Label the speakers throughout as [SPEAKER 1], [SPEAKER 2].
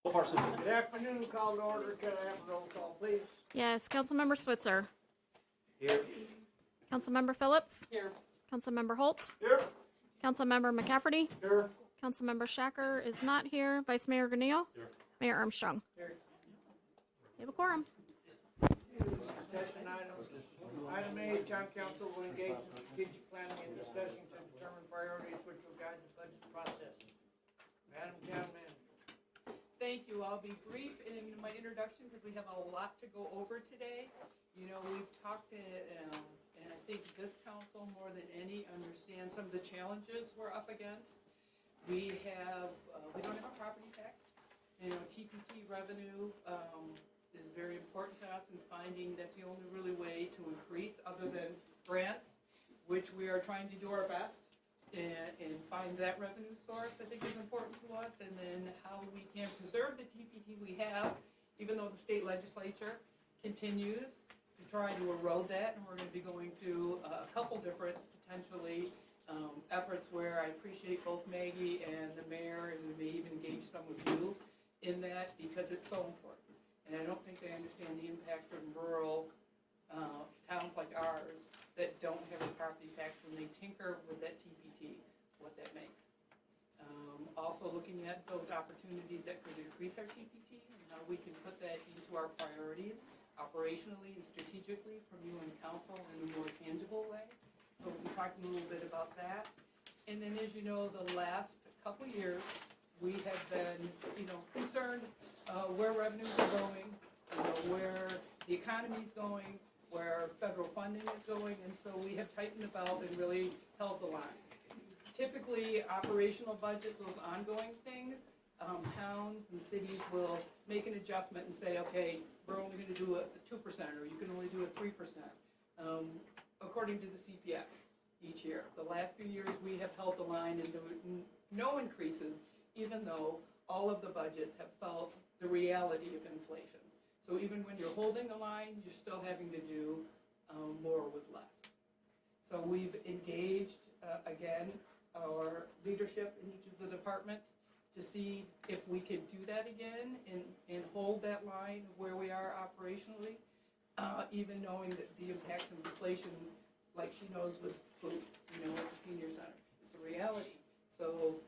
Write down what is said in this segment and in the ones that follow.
[SPEAKER 1] Good afternoon, call to order, can I have a roll call, please?
[SPEAKER 2] Yes, Councilmember Switzer.
[SPEAKER 1] Here.
[SPEAKER 2] Councilmember Phillips.
[SPEAKER 1] Here.
[SPEAKER 2] Councilmember Holt.
[SPEAKER 1] Here.
[SPEAKER 2] Councilmember McCafferty.
[SPEAKER 1] Here.
[SPEAKER 2] Councilmember Shacker is not here. Vice Mayor Granillo.
[SPEAKER 1] Here.
[SPEAKER 2] Mayor Armstrong.
[SPEAKER 1] Here.
[SPEAKER 2] We have a quorum.
[SPEAKER 1] Discussion items. Item A, town council will engage in strategic planning and discussion to determine priorities which will guide the budget process. Madam Town Manager.
[SPEAKER 3] Thank you. I'll be brief in my introduction because we have a lot to go over today. You know, we've talked, and I think this council more than any understands some of the challenges we're up against. We don't have a property tax. You know, TPT revenue is very important to us in finding that's the only really way to increase other than grants, which we are trying to do our best. And find that revenue source, I think, is important to us, and then how we can preserve the TPT we have, even though the state legislature continues to try to erode that, and we're going to be going through a couple different, potentially, efforts where I appreciate both Maggie and the mayor, and we may even engage some of you in that, because it's so important. And I don't think they understand the impact of rural towns like ours that don't have a property tax when they tinker with that TPT, what that makes. Also looking at those opportunities that could increase our TPT and how we can put that into our priorities operationally and strategically from you and council in a more tangible way. So we'll be talking a little bit about that. And then, as you know, the last couple of years, we have been, concerned where revenues are going, where the economy's going, where federal funding is going, and so we have tightened the belt and really held the line. Typically, operational budgets, those ongoing things, towns and cities will make an adjustment and say, okay, we're only going to do a 2%, or you can only do a 3%, according to the CPS each year. The last few years, we have held the line and there were no increases, even though all of the budgets have felt the reality of inflation. So even when you're holding the line, you're still having to do more with less. So we've engaged, again, our leadership in each of the departments to see if we could do that again and hold that line where we are operationally, even knowing that the impacts of inflation, like she knows with food, at the senior center, it's a reality. So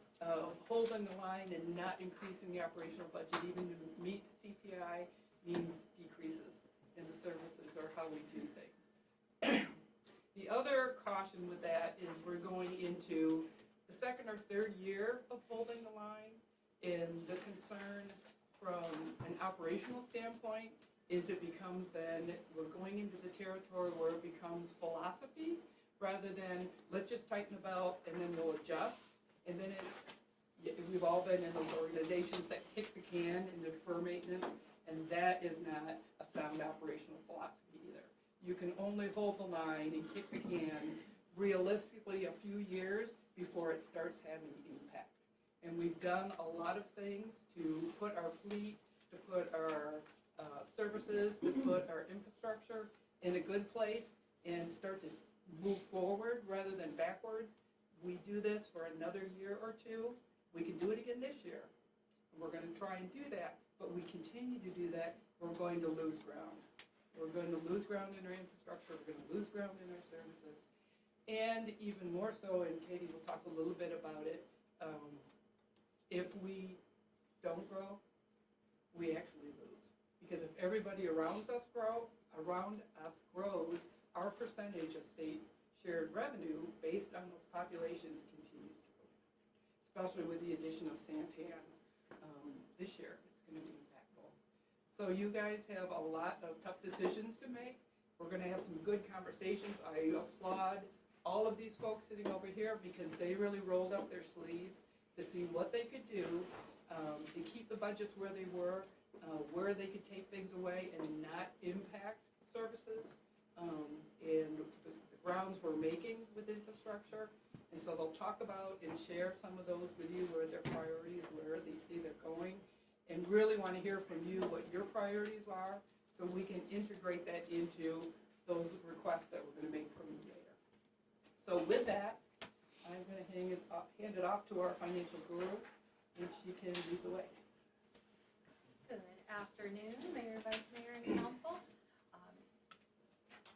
[SPEAKER 3] holding the line and not increasing the operational budget even to meet CPI means decreases in the services or how we do things. The other caution with that is we're going into the second or third year of holding the line, and the concern from an operational standpoint is it becomes then, we're going into the territory where it becomes philosophy rather than let's just tighten the belt and then we'll adjust. And then we've all been in those organizations that kick the can and defer maintenance, and that is not a sound operational philosophy either. You can only hold the line and kick the can realistically a few years before it starts having impact. And we've done a lot of things to put our fleet, to put our services, to put our infrastructure in a good place and start to move forward rather than backwards. We do this for another year or two. We can do it again this year. And we're going to try and do that. But we continue to do that, we're going to lose ground. We're going to lose ground in our infrastructure. We're going to lose ground in our services. And even more so, and Katie will talk a little bit about it, if we don't grow, we actually lose. Because if everybody around us grows, our percentage of state shared revenue based on those populations continues to go down, especially with the addition of Santan this year. Going to be impactful. So you guys have a lot of tough decisions to make. We're going to have some good conversations. I applaud all of these folks sitting over here because they really rolled up their sleeves to see what they could do to keep the budgets where they were, where they could take things away and not impact services and the grounds we're making with infrastructure. And so they'll talk about and share some of those with you, where their priorities, where they see they're going. And really want to hear from you what your priorities are so we can integrate that into those requests that we're going to make from you later. So with that, I'm going to hand it off to our financial guru, and she can lead the way.
[SPEAKER 4] afternoon, Mayor, Vice Mayor, and Council.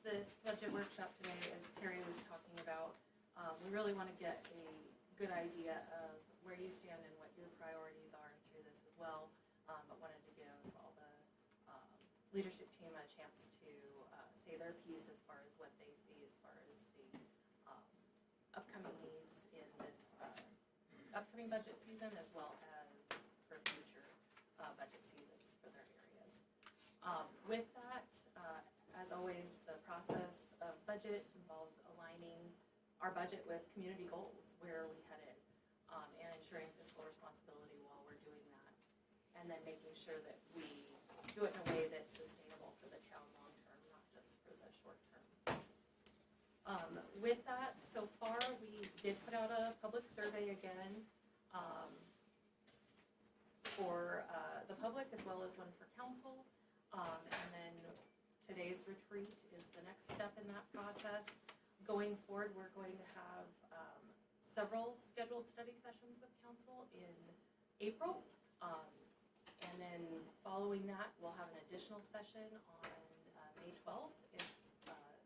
[SPEAKER 4] This budget workshop today, as Terry was talking about, we really want to get a good idea of where you stand and what your priorities are through this as well, but wanted to give all the leadership team a chance to say their piece as far as what they see as far as the upcoming needs in this upcoming budget season, as well as for future budget seasons for their areas. With that, as always, the process of budget involves aligning our budget with community goals, where are we headed, and ensuring fiscal responsibility while we're doing that, and then making sure that we do it in a way that's sustainable for the town long term, not just for the short term. With that, so far we did put out a public survey again for the public as well as one for council, and then today's retreat is the next step in that process. Going forward, we're going to have several scheduled study sessions with council in April. And then following that, we'll have an additional session on May 12th, if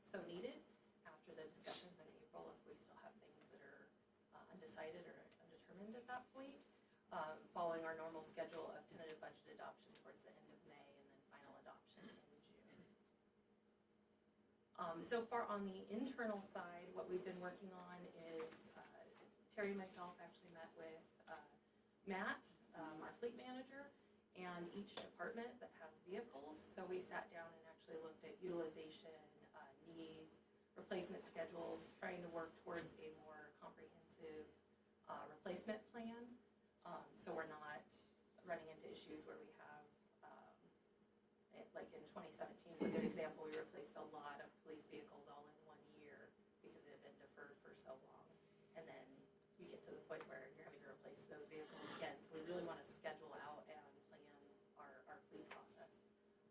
[SPEAKER 4] so needed, after the discussions in April, if we still have things that are undecided or undetermined at that point, following our normal schedule of tentative budget adoption towards the end of May, and then final adoption in June. So far on the internal side, what we've been working on is Terry and myself actually met with Matt, our fleet manager, and each department that has vehicles. So we sat down and actually looked at utilization, needs, replacement schedules, trying to work towards a more comprehensive replacement plan. So we're not running into issues where we have, like in 2017 is a good example, we replaced a lot of police vehicles all in 1 year because it had been deferred for so long. And then you get to the point where you're having to replace those vehicles again. So we really want to schedule out and plan our fleet process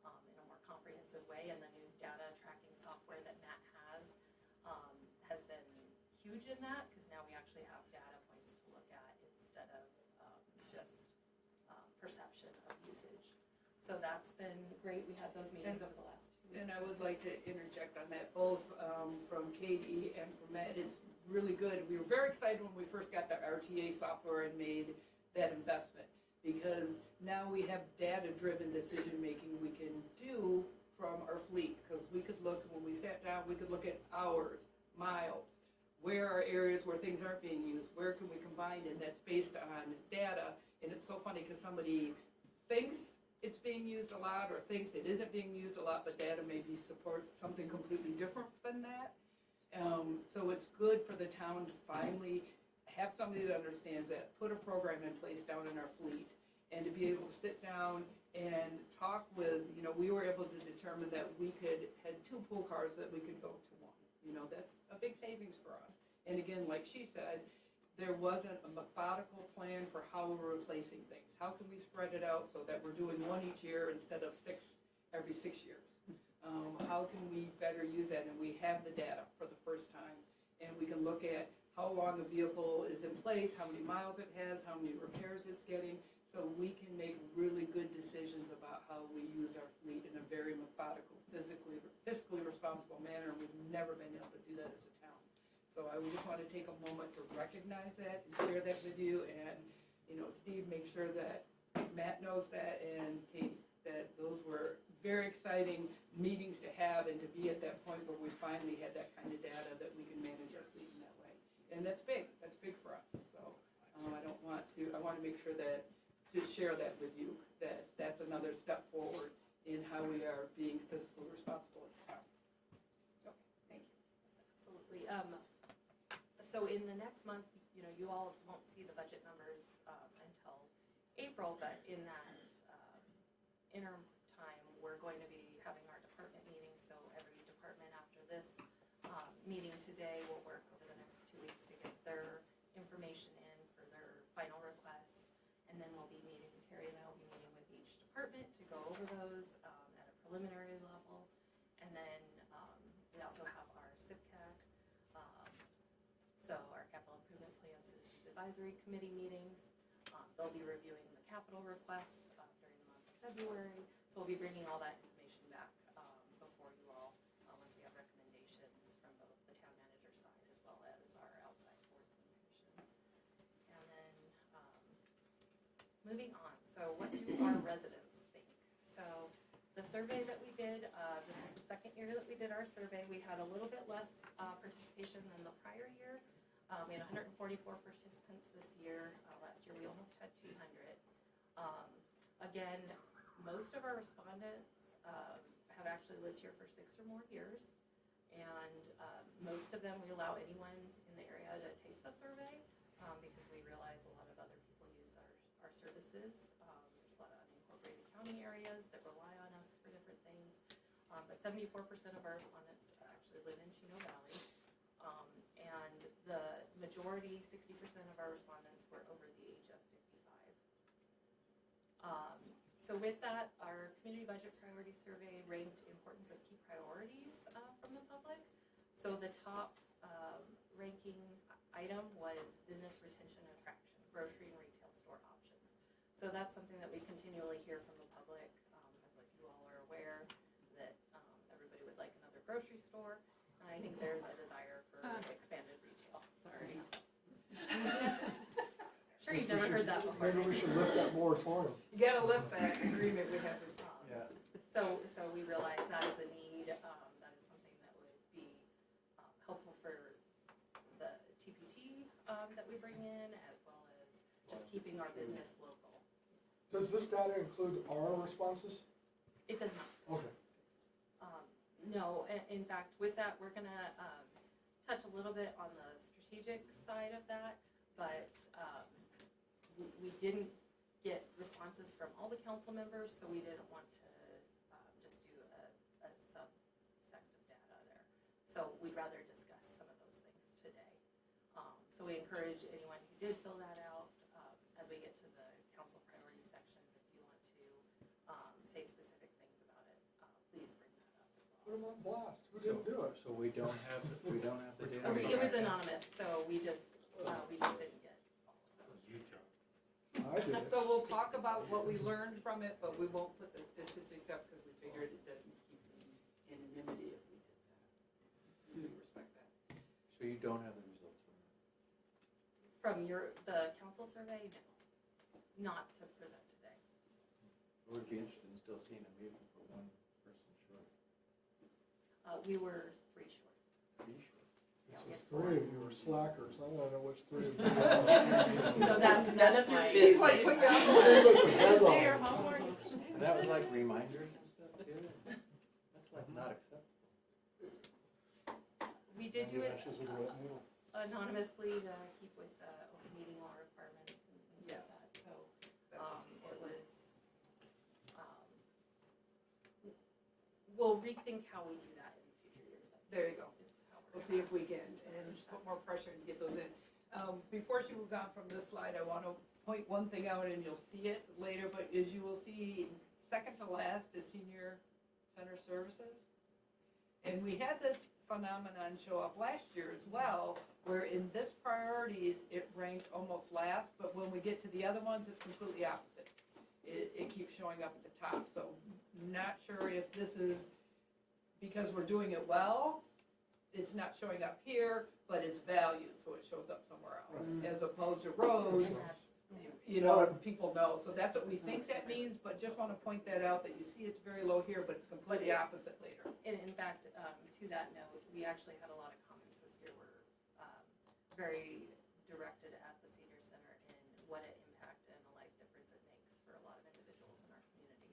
[SPEAKER 4] in a more comprehensive way. And the new data tracking software that Matt has been huge in that, because now we actually have data points to look at instead of just perception of usage. So that's been great. We had those meetings over the last 2 weeks.
[SPEAKER 3] And I would like to interject on that, both from Katie and from Matt. It's really good. We were very excited when we first got the RTA software and made that investment, because now we have data-driven decision-making we can do from our fleet. Because we could look, when we sat down, we could look at hours, miles, where are areas where things aren't being used, where can we combine it, and that's based on data. And it's so funny because somebody thinks it's being used a lot or thinks it isn't being used a lot, but data maybe support something completely different than that. So it's good for the town to finally have somebody that understands that, put a program in place down in our fleet, and to be able to sit down and talk with, we were able to determine that we had 2 pool cars that we could go to 1. That's a big savings for us. And again, like she said, there wasn't a methodical plan for how we're replacing things. How can we spread it out so that we're doing 1 each year instead of 6 every 6 years? How can we better use that? And we have the data for the first time, and we can look at how long a vehicle is in place, how many miles it has, how many repairs it's getting, so we can make really good decisions about how we use our fleet in a very methodical, fiscally responsible manner. We've never been able to do that as a town. So I just want to take a moment to recognize that and share that with you, and Steve, make sure that Matt knows that, and Katie, that those were very exciting meetings to have, and to be at that point where we finally had that kind of data that we can manage our fleet in that way. And that's big for us. So I want to make sure that, to share that with you, that's another step forward in how we are being fiscally responsible as a town. Okay, thank you.
[SPEAKER 4] Absolutely. So in the next month, you all won't see the budget numbers until April, but in that interim time, we're going to be having our department meetings. So every department after this meeting today will work over the next 2 weeks to get their information in for their final requests, and then we'll be meeting. Terry and I will be meeting with each department to go over those at a preliminary level, and then we also have our SIPCAC. So our Capital Improvement Plan Citizens Advisory Committee meetings. They'll be reviewing the capital requests during the month of February. So we'll be bringing all that information back before you all, once we have recommendations from both the town manager side as well as our outside boards and commissions. And then moving on, so what do our residents think? So the survey that we did, this is the second year that we did our survey. We had a little bit less participation than the prior year. We had 144 participants this year. Last year we almost had 200. Again, most of our respondents have actually lived here for 6 or more years, and most of them, we allow anyone in the area to take the survey because we realize a lot of other people use our services. There's a lot of unincorporated county areas that rely on us for different things, but 74% of our respondents actually live in Chino Valley, and the majority, 60% of our respondents were over the age of 55. So with that, our community budget priority survey ranked importance of key priorities from the public. So the top ranking item was business retention and attraction, grocery and retail store options. So that's something that we continually hear from the public, as like you all are aware, that everybody would like another grocery store. And I think there's a desire for expanded retail. Sorry. Sure, you've never heard that before.
[SPEAKER 5] Maybe we should lift that moratorium.
[SPEAKER 3] You gotta lift that agreement we have with.
[SPEAKER 5] Yeah.
[SPEAKER 4] So we realize that is a need, that is something that would be helpful for the TPT that we bring in, as well as just keeping our business local.
[SPEAKER 5] Does this data include our responses?
[SPEAKER 4] It does not.
[SPEAKER 5] Okay.
[SPEAKER 4] No, in fact, with that, we're gonna touch a little bit on the strategic side of that, but we didn't get responses from all the council members, so we didn't want to just do a subsect of data there. So we'd rather discuss some of those things today. So we encourage anyone who did fill that out, as we get to the council priority sections, if you want to say specific things about it, please bring that up as well.
[SPEAKER 5] Put them on blast. Who didn't do it?
[SPEAKER 6] So we don't have the data.
[SPEAKER 4] It was anonymous, so we just didn't get all of those.
[SPEAKER 5] I did it.
[SPEAKER 3] So we'll talk about what we learned from it, but we won't put the statistics up because we figured it doesn't keep them in anonymity if we did that. We respect that.
[SPEAKER 6] So you don't have the results from that?
[SPEAKER 4] From the council survey, no, not to present today.
[SPEAKER 6] I would be interested in still seeing them even for one person short.
[SPEAKER 4] We were 3 short.
[SPEAKER 6] 3 short.
[SPEAKER 5] It's just 3 of you were slackers. I don't know which 3 of you.
[SPEAKER 4] So that's none of your
[SPEAKER 3] It's like put down
[SPEAKER 6] And that was like reminders and stuff too? That's like not acceptable.
[SPEAKER 4] We did do it
[SPEAKER 5] Ashes of the wet needle.
[SPEAKER 4] anonymously to keep with the open meeting law requirements and things
[SPEAKER 3] Yes.
[SPEAKER 4] like that. So it was, we'll rethink how we do that in future years.
[SPEAKER 3] There you go.
[SPEAKER 4] Is how we're
[SPEAKER 3] We'll see if we can, and put more pressure to get those in. Before she moves on from this slide, I want to point one thing out, and you'll see it later, but as you will see, second to last is senior center services. And we had this phenomenon show up last year as well, where in this priorities, it ranked almost last, but when we get to the other ones, it's completely opposite. It keeps showing up at the top, so not sure if this is because we're doing it well. It's not showing up here, but it's valued, so it shows up somewhere else, as opposed to roads,
[SPEAKER 4] And that's,
[SPEAKER 3] you know, and people know. So that's what we think that means, but just want to point that out, that you see it's very low here, but it's completely opposite later.
[SPEAKER 4] in fact, to that note, we actually had a lot of comments this year were very directed at the senior center and what an impact and a life difference it makes for a lot of individuals in our community.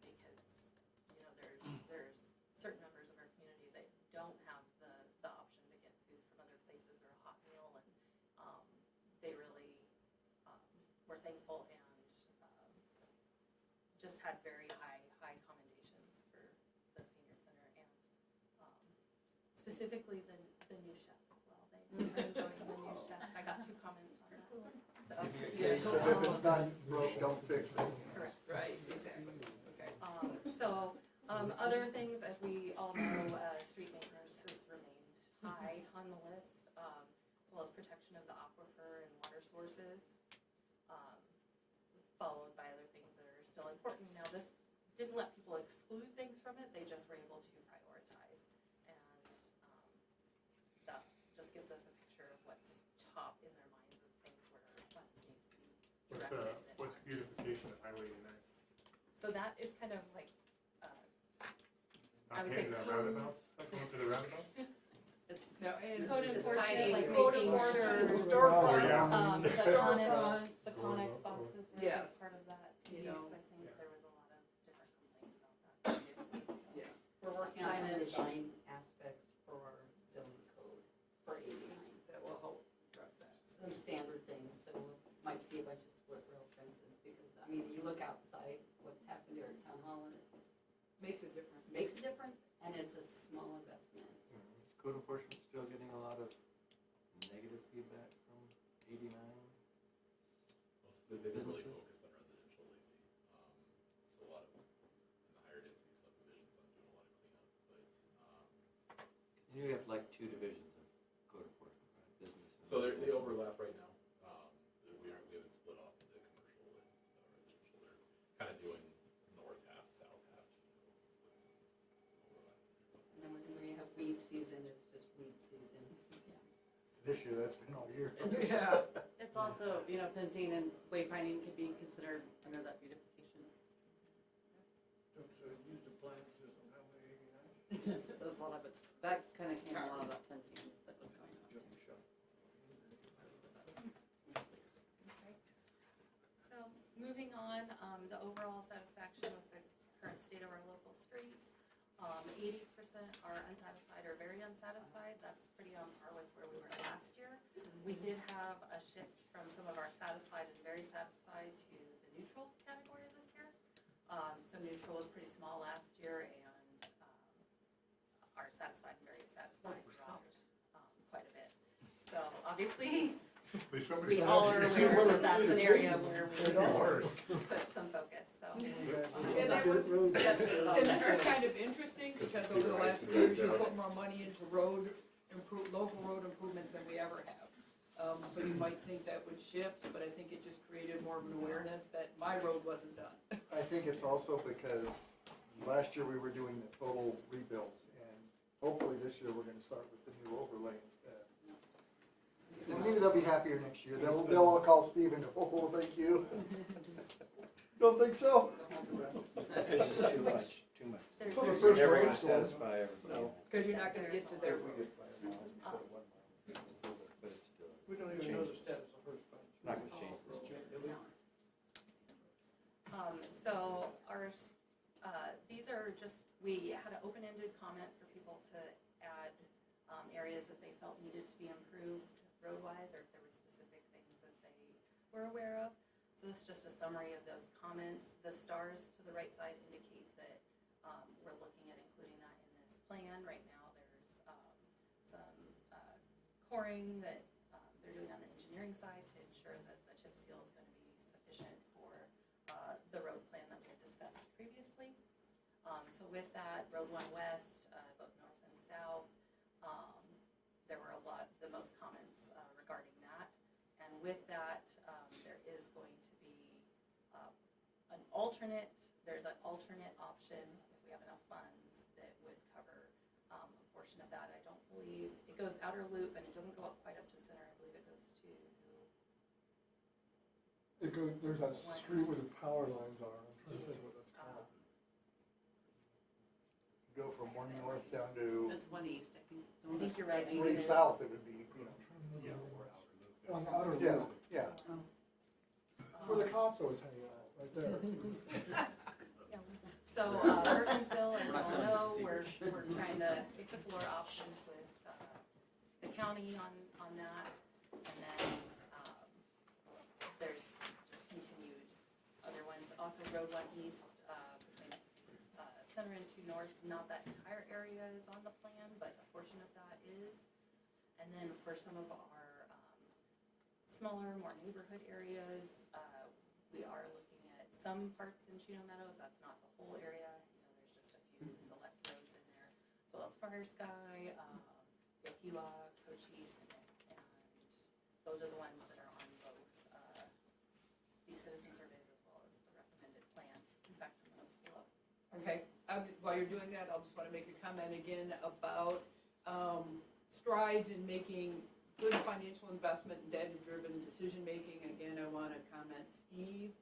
[SPEAKER 4] Because, you know, there's certain members of our community that don't have the option to get food from other places or a hot meal, and they really were thankful and just had very high commendations for the senior center, and specifically the new chef as well. They are enjoying the new chef. I got 2 comments on that. So,
[SPEAKER 5] Okay, so if it's not broke, don't fix it.
[SPEAKER 4] correct.
[SPEAKER 3] Right, exactly. Okay.
[SPEAKER 4] Other things, as we all know, street maintenance has remained high on the list, as well as protection of the aquifer and water sources, followed by other things that are still important. Now, this didn't let people exclude things from it, they just were able to prioritize. And that just gives us a picture of what's top in their minds of things where funds need to be directed.
[SPEAKER 7] What's beautification of Highway 89?
[SPEAKER 4] So that is kind of like, I
[SPEAKER 7] Not
[SPEAKER 4] would say
[SPEAKER 7] painting the
[SPEAKER 4] code.
[SPEAKER 7] roundabouts? Like going to the roundabouts?
[SPEAKER 3] No, and
[SPEAKER 4] Code
[SPEAKER 3] it's
[SPEAKER 4] enforcement,
[SPEAKER 3] tiny,
[SPEAKER 4] like
[SPEAKER 3] code
[SPEAKER 4] making
[SPEAKER 3] enforcement,
[SPEAKER 4] sure-
[SPEAKER 3] storefronts,
[SPEAKER 7] Yeah.
[SPEAKER 4] The
[SPEAKER 3] storefronts,
[SPEAKER 4] Connex, the Connex boxes were a
[SPEAKER 3] Yes.
[SPEAKER 4] big part of that
[SPEAKER 3] You
[SPEAKER 4] piece.
[SPEAKER 3] know.
[SPEAKER 4] I think there was a lot of different complaints about that previously. So.
[SPEAKER 3] yeah.
[SPEAKER 8] We're working on some
[SPEAKER 4] Signage.
[SPEAKER 8] design aspects for our zoning code for 89.
[SPEAKER 3] That will help address that.
[SPEAKER 8] Some standard things, so we might see a bunch of split rail fences because, I mean, you look outside, what's happened here at Town Hall and it
[SPEAKER 3] Makes a difference.
[SPEAKER 8] makes a difference and it's a small investment.
[SPEAKER 6] Is code enforcement still getting a lot of negative feedback from 89?
[SPEAKER 9] They've been really
[SPEAKER 6] Businesses?
[SPEAKER 9] focused on residential lately. So a lot of, in the higher density subdivisions, I'm doing a lot of cleanup, but,
[SPEAKER 6] You have like two divisions of code enforcement, right? Business and
[SPEAKER 9] so they
[SPEAKER 6] residential.
[SPEAKER 9] overlap right now. We haven't split off into commercial and residential. They're kind of doing north half, south half, with some overlap.
[SPEAKER 8] And then when we have weed season, it's just weed season, yeah.
[SPEAKER 5] This year, that's been all year.
[SPEAKER 3] Yeah.
[SPEAKER 10] It's also, you know, fencing and wayfinding could be considered under that beautification.
[SPEAKER 1] Don't use the plan system, Highway 89.
[SPEAKER 10] That's a lot of it, that kind of came a lot of that fencing that was going on.
[SPEAKER 4] So moving on, the overall satisfaction with the current state of our local streets. 80% are unsatisfied or very unsatisfied. That's pretty on par with where we were last year. We did have a shift from some of our satisfied and very satisfied to the neutral category this year. So neutral was pretty small last year, and our satisfied and very satisfied dropped quite a bit. So obviously,
[SPEAKER 7] At least somebody
[SPEAKER 4] we all are aware that
[SPEAKER 5] What
[SPEAKER 4] that's an area where we need
[SPEAKER 5] Or-
[SPEAKER 4] to put some focus, so.
[SPEAKER 3] And that was, and this is kind of interesting because over the last few years, you put more money into local road improvements than we ever have. So you might think that would shift, but I think it just created more of an awareness that my road wasn't done.
[SPEAKER 5] I think it's also because last year we were doing the total rebuilds, and hopefully this year we're gonna start with the new overlay instead. And maybe they'll be happier next year. They'll all call Steve and go, oh, thank you. Don't think so?
[SPEAKER 6] It's just too much, too much.
[SPEAKER 4] There's-
[SPEAKER 5] Well, the
[SPEAKER 6] You're
[SPEAKER 5] first
[SPEAKER 6] never
[SPEAKER 5] road
[SPEAKER 6] gonna
[SPEAKER 5] storm.
[SPEAKER 6] satisfy everybody.
[SPEAKER 3] Because you're not gonna get to their road.
[SPEAKER 6] But it's still,
[SPEAKER 1] We don't even know the status of first fund.
[SPEAKER 6] it's not gonna change this year.
[SPEAKER 4] So these are just, we had an open-ended comment for people to add areas that they felt needed to be improved road-wise, or if there were specific things that they were aware of. So this is just a summary of those comments. The stars to the right side indicate that we're looking at including that in this plan. Right now, there's some coring that they're doing on the engineering side to ensure that the chip seal is going to be sufficient for the road plan that we had discussed previously. So with that, Road 1 West, both north and south, there were the most comments regarding that. And with that, there is going to be there's an alternate option if we have enough funds that would cover a portion of that. I don't believe, it goes outer loop and it doesn't go up quite up to center. I believe it goes to,
[SPEAKER 5] There's that street where the power lines are. I'm trying to think what that's called. Go from one north down to
[SPEAKER 10] That's one east, I think.
[SPEAKER 4] I think you're right. I think
[SPEAKER 5] three
[SPEAKER 4] it is.
[SPEAKER 5] south, it would be, you know.
[SPEAKER 6] Yeah.
[SPEAKER 5] On outer
[SPEAKER 6] Yeah.
[SPEAKER 5] loop, yeah.
[SPEAKER 10] Oh.
[SPEAKER 5] Where the cops always hang out, right there.
[SPEAKER 4] So, Perkinsville, as you all know, we're trying to explore options with the county on that. And then there's just continued other ones. Also, Road 1 East, between Center and 2 North, not that entire area is on the plan, but a portion of that is. And then for some of our smaller, more neighborhood areas, we are looking at some parts in Chino Meadows. That's not the whole area. You know, there's just a few select roads in there, as well as Fire Sky, Yokiwa, Cochise, and those are the ones that are on both the citizen surveys as well as the recommended plan.
[SPEAKER 3] while you're doing that, I'll just want to make a comment again about strides in making good financial investment and data-driven decision-making. Again, I want to comment, Steve,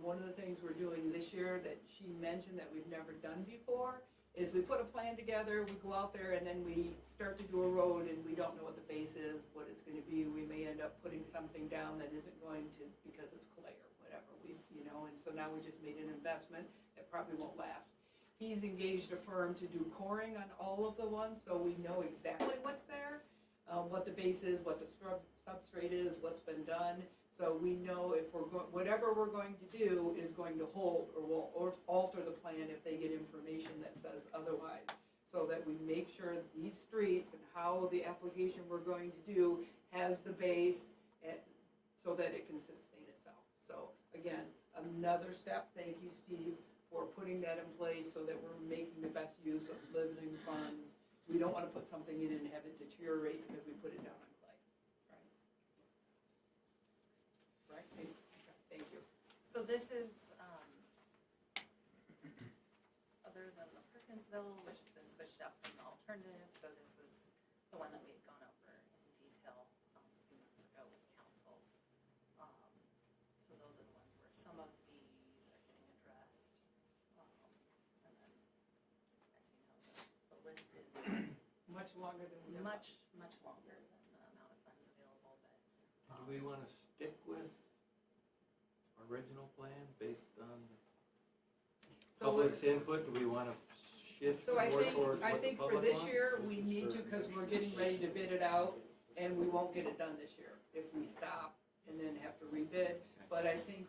[SPEAKER 3] one of the things we're doing this year that she mentioned that we've never done before is we put a plan together, we go out there, and then we start to do a road, and we don't know what the base is, what it's going to be. We may end up putting something down that isn't going to, because it's clay or whatever, and so now we just made an investment that probably won't last. He's engaged a firm to do coring on all of the ones, so we know exactly what's there, what the base is, what the substrate is, what's been done. So we know if whatever we're going to do is going to hold or will alter the plan if they get information that says otherwise. So that we make sure that these streets and how the application we're going to do has the base so that it can sustain itself. So again, another step, thank you, Steve, for putting that in place so that we're making the best use of living funds. We don't want to put something in and have it deteriorate because we put it down on clay, right? Right? Thank you.
[SPEAKER 4] So this is, other than the Perkinsville, which has been switched up from the alternative, so this was the one that we had gone over in detail a few months ago with council. So those are the ones where some of these are getting addressed. And then, as you know, the list is
[SPEAKER 3] Much longer than we have.
[SPEAKER 4] much longer than the amount of funds available, but.
[SPEAKER 6] Do we want to stick with our original plan based on
[SPEAKER 3] So
[SPEAKER 6] public's input? Do we want to shift
[SPEAKER 3] So
[SPEAKER 6] more
[SPEAKER 3] I
[SPEAKER 6] towards what the
[SPEAKER 3] think for
[SPEAKER 6] public
[SPEAKER 3] this
[SPEAKER 6] wants?
[SPEAKER 3] year,
[SPEAKER 6] This
[SPEAKER 3] we
[SPEAKER 6] is
[SPEAKER 3] need
[SPEAKER 6] for
[SPEAKER 3] to, because
[SPEAKER 6] next
[SPEAKER 3] we're
[SPEAKER 6] year.
[SPEAKER 3] getting ready to bid it out, and we won't get it done this year if we stop and then have to rebid. But I think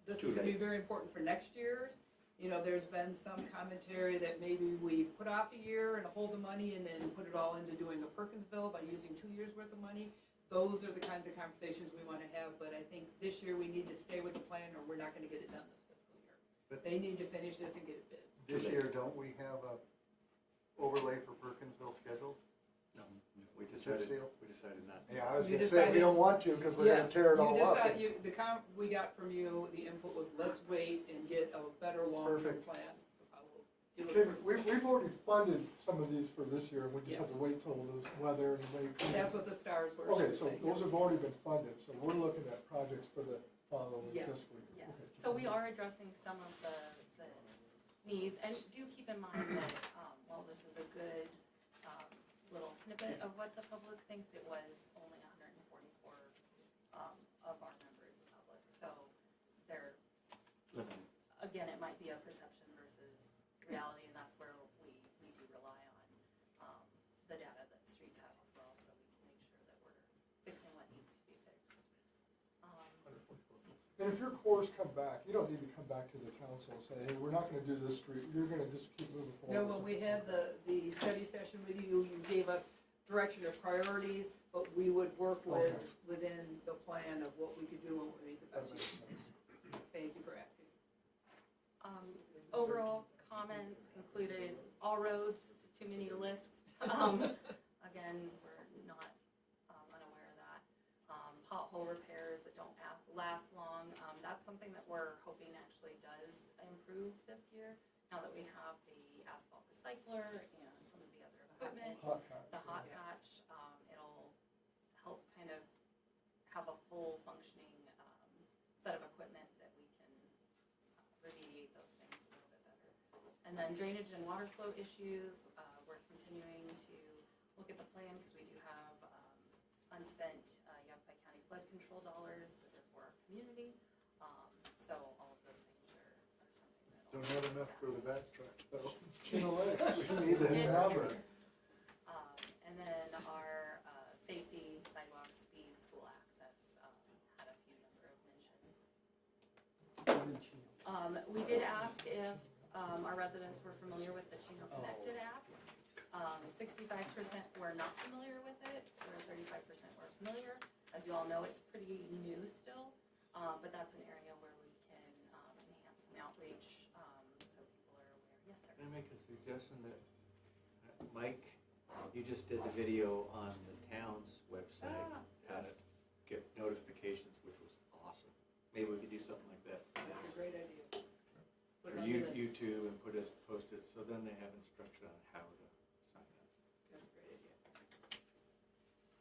[SPEAKER 3] this is gonna be very important for next year's. You know, there's been some commentary that maybe we put off a year and hold the money and then put it all into doing a Perkinsville by using 2 years' worth of money. Those are the kinds of conversations we wanna have, but I think this year we need to stay with the plan or we're not gonna get it done this fiscal year.
[SPEAKER 5] But-
[SPEAKER 3] They need to finish this and get it bid.
[SPEAKER 5] This year, don't we have a overlay for Perkinsville scheduled?
[SPEAKER 6] No, we
[SPEAKER 5] Chip
[SPEAKER 6] decided,
[SPEAKER 5] seal?
[SPEAKER 6] we decided not to.
[SPEAKER 5] Yeah, I was
[SPEAKER 3] You
[SPEAKER 5] gonna say, we
[SPEAKER 3] decided-
[SPEAKER 5] don't want to, because we're gonna
[SPEAKER 3] Yes,
[SPEAKER 5] tear it
[SPEAKER 3] you
[SPEAKER 5] all up.
[SPEAKER 3] decide- the comment we got from you, the input was, let's wait and get a better long-term
[SPEAKER 5] Perfect.
[SPEAKER 3] plan of how we'll do
[SPEAKER 11] Okay,
[SPEAKER 3] it.
[SPEAKER 11] we've already funded some of these for this year, and we just have to
[SPEAKER 3] Yes.
[SPEAKER 11] wait till the weather and wait.
[SPEAKER 3] That's what the stars were
[SPEAKER 11] Okay, so
[SPEAKER 3] saying.
[SPEAKER 11] those have already been funded, so we're looking at projects for the following
[SPEAKER 3] Yes.
[SPEAKER 11] fiscal year.
[SPEAKER 4] Yes,
[SPEAKER 11] Okay.
[SPEAKER 4] so we are addressing some of the needs, and do keep in mind that, while this is a good, little snippet of what the public thinks, it was only 144, of our members of the public, so there, again, it might be a perception versus reality, and that's where we do rely on, the data that Streets has as well, so we can make sure that we're fixing what needs to be fixed.
[SPEAKER 11] And if your cores come back, you don't need to come back to the council and say, hey, we're not gonna do this street, you're gonna just keep moving forward.
[SPEAKER 3] No, when we had the study session with you, you gave us direction of priorities, but we would work within the plan of what we could do and what we made the
[SPEAKER 11] That
[SPEAKER 3] best
[SPEAKER 11] makes
[SPEAKER 3] use.
[SPEAKER 11] sense.
[SPEAKER 3] Thank you for asking.
[SPEAKER 4] Overall comments included all roads, too many to list. Again, we're not unaware of that. Pothole repairs that don't last long, that's something that we're hoping actually does improve this year. Now that we have the asphalt recycler and some of the other equipment,
[SPEAKER 11] Hot patch.
[SPEAKER 4] the hot patch, it'll help kind of have a full functioning set of equipment that we can remediate those things a little bit better. And then drainage and water flow issues, we're continuing to look at the plan because we do have unspent Yavapai County flood control dollars that are for our community. So all of those things are something that.
[SPEAKER 5] Don't have enough for the back track, though.
[SPEAKER 11] Chino Lake.
[SPEAKER 5] We need the number.
[SPEAKER 4] And then our safety, sidewalk, speed, school access had a few number of mentions. We did ask if our residents were familiar with the Chino Connected app. 65% were not familiar with it, or 35% were familiar. As you all know, it's pretty new still, but that's an area where we can enhance some outreach so people are aware. Yes, sir.
[SPEAKER 6] Can I make a suggestion that, Mike, you just did the video on the town's website, how to get notifications, which was awesome. Maybe we could do something like that.
[SPEAKER 3] That's a great idea. Put it
[SPEAKER 10] on the list.
[SPEAKER 6] YouTube and post it, so then they have instruction on how to sign up.
[SPEAKER 3] That's a great idea.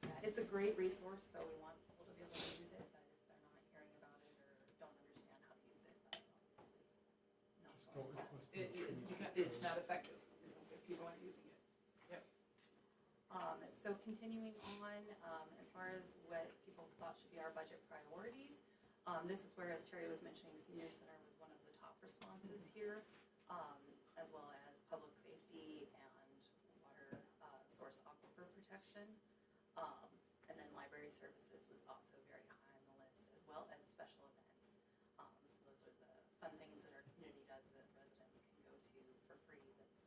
[SPEAKER 4] Yeah, it's a great resource, so we want people to be able to use it, but if they're not hearing about it or don't understand how to use it, that's obviously not
[SPEAKER 11] Just don't
[SPEAKER 4] fun.
[SPEAKER 11] request them to
[SPEAKER 3] It's not effective if people aren't using it.
[SPEAKER 4] So continuing on, as far as what people thought should be our budget priorities, this is where, as Terry was mentioning, senior center was one of the top responses here, as well as public safety and water source aquifer protection. And then library services was also very high on the list, as well as special events. So those are the fun things that our community does that residents can go to for free. That's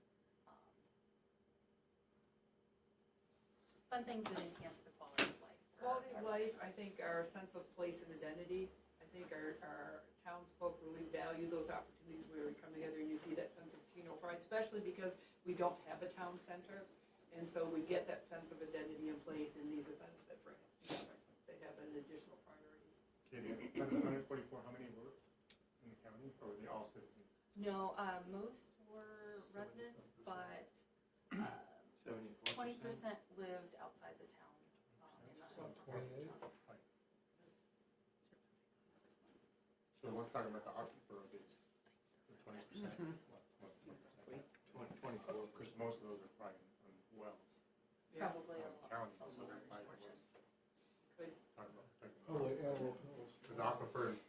[SPEAKER 4] fun things that enhance the quality of life. for
[SPEAKER 3] Quality of
[SPEAKER 4] our
[SPEAKER 3] life,
[SPEAKER 4] residents.
[SPEAKER 3] I think our sense of place and identity, I think our townsfolk really value those opportunities where we come together and you see that sense of Chino pride, especially because we don't have a town center. And so we get that sense of identity in place in these events that bring us together. They have an additional priority.
[SPEAKER 7] Okay, out of the 144, how many work in the county, or were they all citizens?
[SPEAKER 4] No, most were residents, but 20% lived outside the town. In the
[SPEAKER 11] About 28.
[SPEAKER 7] So we're talking about the aquifer of these, the 20%.
[SPEAKER 6] 24.
[SPEAKER 7] Because most of those are probably on wells.
[SPEAKER 4] Probably a
[SPEAKER 7] County,
[SPEAKER 4] a
[SPEAKER 7] so
[SPEAKER 4] large
[SPEAKER 7] they're probably
[SPEAKER 4] portion.
[SPEAKER 3] Could,
[SPEAKER 7] talking about protecting.
[SPEAKER 11] Oh, like animal pills.
[SPEAKER 7] The aquifer,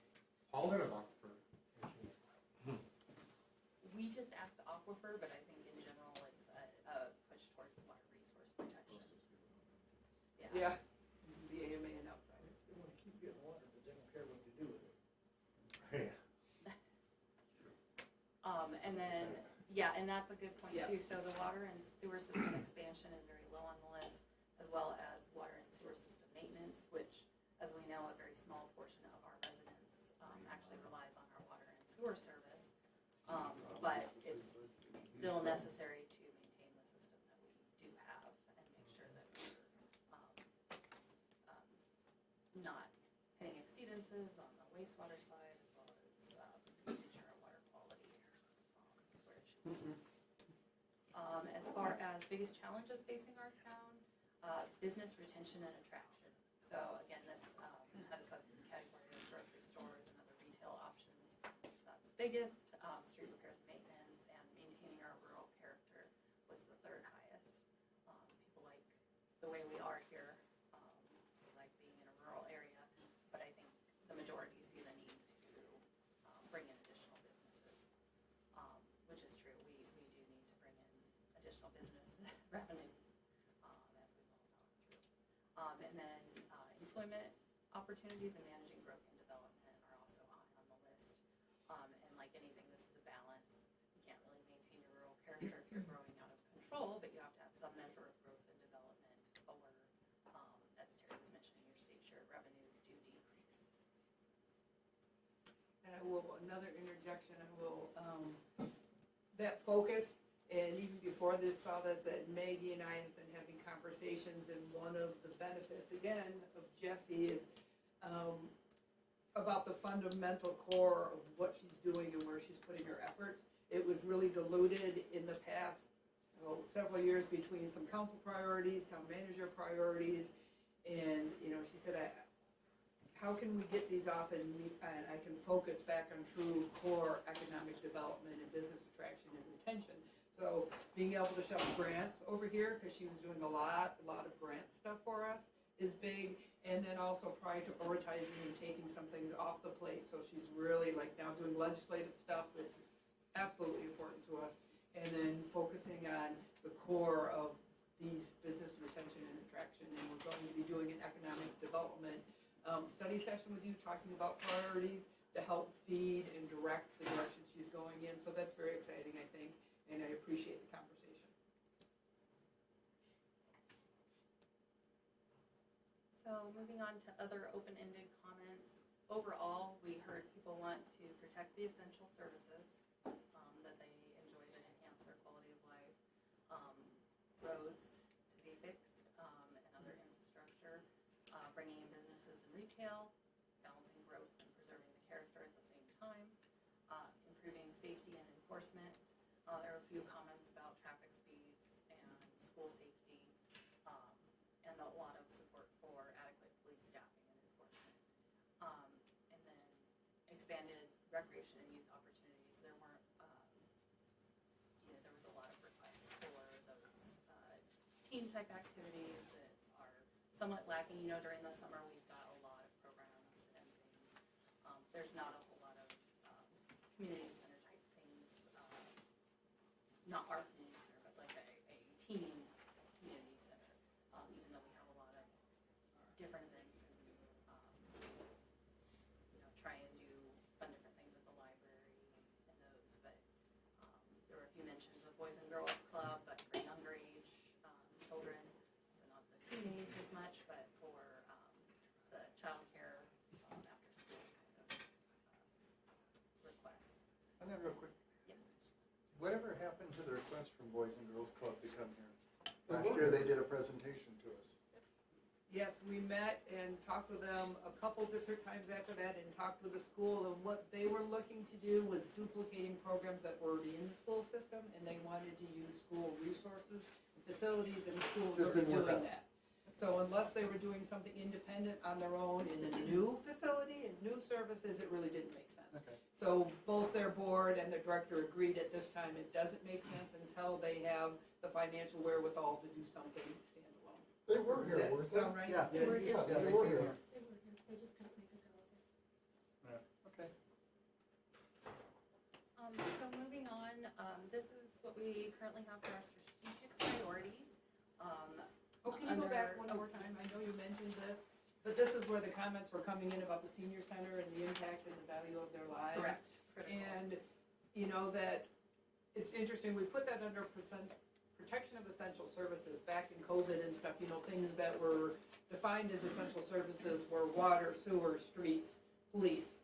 [SPEAKER 7] Holland of aquifer.
[SPEAKER 4] We just asked aquifer, but I think in general it's a push towards water resource protection.
[SPEAKER 3] yeah, the AMA and outside.
[SPEAKER 1] They wanna keep getting water, but they don't care what you do with it.
[SPEAKER 7] Yeah.
[SPEAKER 4] And then, yeah, and that's a good point too.
[SPEAKER 3] Yes.
[SPEAKER 4] So the water and sewer system expansion is very low on the list, as well as water and sewer system maintenance, which, as we know, a very small portion of our residents actually relies on our water and sewer service. But it's still necessary to maintain the system that we do have and make sure that we're not hitting exceedances on the wastewater side, as well as making sure our water quality is where it should be. As far as biggest challenges facing our town, business retention and attraction. So again, this had a subcategory of grocery stores and other retail options. That's biggest. Street repairs and maintenance, and maintaining our rural character was the third highest. People like the way we are here. We like being in a rural area, but I think the majority see the need to bring in additional businesses, which is true. We do need to bring in additional business revenues, as we've all talked through. And then employment opportunities and managing growth and development are also high on the list. And like anything, this is a balance. You can't really maintain your rural character if you're growing out of control, but you have to have some measure of growth and development, or, as Terry was mentioning, your state share revenues do decrease.
[SPEAKER 3] And I will, another interjection, I will, that focus, and even before this, saw this, that Maggie and I have been having conversations, and one of the benefits, again, of Jessie is, about the fundamental core of what she's doing and where she's putting her efforts. It was really diluted in the past, several years between some council priorities, town manager priorities, and, she said, how can we get these off and I can focus back on true core economic development and business attraction and retention. So being able to shove grants over here, because she was doing a lot of grant stuff for us, is big. And then also prioritizing and taking some things off the plate. So she's really like now doing legislative stuff that's absolutely important to us. And then focusing on the core of these business retention and attraction. And we're going to be doing an economic development study session with you, talking about priorities to help feed and direct the direction she's going in. So that's very exciting, I think, and I appreciate the conversation.
[SPEAKER 4] So moving on to other open-ended comments. Overall, we heard people want to protect the essential services that they enjoy that enhance their quality of life. Roads to be fixed and other infrastructure. Bringing in businesses and retail. Balancing growth and preserving the character at the same time. Improving safety and enforcement. There were a few comments about traffic speeds and school safety, and a lot of support for adequate police staffing and enforcement. And then expanded recreation and youth opportunities. There weren't, there was a lot of requests for those teen type activities that are somewhat lacking. During the summer we've got a lot of programs and things. There's not a whole lot of community center type things, not our community center, but like a teen community center, even though we have a lot of different events and, try and do fun different things at the library and those, but there were a few mentions of Boys and Girls Club, but for younger age children, so not the teenage as much, but for the childcare after school kind of requests.
[SPEAKER 5] And then real quick,
[SPEAKER 4] Yes.
[SPEAKER 5] whatever happened to the request from Boys and Girls Club to come here? Last year, they did a presentation to us.
[SPEAKER 3] Yes, we met and talked with them a couple different times after that and talked with the school, and what they were looking to do was duplicating programs that were already in the school system, and they wanted to use school resources, and facilities, and schools
[SPEAKER 5] Just
[SPEAKER 3] already
[SPEAKER 5] didn't work
[SPEAKER 3] doing
[SPEAKER 5] out.
[SPEAKER 3] that. So unless they were doing something independent on their own in a new facility and new services, it really didn't make sense.
[SPEAKER 5] Okay.
[SPEAKER 3] So both their board and their director agreed at this time, it doesn't make sense until they have the financial wherewithal to do something standalone.
[SPEAKER 11] They were
[SPEAKER 3] Does
[SPEAKER 11] here,
[SPEAKER 3] that
[SPEAKER 11] weren't they?
[SPEAKER 3] sound right?
[SPEAKER 5] Yeah.
[SPEAKER 11] They were here.
[SPEAKER 5] Yeah,
[SPEAKER 11] They
[SPEAKER 5] they
[SPEAKER 11] were
[SPEAKER 5] came
[SPEAKER 11] here.
[SPEAKER 5] here.
[SPEAKER 4] They were here, they just couldn't make a go of it.
[SPEAKER 5] Okay.
[SPEAKER 4] So moving on, this is what we currently have for our strategic priorities.
[SPEAKER 3] Oh, can you go back one
[SPEAKER 4] under-
[SPEAKER 3] more time? I know you mentioned this, but this is where the comments were coming in about the senior center and the impact and the value of their lives.
[SPEAKER 4] Correct, critical.
[SPEAKER 3] And, that it's interesting, we put that under protection of essential services back in COVID and stuff, things that were defined as essential services were water, sewer, streets, police.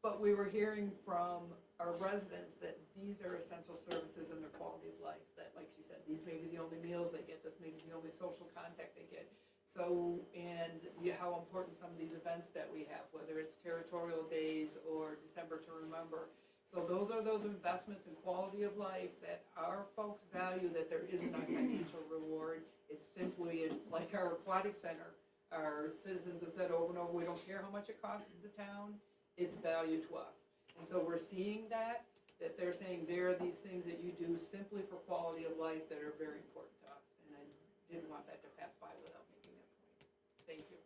[SPEAKER 3] But we were hearing from our residents that these are essential services in their quality of life, that, like she said, these may be the only meals they get, this may be the only social contact they get. So, and how important some of these events that we have, whether it's Territorial Days or December to Remember. So those are those investments in quality of life that our folks value, that there is not financial reward. It's simply, like our aquatic center, our citizens have said over and over, we don't care how much it costs the town, it's value to us. And so we're seeing that they're saying there are these things that you do simply for quality of life that are very important to us. And I didn't want that to pass by without making that point. Thank you.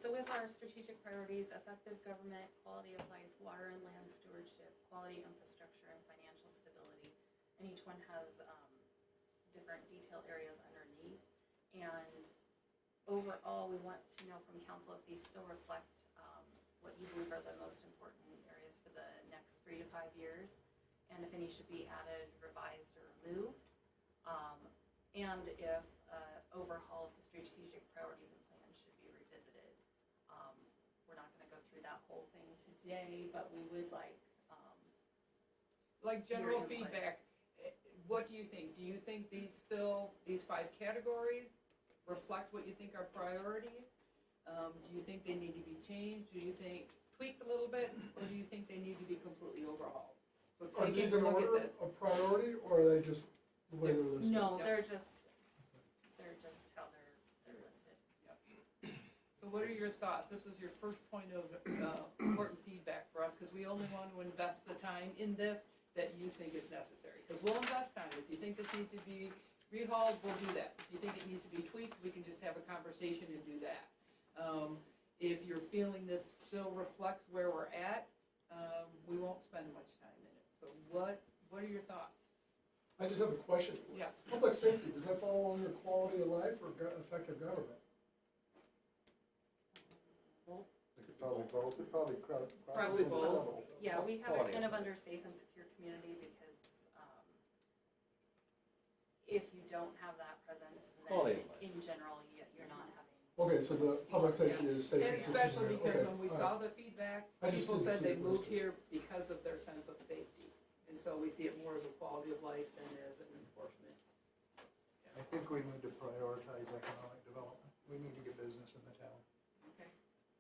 [SPEAKER 4] So with our strategic priorities, effective government, quality of life, water and land stewardship, quality infrastructure, and financial stability, and each one has different detail areas underneath. And overall, we want to know from council if these still reflect what you believe are the most important areas for the next 3 to 5 years, and if any should be added, revised, or removed, and if overhaul of the strategic priorities and plans should be revisited. We're not going to go through that whole thing today, but we would like
[SPEAKER 3] General
[SPEAKER 4] your input.
[SPEAKER 3] feedback, what do you think? Do you think these 5 categories reflect what you think are priorities? Do you think they need to be changed? Do you think tweaked a little bit? Or do you think they need to be completely overhauled? So
[SPEAKER 11] Are
[SPEAKER 3] taking
[SPEAKER 11] these
[SPEAKER 3] a
[SPEAKER 11] in
[SPEAKER 3] look at
[SPEAKER 11] order
[SPEAKER 3] this.
[SPEAKER 11] of priority, or are they just the way they're listed?
[SPEAKER 4] no,
[SPEAKER 3] Yep.
[SPEAKER 4] they're just how they're listed.
[SPEAKER 3] So what are your thoughts? This is your first point of important feedback for us, because we only want to invest the time in this that you think is necessary. Because we'll invest time. If you think this needs to be rehauled, we'll do that. If you think it needs to be tweaked, we can just have a conversation and do that. If you're feeling this still reflects where we're at, we won't spend much time in it. So what are your thoughts?
[SPEAKER 11] I just have a question.
[SPEAKER 3] Yes.
[SPEAKER 11] Public safety, does that fall under quality of life or effective government?
[SPEAKER 5] It could probably both, it probably crosses
[SPEAKER 3] Probably
[SPEAKER 5] into
[SPEAKER 3] both.
[SPEAKER 5] several.
[SPEAKER 4] Yeah, we have it
[SPEAKER 6] Quality
[SPEAKER 4] kind
[SPEAKER 6] of
[SPEAKER 4] of under safe and secure community because if you don't have that presence,
[SPEAKER 6] Quality
[SPEAKER 4] then
[SPEAKER 6] of life.
[SPEAKER 4] in general, you're not having.
[SPEAKER 11] Okay, so the public safety is safe
[SPEAKER 3] And
[SPEAKER 11] and secure.
[SPEAKER 3] especially because
[SPEAKER 11] Okay,
[SPEAKER 3] when we
[SPEAKER 11] all
[SPEAKER 3] saw
[SPEAKER 11] right.
[SPEAKER 3] the feedback,
[SPEAKER 11] I just
[SPEAKER 3] people
[SPEAKER 11] didn't
[SPEAKER 3] said
[SPEAKER 11] see
[SPEAKER 3] they
[SPEAKER 11] it
[SPEAKER 3] moved
[SPEAKER 11] listed.
[SPEAKER 3] here because of their sense of safety. And so we see it more as a quality of life than as an enforcement.
[SPEAKER 5] I think we need to prioritize economic development. We need to get business in the town.
[SPEAKER 3] Okay.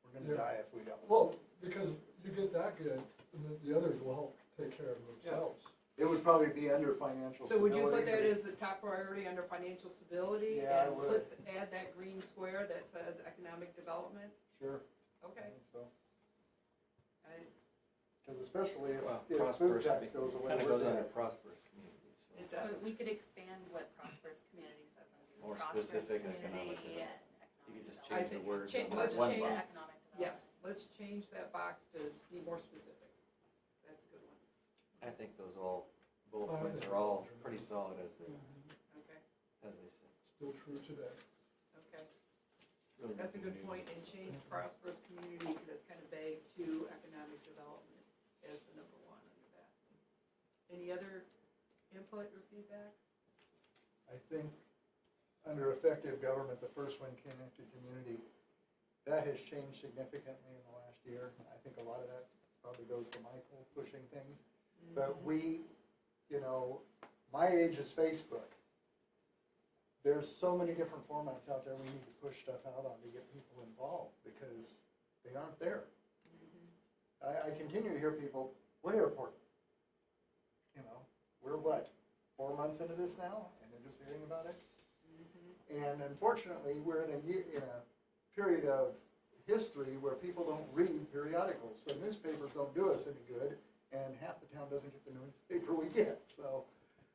[SPEAKER 5] We're gonna
[SPEAKER 11] Yeah.
[SPEAKER 5] die if we don't.
[SPEAKER 11] Well, because you get that good, and then the others will help take care of themselves.
[SPEAKER 5] It would probably be under financial
[SPEAKER 3] So would
[SPEAKER 5] stability.
[SPEAKER 3] you put that
[SPEAKER 5] but-
[SPEAKER 3] as the top priority under financial stability?
[SPEAKER 5] Yeah, I
[SPEAKER 3] and
[SPEAKER 5] would.
[SPEAKER 3] Add that green square that says economic development?
[SPEAKER 5] Sure, I
[SPEAKER 3] Okay.
[SPEAKER 5] think so.
[SPEAKER 3] I-
[SPEAKER 5] Because especially
[SPEAKER 6] Well,
[SPEAKER 5] if food
[SPEAKER 6] prosperous,
[SPEAKER 5] tax goes away,
[SPEAKER 6] kind of
[SPEAKER 5] we're
[SPEAKER 6] goes under
[SPEAKER 5] dead.
[SPEAKER 6] prosperous communities. so.
[SPEAKER 3] It
[SPEAKER 4] But
[SPEAKER 3] does.
[SPEAKER 4] we could expand what prosperous community says and do
[SPEAKER 6] More
[SPEAKER 4] prosperous
[SPEAKER 6] specific
[SPEAKER 4] community
[SPEAKER 6] economic development.
[SPEAKER 4] and
[SPEAKER 6] You could just
[SPEAKER 3] I
[SPEAKER 6] change the
[SPEAKER 3] think-
[SPEAKER 6] words
[SPEAKER 3] change-
[SPEAKER 6] on
[SPEAKER 3] let's
[SPEAKER 6] one
[SPEAKER 3] change-
[SPEAKER 6] box.
[SPEAKER 4] economic development.
[SPEAKER 3] Yes, let's change that box to be more specific. That's a good one.
[SPEAKER 6] I think those all, bullet
[SPEAKER 11] Well, I
[SPEAKER 6] points
[SPEAKER 11] think
[SPEAKER 6] are all
[SPEAKER 11] they're
[SPEAKER 6] pretty solid as they
[SPEAKER 3] Okay,
[SPEAKER 6] say.
[SPEAKER 11] Still true today.
[SPEAKER 3] okay.
[SPEAKER 6] Really
[SPEAKER 3] That's a
[SPEAKER 6] nothing
[SPEAKER 3] good
[SPEAKER 6] new.
[SPEAKER 3] point, and change prosperous community, because that's kind of vague, to economic development as the number one under that. Any other input or feedback?
[SPEAKER 5] I think under effective government, the first one, connected community, that has changed significantly in the last year. I think a lot of that probably goes to Michael pushing things. But we, you know, my age is Facebook. There's so many different formats out there we need to push stuff out on to get people involved because they aren't there. I continue to hear people, what airport? You know, we're what, 4 months into this now, and they're just hearing about it? And unfortunately, we're in a period of history where people don't read periodicals, so newspapers don't do us any good, and half the town doesn't get the newspaper we get, so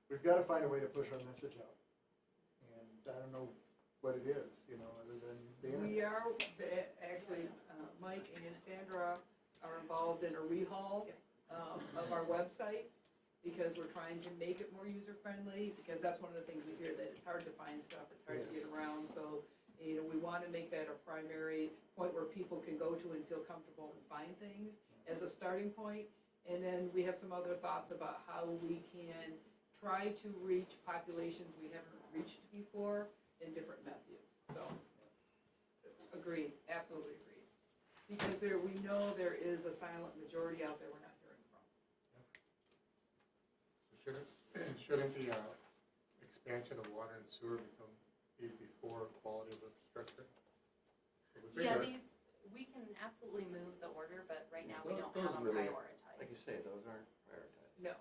[SPEAKER 5] we've got to find a way to push our message out. And I don't know what it is, you know, other than the internet.
[SPEAKER 3] We are, actually, Mike and Sandra are involved in a rehaul of our website, because we're trying to make it more user-friendly, because that's one of the things we hear, that it's hard to find stuff, it's hard to get around, so, you know, we want to make that a primary point where people can go to and feel comfortable and find things as a starting point. And then we have some other thoughts about how we can try to reach populations we haven't reached before in different methods, so. Agreed, absolutely agreed. Because we know there is a silent majority out there we're not hearing from.
[SPEAKER 7] Shouldn't the expansion of water and sewer be before quality of infrastructure?
[SPEAKER 4] Yeah, we can absolutely move the order, but right now we don't
[SPEAKER 6] Those
[SPEAKER 4] have them
[SPEAKER 6] really-
[SPEAKER 4] prioritized.
[SPEAKER 6] Like you say, those aren't prioritized.
[SPEAKER 3] No,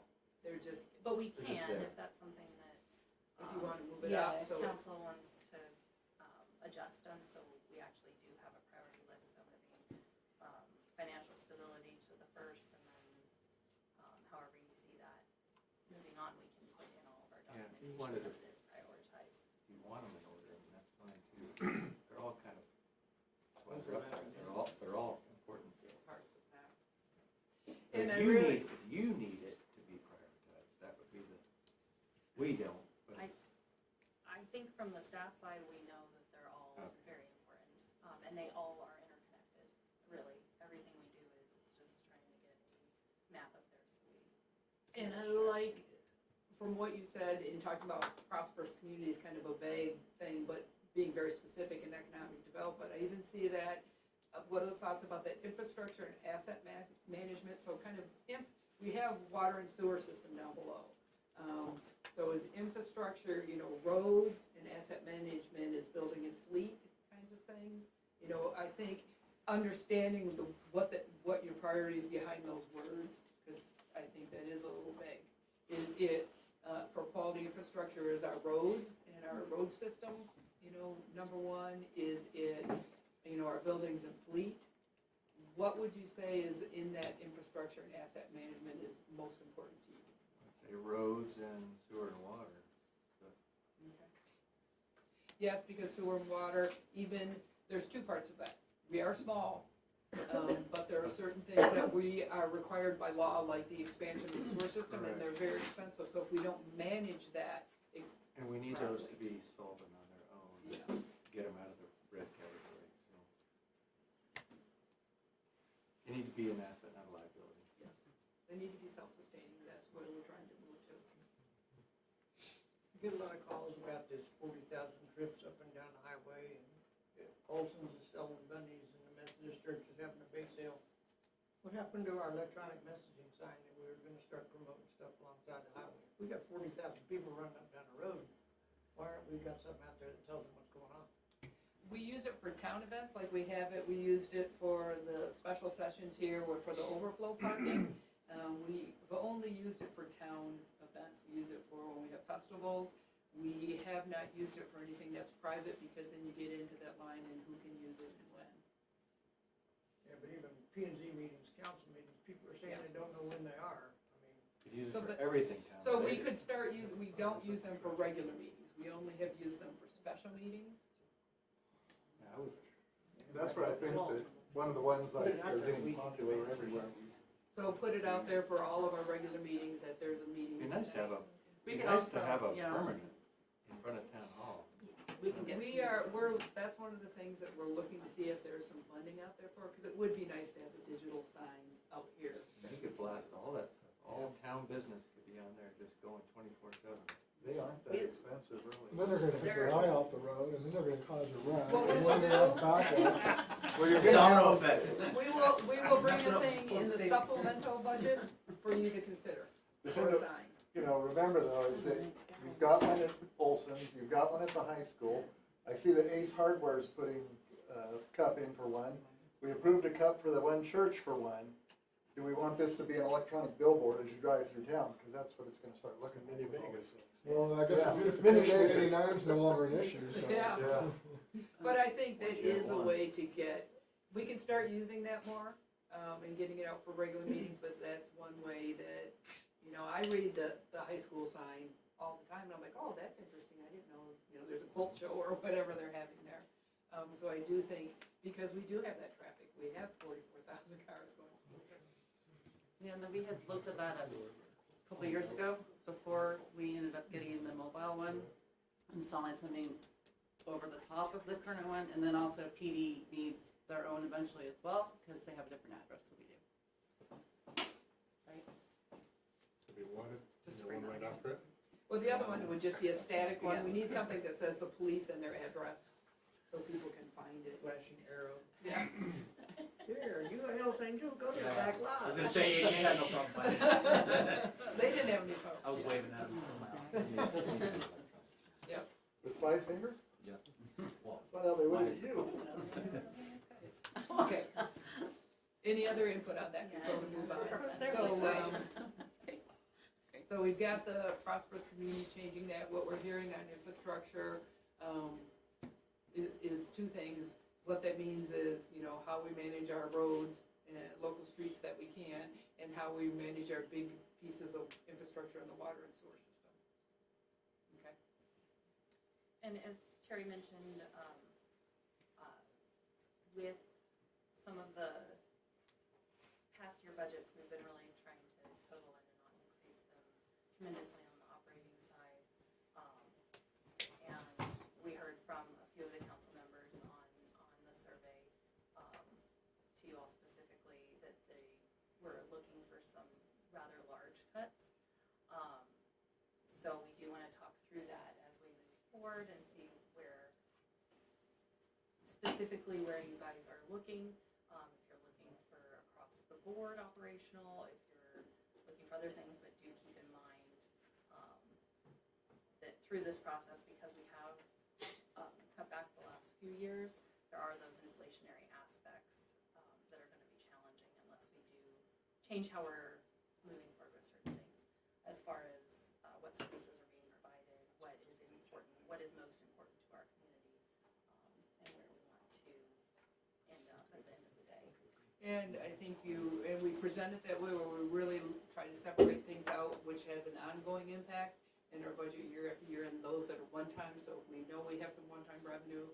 [SPEAKER 3] they're just,
[SPEAKER 4] But we
[SPEAKER 6] They're just
[SPEAKER 4] can,
[SPEAKER 6] there.
[SPEAKER 4] if that's something that.
[SPEAKER 3] if you want to move it
[SPEAKER 4] Yeah,
[SPEAKER 3] up,
[SPEAKER 4] if
[SPEAKER 3] so it's.
[SPEAKER 4] council wants to, adjust them, so we actually do have a priority list, so moving, financial stability to the first, and then, however you see that moving on, we can put in all of our
[SPEAKER 6] Yeah, if you
[SPEAKER 4] documentation
[SPEAKER 6] wanted
[SPEAKER 4] that
[SPEAKER 6] to-
[SPEAKER 4] is prioritized.
[SPEAKER 6] If you want them in order, I mean, that's fine too. They're all kind of, that's why they're up there. They're all important.
[SPEAKER 3] Parts of that.
[SPEAKER 6] But
[SPEAKER 3] And I
[SPEAKER 6] if
[SPEAKER 3] really,
[SPEAKER 6] you need it to be prioritized, that would be we don't, but
[SPEAKER 4] I think from the staff side, we know that they're all
[SPEAKER 6] Okay.
[SPEAKER 4] very important, and they all are interconnected, really. Everything we do it's just trying to get a map of their city.
[SPEAKER 3] and I like, from what you said in talking about prosperous communities, kind of a vague thing, but being very specific in economic development, I even see that, what are the thoughts about that infrastructure and asset management, so kind of, we have water and sewer system down below. So is infrastructure, you know, roads and asset management is building and fleet kinds of things. You know, I think understanding what your priorities behind those words, because I think that is a little vague. Is it, for quality infrastructure, is our roads and our road system, you know, number one? Is it, you know, our buildings and fleet? What would you say is in that infrastructure and asset management is most important to you?
[SPEAKER 6] I'd say roads and sewer and water.
[SPEAKER 3] Yes, because sewer and water, even, there's two parts of that. We are small, but there are certain things that we are required by law, like the expansion of the sewer system, and they're very expensive. So if we don't manage that,
[SPEAKER 6] And we need those to be solvent on their own.
[SPEAKER 3] Yes.
[SPEAKER 6] Get them out of the red category, so. They need to be an asset, not a liability.
[SPEAKER 3] they need to be self-sustaining. That's what we're trying to move to.
[SPEAKER 1] Get a lot of calls about this 40,000 trips up and down the highway, and Olson's is selling bunnies, and the Methodist Church is having a bake sale. What happened to our electronic messaging sign that we were gonna start promoting stuff alongside the highway? We got 40,000 people running up and down the road. Why aren't we got something out there that tells them what's going on?
[SPEAKER 3] We use it it for town events, like we have it, we used it for the special sessions here, or for the overflow parking. We've only used it for town events, we use it for when we have festivals. We have not used it for anything that's private, because then you get into that line and who can use it and when.
[SPEAKER 1] Yeah, but even P and Z meetings, council meetings, people are saying they don't know when they are. I mean,
[SPEAKER 6] Could use
[SPEAKER 3] So
[SPEAKER 6] it for
[SPEAKER 3] the-
[SPEAKER 6] everything, town.
[SPEAKER 3] So we could start using, we don't use them for regular meetings, we only have used them for special meetings.
[SPEAKER 6] Yeah, I would-
[SPEAKER 5] That's where I think that one of the ones like are getting popular everywhere.
[SPEAKER 3] So put it out there for all of our regular meetings, that there's a meeting.
[SPEAKER 6] It'd be nice to have a,
[SPEAKER 10] We
[SPEAKER 6] be
[SPEAKER 10] could
[SPEAKER 6] nice to
[SPEAKER 10] also,
[SPEAKER 6] have a
[SPEAKER 10] you know,
[SPEAKER 6] permanent in front of town hall.
[SPEAKER 10] We can get
[SPEAKER 3] That's one of the things that we're looking to see if there's some funding out there for, because it would be nice to have a digital sign out here.
[SPEAKER 6] You could blast all that stuff, all town business could be on there, just going 24/7.
[SPEAKER 5] They aren't that expensive,
[SPEAKER 11] And
[SPEAKER 5] really.
[SPEAKER 11] then they're gonna take their eye off the road, and then they're gonna cause a wreck,
[SPEAKER 3] Well,
[SPEAKER 11] and
[SPEAKER 3] what
[SPEAKER 11] then
[SPEAKER 3] we'll
[SPEAKER 11] they're back up.
[SPEAKER 5] Well, you're gonna
[SPEAKER 12] Domino
[SPEAKER 5] have,
[SPEAKER 12] effect.
[SPEAKER 3] We will bring
[SPEAKER 12] Messing
[SPEAKER 3] a
[SPEAKER 12] up
[SPEAKER 3] thing in the
[SPEAKER 12] public
[SPEAKER 3] supplemental budget for you to consider,
[SPEAKER 5] the
[SPEAKER 3] for
[SPEAKER 5] thing
[SPEAKER 3] a
[SPEAKER 5] that,
[SPEAKER 3] sign.
[SPEAKER 5] you know, remember though, is that you've got one at Olson's, you've got one at the high school. I see that Ace Hardware is putting a cup in for one. We approved a cup for the one church for one. Do we want this to be an electronic billboard as you drive through town? Because that's what it's gonna start looking like. with all these things.
[SPEAKER 11] Well, I guess
[SPEAKER 5] Yeah.
[SPEAKER 11] the
[SPEAKER 5] Mini
[SPEAKER 11] beautification of
[SPEAKER 5] Vegas.
[SPEAKER 11] 89 is no longer an issue, so.
[SPEAKER 3] Yeah.
[SPEAKER 5] Yeah.
[SPEAKER 3] But I think that
[SPEAKER 6] Once you have
[SPEAKER 3] is a
[SPEAKER 6] one.
[SPEAKER 3] way to get, we can start using that more, and getting it out for regular meetings, but that's one way that, you know, I read the high school sign all the time, and I'm like, oh, that's interesting, I didn't know, you know, there's a quilt show or whatever they're having there. So I do think, because we do have that traffic, we have 44,000 cars going through there.
[SPEAKER 10] Yeah, and then we had looked at that a couple of years ago, before we ended up getting the mobile one, installing something over the top of the current one, and then also PD needs their own eventually as well, because they have a different address than we do. Right?
[SPEAKER 7] To be wanted,
[SPEAKER 10] Just
[SPEAKER 7] the
[SPEAKER 10] bring
[SPEAKER 7] one
[SPEAKER 10] that
[SPEAKER 7] right
[SPEAKER 10] up.
[SPEAKER 7] after it.
[SPEAKER 3] Well, the other one would just be a static one,
[SPEAKER 10] Yeah.
[SPEAKER 3] we need something that says the police and their address, so people can find it.
[SPEAKER 1] flashing arrow.
[SPEAKER 3] Yeah.
[SPEAKER 1] Here, you a Hells Angel, go to the
[SPEAKER 12] Yeah.
[SPEAKER 1] back
[SPEAKER 12] I
[SPEAKER 1] lot.
[SPEAKER 12] was gonna say, you had no problem finding it.
[SPEAKER 3] They didn't have any problem.
[SPEAKER 12] I was waving at him from my office.
[SPEAKER 5] With 5 fingers?
[SPEAKER 12] Yeah. Well,
[SPEAKER 5] That's not how they wave at you.
[SPEAKER 3] Okay. Any other input on that before we move on? So we've got the prosperous community changing that. What we're hearing on infrastructure is two things. What that means is, you know, how we manage our roads and local streets that we can, and how we manage our big pieces of infrastructure in the water and sewer system. Okay.
[SPEAKER 4] And as Terry mentioned, with some of the past year budgets, we've been really trying to total in and not increase them tremendously on the operating side. And we heard from a few of the council members on the survey, to you all specifically, that they were looking for some rather large cuts. So we do want to talk through that as we move forward and see specifically where you guys are looking, if you're looking for across the board operational, if you're looking for other things, but do keep in mind that through this process, because we have cut back the last few years, there are those inflationary aspects that are going to be challenging unless we do change how we're moving forward with certain things, as far as what services are being provided, what is important, what is most important to our community, and where we want to end up at the end of the day.
[SPEAKER 3] And I think we present it that way, where we really try to separate things out, which has an ongoing impact in our budget year after year, and those that are one-time, so if we know we have some one-time revenue,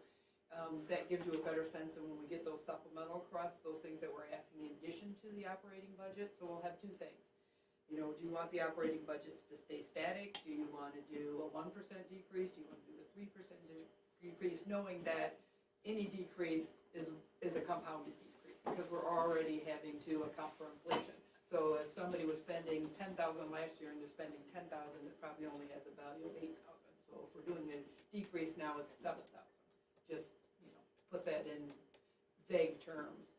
[SPEAKER 3] that gives you a better sense of when we get those supplemental costs, those things that we're asking in addition to the operating budget. So we'll have two things. You know, do you want the operating budgets to stay static? Do you want to do a 1% decrease? Do you want to do a 3% decrease, knowing that any decrease is a compounded decrease, because we're already having to account for inflation. So if somebody was spending $10,000 last year and they're spending $10,000, it probably only has a value of $8,000. So if we're doing a decrease now, it's $7,000. Just, you know, put that in vague terms.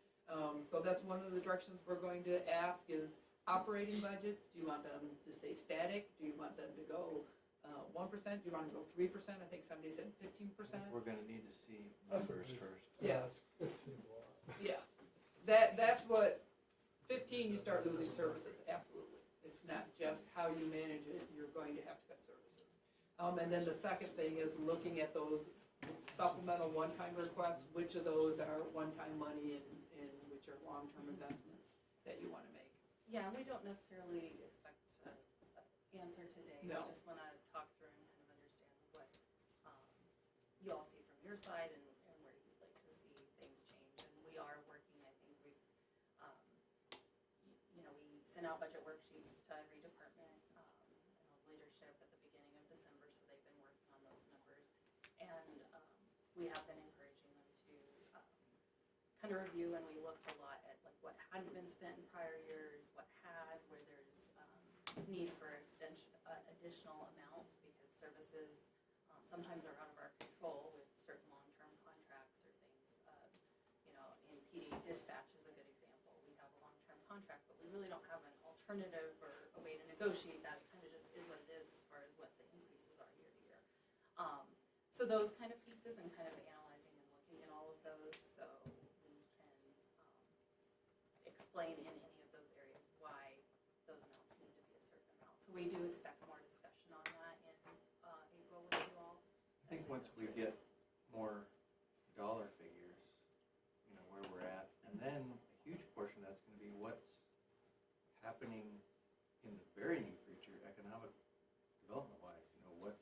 [SPEAKER 3] So that's one of the directions we're going to ask is operating budgets. Do you want them to stay static? Do you want them to go 1%? Do you want them to go 3%? I think somebody said 15%.
[SPEAKER 6] We're gonna need to see numbers first.
[SPEAKER 3] Yeah.
[SPEAKER 11] Fifteen's a lot.
[SPEAKER 3] Yeah, that's what, 15, you start losing services, absolutely. It's not just how you manage it, you're going to have to cut services. And then the second thing is looking at those supplemental one-time requests, which of those are one-time money and which are long-term investments that you wanna make.
[SPEAKER 4] Yeah, we don't necessarily expect an answer today.
[SPEAKER 3] No.
[SPEAKER 4] We just wanna talk through and kind of understand what, you all see from your side and where you'd like to see things change. And we are working, I think we've, you know, we sent out budget worksheets to every department, leadership at the beginning of December, so they've been working on those numbers. And, we have been encouraging them to, kind of review, and we looked a lot at like what hadn't been spent in prior years, what had, where there's, need for extension, additional amounts, because services, sometimes are out of our control with certain long-term contracts or things. You know, in PD, dispatch is a good example. We have a long-term contract, but we really don't have an alternative or a way to negotiate that. It kind of just is what it is as far as what the increases are year to year. So those kind of pieces, and kind of analyzing and looking at all of those, so we can explain in any of those areas why those amounts need to be a certain amount. So we do expect more discussion on that in April with you all.
[SPEAKER 6] I think once we get more dollar figures, you know, where we're at, and then a huge portion of that's gonna be what's happening in the very near future, economic development wise, you know, what's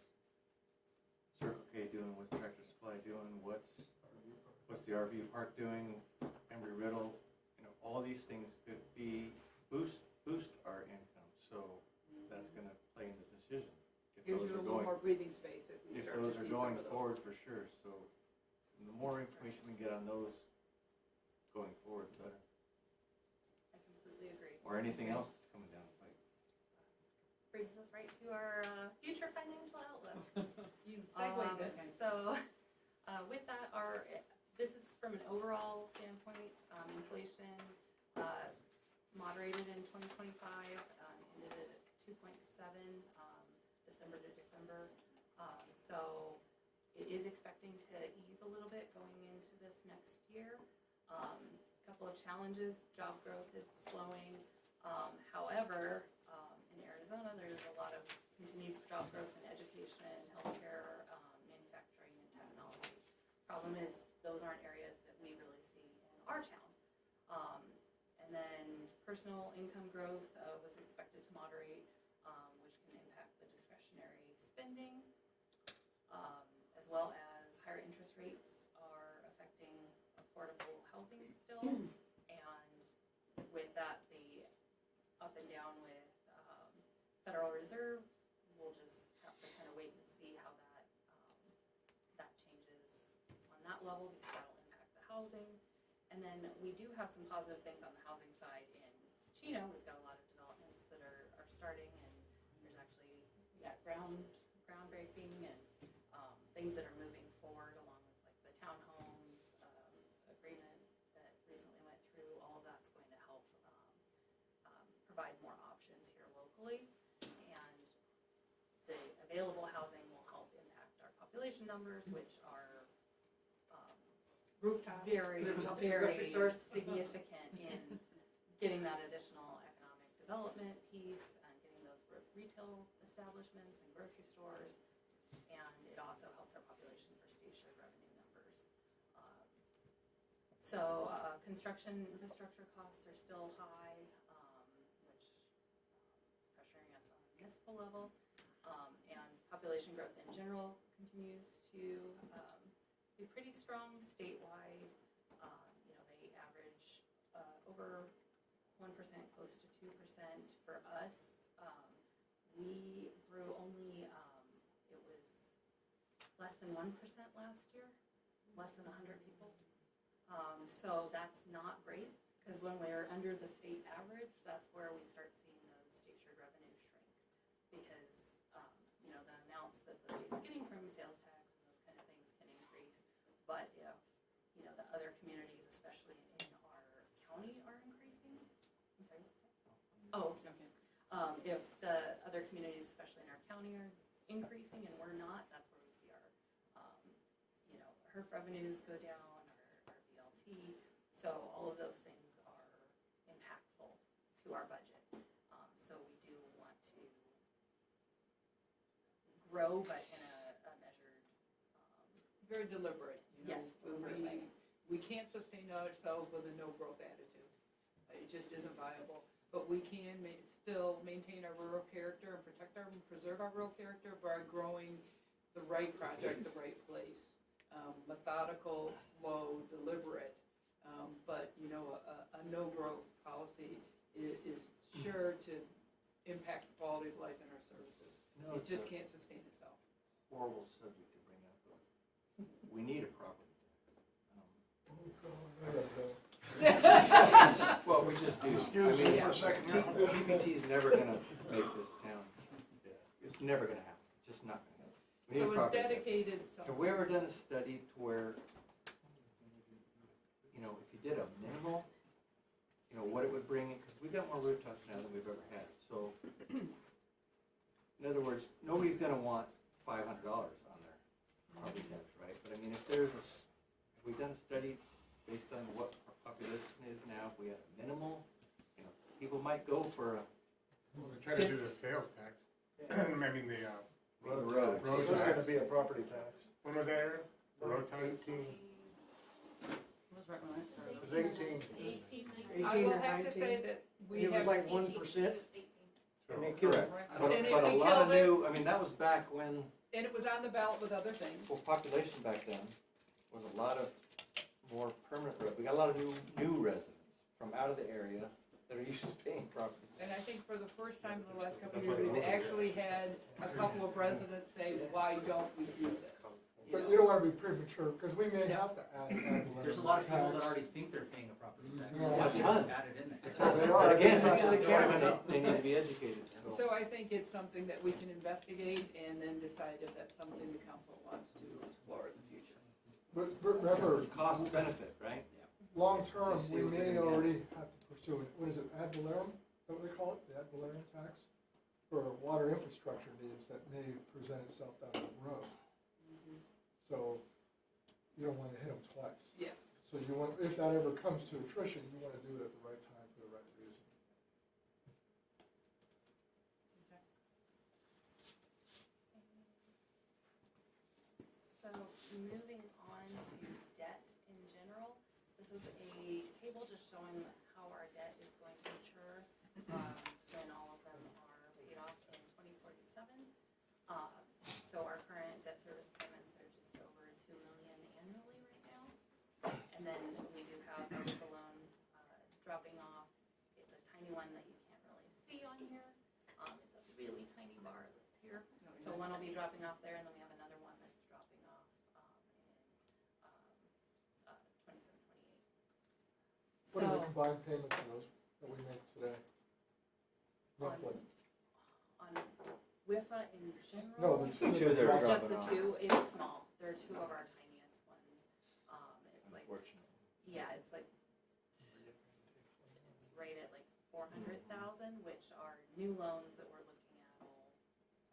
[SPEAKER 6] Circle K doing, what's Tractor Supply doing, what's the RV park doing, Embry-Riddle, you know, all these things could be boost our income, so that's gonna play in the decision. If
[SPEAKER 3] Gives
[SPEAKER 6] those
[SPEAKER 3] you a
[SPEAKER 6] are
[SPEAKER 3] little
[SPEAKER 6] going-
[SPEAKER 3] more breathing space if we
[SPEAKER 6] If
[SPEAKER 3] start to
[SPEAKER 6] those
[SPEAKER 3] see
[SPEAKER 6] are
[SPEAKER 3] some
[SPEAKER 6] going
[SPEAKER 3] of those.
[SPEAKER 6] forward, for sure, so the more information we get on those going forward, the better.
[SPEAKER 4] I completely agree.
[SPEAKER 6] Or anything else that's coming down the pipe.
[SPEAKER 4] Brings us right to our future financial outlook.
[SPEAKER 3] You segued that time.
[SPEAKER 4] So, with that, this is from an overall standpoint, inflation moderated in 2025, ended at 2.7, December to December. So it is expecting to ease a little bit going into this next year. A couple of challenges, job growth is slowing. However, in Arizona, there's a lot of continued job growth in education, healthcare, manufacturing, and technology. Problem is, those aren't areas that we really see in our town. And then personal income growth was expected to moderate, which can impact the discretionary spending, as well as higher interest rates are affecting affordable housing still. And with that, the up and down with Federal Reserve, we'll just have to kind of wait and see how that changes on that level, because that'll impact the housing. And then we do have some positive things on the housing side in Chino. We've got a lot of developments that are starting, and there's actually groundbreaking and things that are moving forward, along with like the townhomes agreement that recently went through. All of that's going to help provide more options here locally, and the available housing will help impact our population numbers, which are
[SPEAKER 3] Rooftops.
[SPEAKER 4] very,
[SPEAKER 3] rooftops,
[SPEAKER 4] very
[SPEAKER 3] grocery stores.
[SPEAKER 4] significant in getting that additional economic development piece and getting those retail establishments and grocery stores. And it also helps our population for state shared revenue numbers. So construction infrastructure costs are still high, which is pressuring us on a municipal level. And population growth in general continues to be pretty strong statewide. You know, they average over 1%, close to 2%. For us, we grew only, it was less than 1% last year, less than 100 people. So that's not great, because when we're under the state average, that's where we start seeing those state shared revenue shrink. Because, you know, the amounts that the state's getting from sales tax and those kind of things can increase. But if, you know, the other communities, especially in our county, are increasing, I'm sorry, what's that? Oh, okay. If the other communities, especially in our county, are increasing and we're not, that's where we see our, you know, HERF revenues go down, our So all of those things are impactful to our budget. So we do want to grow, but in a measured,
[SPEAKER 3] Very deliberate, you know.
[SPEAKER 4] yes, deliberate way.
[SPEAKER 3] We can't sustain ourselves with a no-growth attitude. It just isn't viable. But we can still maintain our rural character and preserve our rural character by growing the right project, the right place. Methodical, slow, deliberate, but, you know, a no-growth policy is sure to impact the quality of life in our services.
[SPEAKER 6] No,
[SPEAKER 3] It
[SPEAKER 6] it's
[SPEAKER 3] just
[SPEAKER 6] a
[SPEAKER 3] can't sustain itself.
[SPEAKER 6] horrible subject to bring up, though. We need a property tax. Well, we just do.
[SPEAKER 5] Excuse
[SPEAKER 6] I mean,
[SPEAKER 5] me for a second.
[SPEAKER 6] TPT's never gonna make this town, it's never gonna happen, it's just not gonna happen. We need
[SPEAKER 3] So a
[SPEAKER 6] property tax.
[SPEAKER 3] dedicated,
[SPEAKER 6] Have we ever done a study to where, you know, if you did a minimal, you know, what it would bring in, because we've got more rooftops now than we've ever had, so. In other words, nobody's gonna want $500 on their property tax, right? But I mean, if there's have we done a study based on what our population is now, if we had a minimal, you know, people might go for a
[SPEAKER 7] Well, they try to do the sales tax. I mean, the,
[SPEAKER 6] road.
[SPEAKER 7] Road
[SPEAKER 5] There's
[SPEAKER 7] tax.
[SPEAKER 5] gonna be a property tax.
[SPEAKER 7] when was that, Aaron? The road tax?
[SPEAKER 5] 18,
[SPEAKER 10] It was right when I started.
[SPEAKER 5] it was 18.
[SPEAKER 3] I
[SPEAKER 1] 18
[SPEAKER 3] will
[SPEAKER 1] or
[SPEAKER 3] have to say
[SPEAKER 1] 19.
[SPEAKER 3] that we
[SPEAKER 1] It was
[SPEAKER 3] have.
[SPEAKER 1] like 1%, and they killed it.
[SPEAKER 6] Correct.
[SPEAKER 3] And
[SPEAKER 6] But a
[SPEAKER 3] we
[SPEAKER 6] lot of
[SPEAKER 3] killed it.
[SPEAKER 6] new, I mean, that was back when,
[SPEAKER 3] And it was on the ballot with other things.
[SPEAKER 6] well, population back then was a lot of more permanent, we got a lot of new residents from out of the area that are used to paying property.
[SPEAKER 3] And I think for the first time in the last couple of
[SPEAKER 7] That's
[SPEAKER 3] years,
[SPEAKER 7] why
[SPEAKER 3] we've
[SPEAKER 7] they
[SPEAKER 3] actually had a couple of residents say, why don't we do this?
[SPEAKER 11] But you don't wanna be premature, cause we may have to add.
[SPEAKER 12] There's a lot of people that already think they're paying a property tax.
[SPEAKER 11] Yeah.
[SPEAKER 12] So
[SPEAKER 6] A ton.
[SPEAKER 12] just add it in there.
[SPEAKER 5] They are.
[SPEAKER 6] But again,
[SPEAKER 5] It's not to the county.
[SPEAKER 6] they need to be educated, so.
[SPEAKER 3] So I think it's something that we can investigate and then decide if that's something the council wants to explore in the future.
[SPEAKER 11] But remember,
[SPEAKER 6] Cost benefit, right?
[SPEAKER 11] long-term, we
[SPEAKER 6] See what
[SPEAKER 11] may
[SPEAKER 6] they're gonna
[SPEAKER 11] already have to pursue, what is it, ad valorem? Is that what they call it, the ad valorem tax? For water infrastructure needs that may present itself down the road. So you don't wanna hit them twice.
[SPEAKER 3] Yes.
[SPEAKER 11] So you want, if that ever comes to attrition, you wanna do it at the right time for the right reason.
[SPEAKER 4] So moving on to debt in general, this is a table just showing how our debt is going to mature when all of them are paid off in 2047. So our current debt service payments are just over $2 million annually right now. And then we do have our WIPA loan dropping off. It's a tiny one that you can't really see on here. It's a really tiny bar that's here. So one will be dropping off there, and then we have another one that's dropping off in 27, 28.
[SPEAKER 11] What are the
[SPEAKER 4] So
[SPEAKER 11] combined payments of those that we make today? Roughly?
[SPEAKER 4] on WIFA in
[SPEAKER 11] No,
[SPEAKER 4] general,
[SPEAKER 11] the two
[SPEAKER 6] Two
[SPEAKER 11] that
[SPEAKER 6] that
[SPEAKER 11] are
[SPEAKER 6] are
[SPEAKER 11] dropping.
[SPEAKER 4] just the two, it's small. They're two of our tiniest ones. It's like,
[SPEAKER 6] Unfortunately.
[SPEAKER 4] yeah, it's like, it's right at like 400,000, which are new loans that we're looking at all.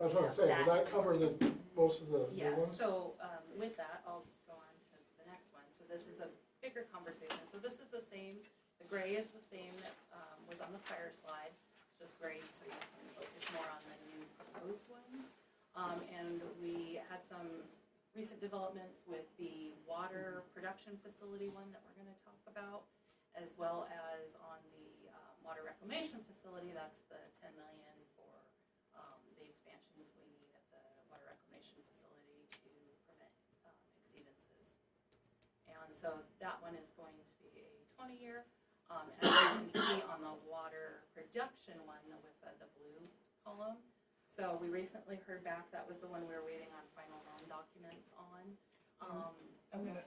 [SPEAKER 11] That's what I'm saying, will that cover the, most of the new
[SPEAKER 4] Yes,
[SPEAKER 11] ones?
[SPEAKER 4] so, with that, I'll go on to the next one. So this is a bigger conversation. So this is the same, the gray is the same that, was on the prior slide, just gray, so you can focus more on the new proposed ones. And we had some recent developments with the water production facility one that we're gonna talk about, as well as on the, water reclamation facility. That's the 10 million for, the expansions we need at the water reclamation facility to prevent, exceedances. And so that one is going to be a 20-year. As you can see on the water production one with the blue column. So we recently heard back, that was the one we were waiting on final loan documents on.
[SPEAKER 3] I'm gonna.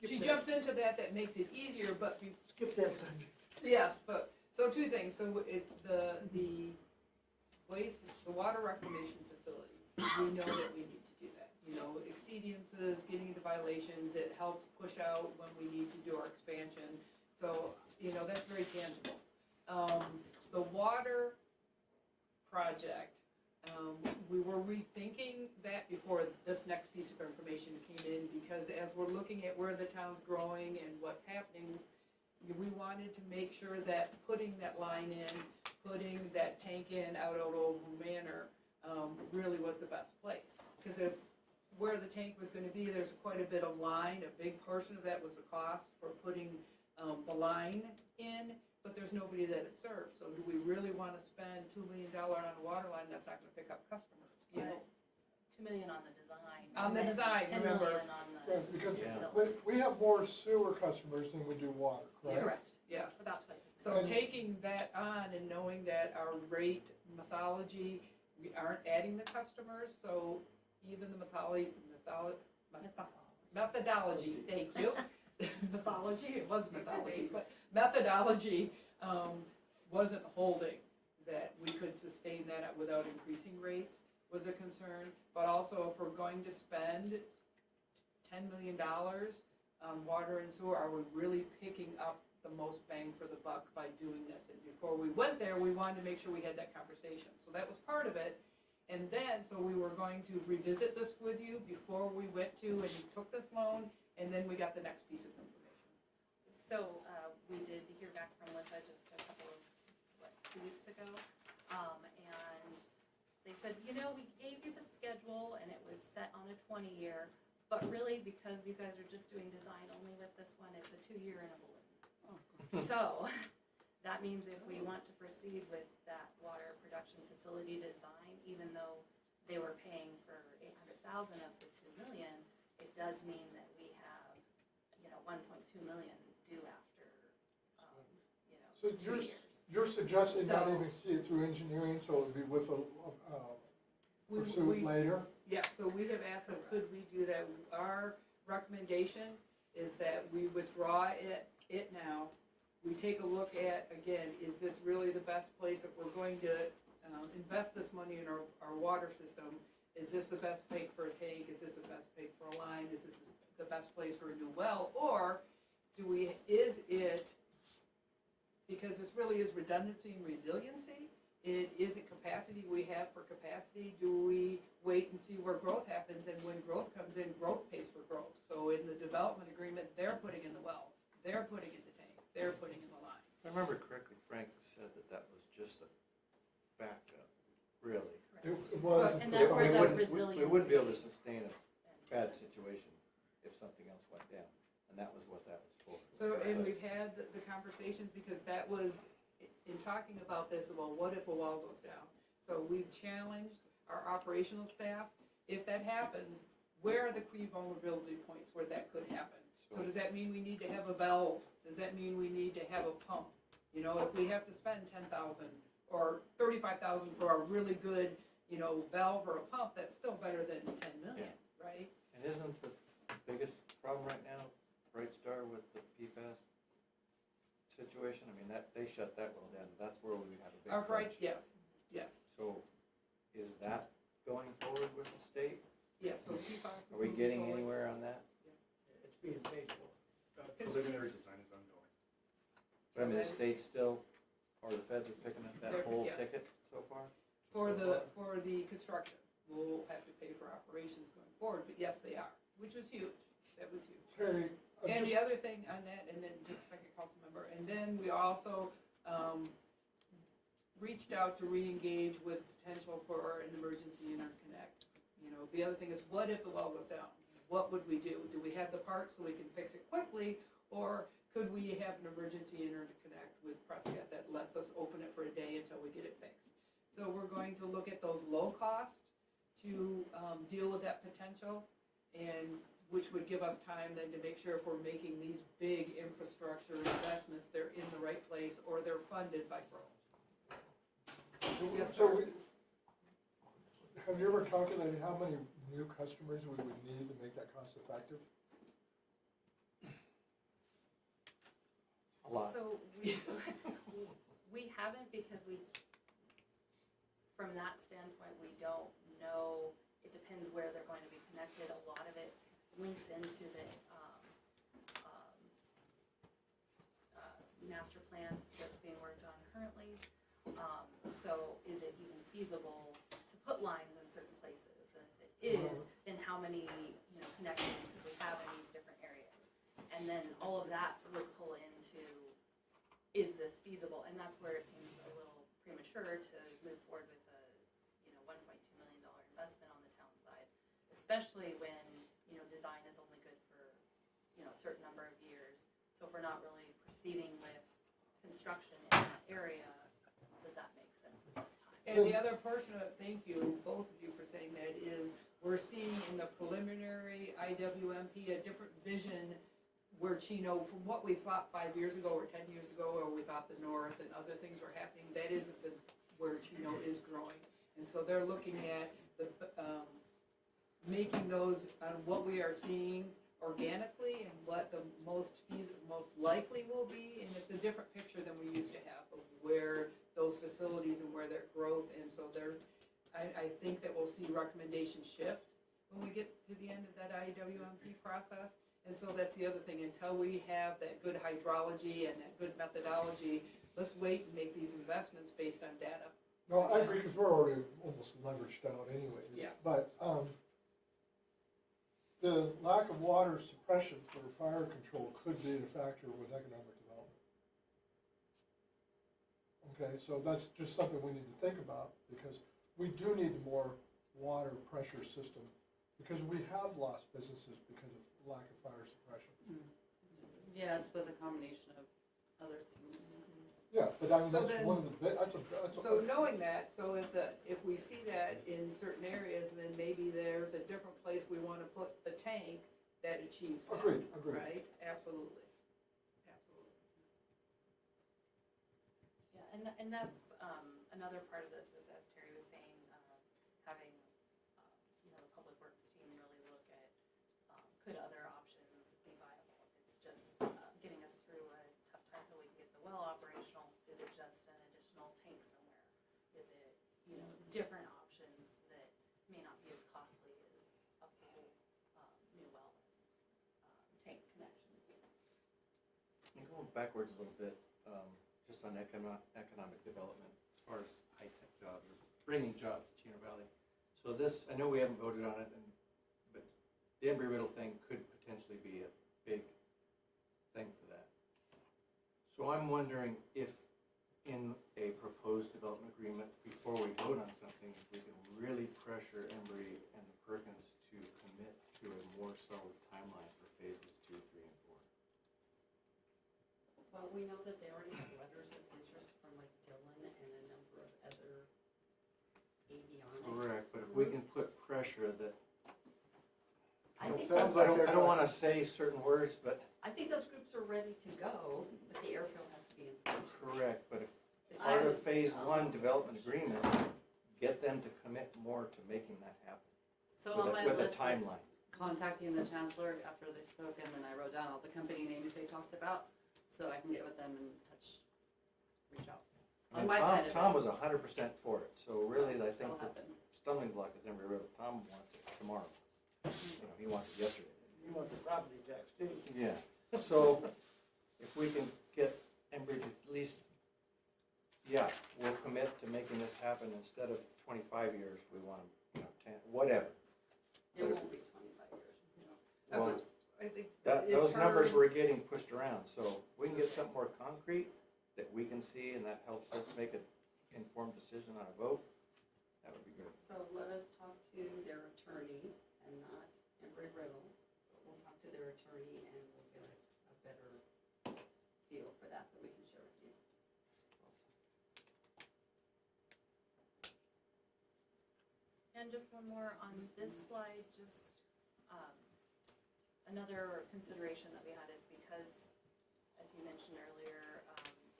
[SPEAKER 3] She jumps into that makes it easier, but
[SPEAKER 1] Skip that subject.
[SPEAKER 3] yes, but, so two things, so the waste, the water reclamation facility, we know that we need to do that. You know, exceedances, getting into violations, it helps push out when we need to do our expansion, so, you know, that's very tangible. The water project, We were rethinking that before this next piece of information came in, because as we're looking at where the town's growing and what's happening, we wanted to make sure that putting that line in, putting that tank in out at Old Manor, really was the best place. Because if where the tank was gonna be, there's quite a bit of line, a big portion of that was the cost for putting, the line in, but there's nobody that it serves. So do we really wanna spend $2 million on a water line that's not gonna pick up customers? You know,
[SPEAKER 4] 2 million on the design.
[SPEAKER 3] On
[SPEAKER 4] and
[SPEAKER 3] the
[SPEAKER 4] then
[SPEAKER 3] design,
[SPEAKER 4] 10
[SPEAKER 3] remember.
[SPEAKER 4] million on the
[SPEAKER 11] Yeah, because
[SPEAKER 4] facility.
[SPEAKER 11] we have more sewer customers than we do water, correct?
[SPEAKER 3] Correct, yes.
[SPEAKER 4] About twice as
[SPEAKER 3] So
[SPEAKER 4] many.
[SPEAKER 3] taking that on and knowing that our rate methodology, we aren't adding the customers, so even the methodology, thank you. Mythology, it was mythology, but methodology, wasn't holding, that we could sustain that without increasing rates was a concern. But also, if we're going to spend $10 million on water and sewer, are we really picking up the most bang for the buck by doing this? And before we went there, we wanted to make sure we had that conversation. So that was part of it. And then, so we were going to revisit this with you before we went to and you took this loan, and then we got the next piece of information.
[SPEAKER 4] So, we did hear back from Lissa just a couple of, 2 weeks ago. And they said, you know, we gave you the schedule and it was set on a 20-year, but really because you guys are just doing design only with this one, it's a 2-year and a balloon. So, that means if we want to proceed with that water production facility design, even though they were paying for $800,000 of the $2 million, it does mean that we have, $1.2 million due after,
[SPEAKER 11] So
[SPEAKER 4] 2 years.
[SPEAKER 11] you're suggesting not
[SPEAKER 4] So-
[SPEAKER 11] even see it through engineering, so it would be with a,
[SPEAKER 3] We-
[SPEAKER 11] pursuit later?
[SPEAKER 3] Yeah, so we have asked them, could we do that? Our recommendation is that we withdraw it now. We take a look at, again, is this really the best place if we're going to invest this money in our water system? Is this the best pay for a tank? Is this the best pay for a line? Is this the best place for a new well? Or is it, because this really is redundancy and resiliency, it isn't capacity we have for capacity, do we wait and see where growth happens, and when growth comes in, growth pays for growth. So in the development agreement, they're putting in the well, they're putting in the tank, they're putting in the line.
[SPEAKER 6] If I remember correctly, Frank said that was just a backup, really.
[SPEAKER 11] It was.
[SPEAKER 4] And that's where the
[SPEAKER 6] We wouldn't be able to
[SPEAKER 4] resiliency
[SPEAKER 6] sustain a bad situation if something else went down, and that was what that was for.
[SPEAKER 3] So, and we've had the conversations, because that was, in talking about this, well, what if a wall goes down? So we've challenged our operational staff, if that happens, where are the key vulnerability points where that could happen? So does that mean we need to have a valve? Does that mean we need to have a pump? If we have to spend $10,000 or $35,000 for a really good, valve or a pump, that's still better than $10 million, right?
[SPEAKER 6] And isn't the biggest problem right now, Bright Star with the PFAS situation? I mean, they shut that well down, that's where we have a big
[SPEAKER 3] Our
[SPEAKER 6] crunch.
[SPEAKER 3] yes.
[SPEAKER 6] So, is that going forward with the state?
[SPEAKER 3] Yes, so PFAS is
[SPEAKER 6] Are we
[SPEAKER 3] moving
[SPEAKER 6] getting
[SPEAKER 3] forward.
[SPEAKER 6] anywhere on that?
[SPEAKER 1] It's being paid for.
[SPEAKER 7] Preliminary design is ongoing.
[SPEAKER 6] But I mean, the state still, or the feds are picking up that
[SPEAKER 3] They're-
[SPEAKER 6] whole
[SPEAKER 3] yeah.
[SPEAKER 6] ticket so far?
[SPEAKER 3] For the construction, we'll have to pay for operations going forward, but yes, they are, which was huge, that was huge.
[SPEAKER 11] Terry,
[SPEAKER 3] And the other thing on that, and then just a second, council member, and then we also, reached out to re-engage with potential for an emergency interconnect. The other thing is, what if the well goes down? What would we do? Do we have the parts so we can fix it quickly, or could we have an emergency interconnect with Prescott that lets us open it for a day until we get it fixed? So we're going to look at those low costs to deal with that potential, and which would give us time then to make sure if we're making these big infrastructure investments, they're in the right place or they're funded by growth. Yes,
[SPEAKER 11] so
[SPEAKER 3] sir.
[SPEAKER 11] have you ever calculated how many new customers we would need to make that cost effective?
[SPEAKER 6] A lot.
[SPEAKER 4] So we haven't, because from that standpoint, we don't know. It depends where they're going to be connected. A lot of it links into the master plan that's being worked on currently. So is it even feasible to put put lines in certain places? And if it is, then how many, connections could we have in these different areas? And then all of that would pull into, is this feasible? And that's where it seems a little premature to move forward with a, $1.2 million investment on the town side, especially when, design is only good for, a certain number of years. So if we're not really proceeding with construction in that area, does that make sense at this time?
[SPEAKER 3] And the other portion of it, thank you, both of you for saying that, is we're seeing in the preliminary IWMP a different vision where Chino, from what we thought 5 years ago or 10 years ago, or we thought the north and other things were happening, that isn't where Chino is growing. And so they're looking at the, making those, what we are seeing organically and what the most likely will be, and it's a different picture than we used to have of where those facilities and where their growth, and so I think that we'll see recommendations shift when we get to the end of that IWMP process. And so that's the other thing, until we have that good hydrology and that good methodology, let's wait and make these investments based on data.
[SPEAKER 11] No, I agree, because we're already almost leveraged out anyways.
[SPEAKER 3] Yes.
[SPEAKER 11] But, the lack of water suppression for fire control could be a factor with economic development. Okay, so that's just something we need to think about, because we do need more water pressure system, because we have lost businesses because of lack of fire suppression.
[SPEAKER 10] Yes, with a combination of other things.
[SPEAKER 11] Yeah, but I mean,
[SPEAKER 3] So
[SPEAKER 11] that's
[SPEAKER 3] then-
[SPEAKER 11] one of the, that's a.
[SPEAKER 3] So knowing that, so if we see that in certain areas, then maybe there's a different place we wanna put the tank that achieves that.
[SPEAKER 11] Agreed, agreed.
[SPEAKER 3] Right, absolutely.
[SPEAKER 4] Yeah, and that's, another part of this is, as Terry was saying, having, the public works team really look at, could other options be viable? If it's just, getting us through a tough time till we can get the well operational, is it just an additional tank somewhere? Is it, different options that may not be as costly as a full, new well, tank connection?
[SPEAKER 6] And going backwards a little bit, just on economic development, as far as high-tech jobs, or bringing jobs to Chino Valley. So this, I know we haven't voted on it, but the Embry-Riddle thing could potentially be a big thing for that. So I'm wondering if in a proposed development agreement, before we vote on something, if we can really pressure Embry and the Perkins to commit to a more solid timeline for phases 2, 3, and 4.
[SPEAKER 8] Well, we know that they already have letters of interest from like Dillon and a number of other avionics.
[SPEAKER 6] Correct, but if we can put
[SPEAKER 8] groups.
[SPEAKER 6] pressure that,
[SPEAKER 8] I
[SPEAKER 5] It
[SPEAKER 8] think
[SPEAKER 5] sounds
[SPEAKER 8] those,
[SPEAKER 5] like
[SPEAKER 6] I don't wanna say certain words, but
[SPEAKER 8] I think those groups are ready to go, but the airfield has to be in place.
[SPEAKER 6] correct, but if
[SPEAKER 8] Is
[SPEAKER 6] part
[SPEAKER 8] that-
[SPEAKER 6] of phase 1 development agreement, get them to commit more to making that happen.
[SPEAKER 10] So
[SPEAKER 6] With
[SPEAKER 10] on
[SPEAKER 6] a-
[SPEAKER 10] my
[SPEAKER 6] with a
[SPEAKER 10] list is
[SPEAKER 6] timeline.
[SPEAKER 10] contacting the chancellor after they spoke, and then I wrote down all the company names they talked about, so I can get with them and reach out. On
[SPEAKER 6] And
[SPEAKER 10] my side of it.
[SPEAKER 6] Tom was 100% for it, so really, I think
[SPEAKER 10] That'll
[SPEAKER 6] the
[SPEAKER 10] happen.
[SPEAKER 6] stumbling block is Embry-Riddle. Tom wants it tomorrow. He wants it yesterday.
[SPEAKER 1] You want the property tax too.
[SPEAKER 6] Yeah, so if we can get Embry to at least, yeah, we'll commit to making this happen instead of 25 years, we want, 10, whatever.
[SPEAKER 8] It won't be 25 years.
[SPEAKER 6] Well,
[SPEAKER 3] I think
[SPEAKER 6] that,
[SPEAKER 3] it's
[SPEAKER 6] those numbers
[SPEAKER 3] hard-
[SPEAKER 6] were getting pushed around, so we can get something more concrete that we can see and that helps us make an informed decision on a vote, that would be good.
[SPEAKER 8] So let us talk to their attorney and not Embry-Riddle, but we'll talk to their attorney and we'll get a better feel for that we can share with you.
[SPEAKER 4] And just one more on this slide, just, another consideration that we had is because, as you mentioned earlier,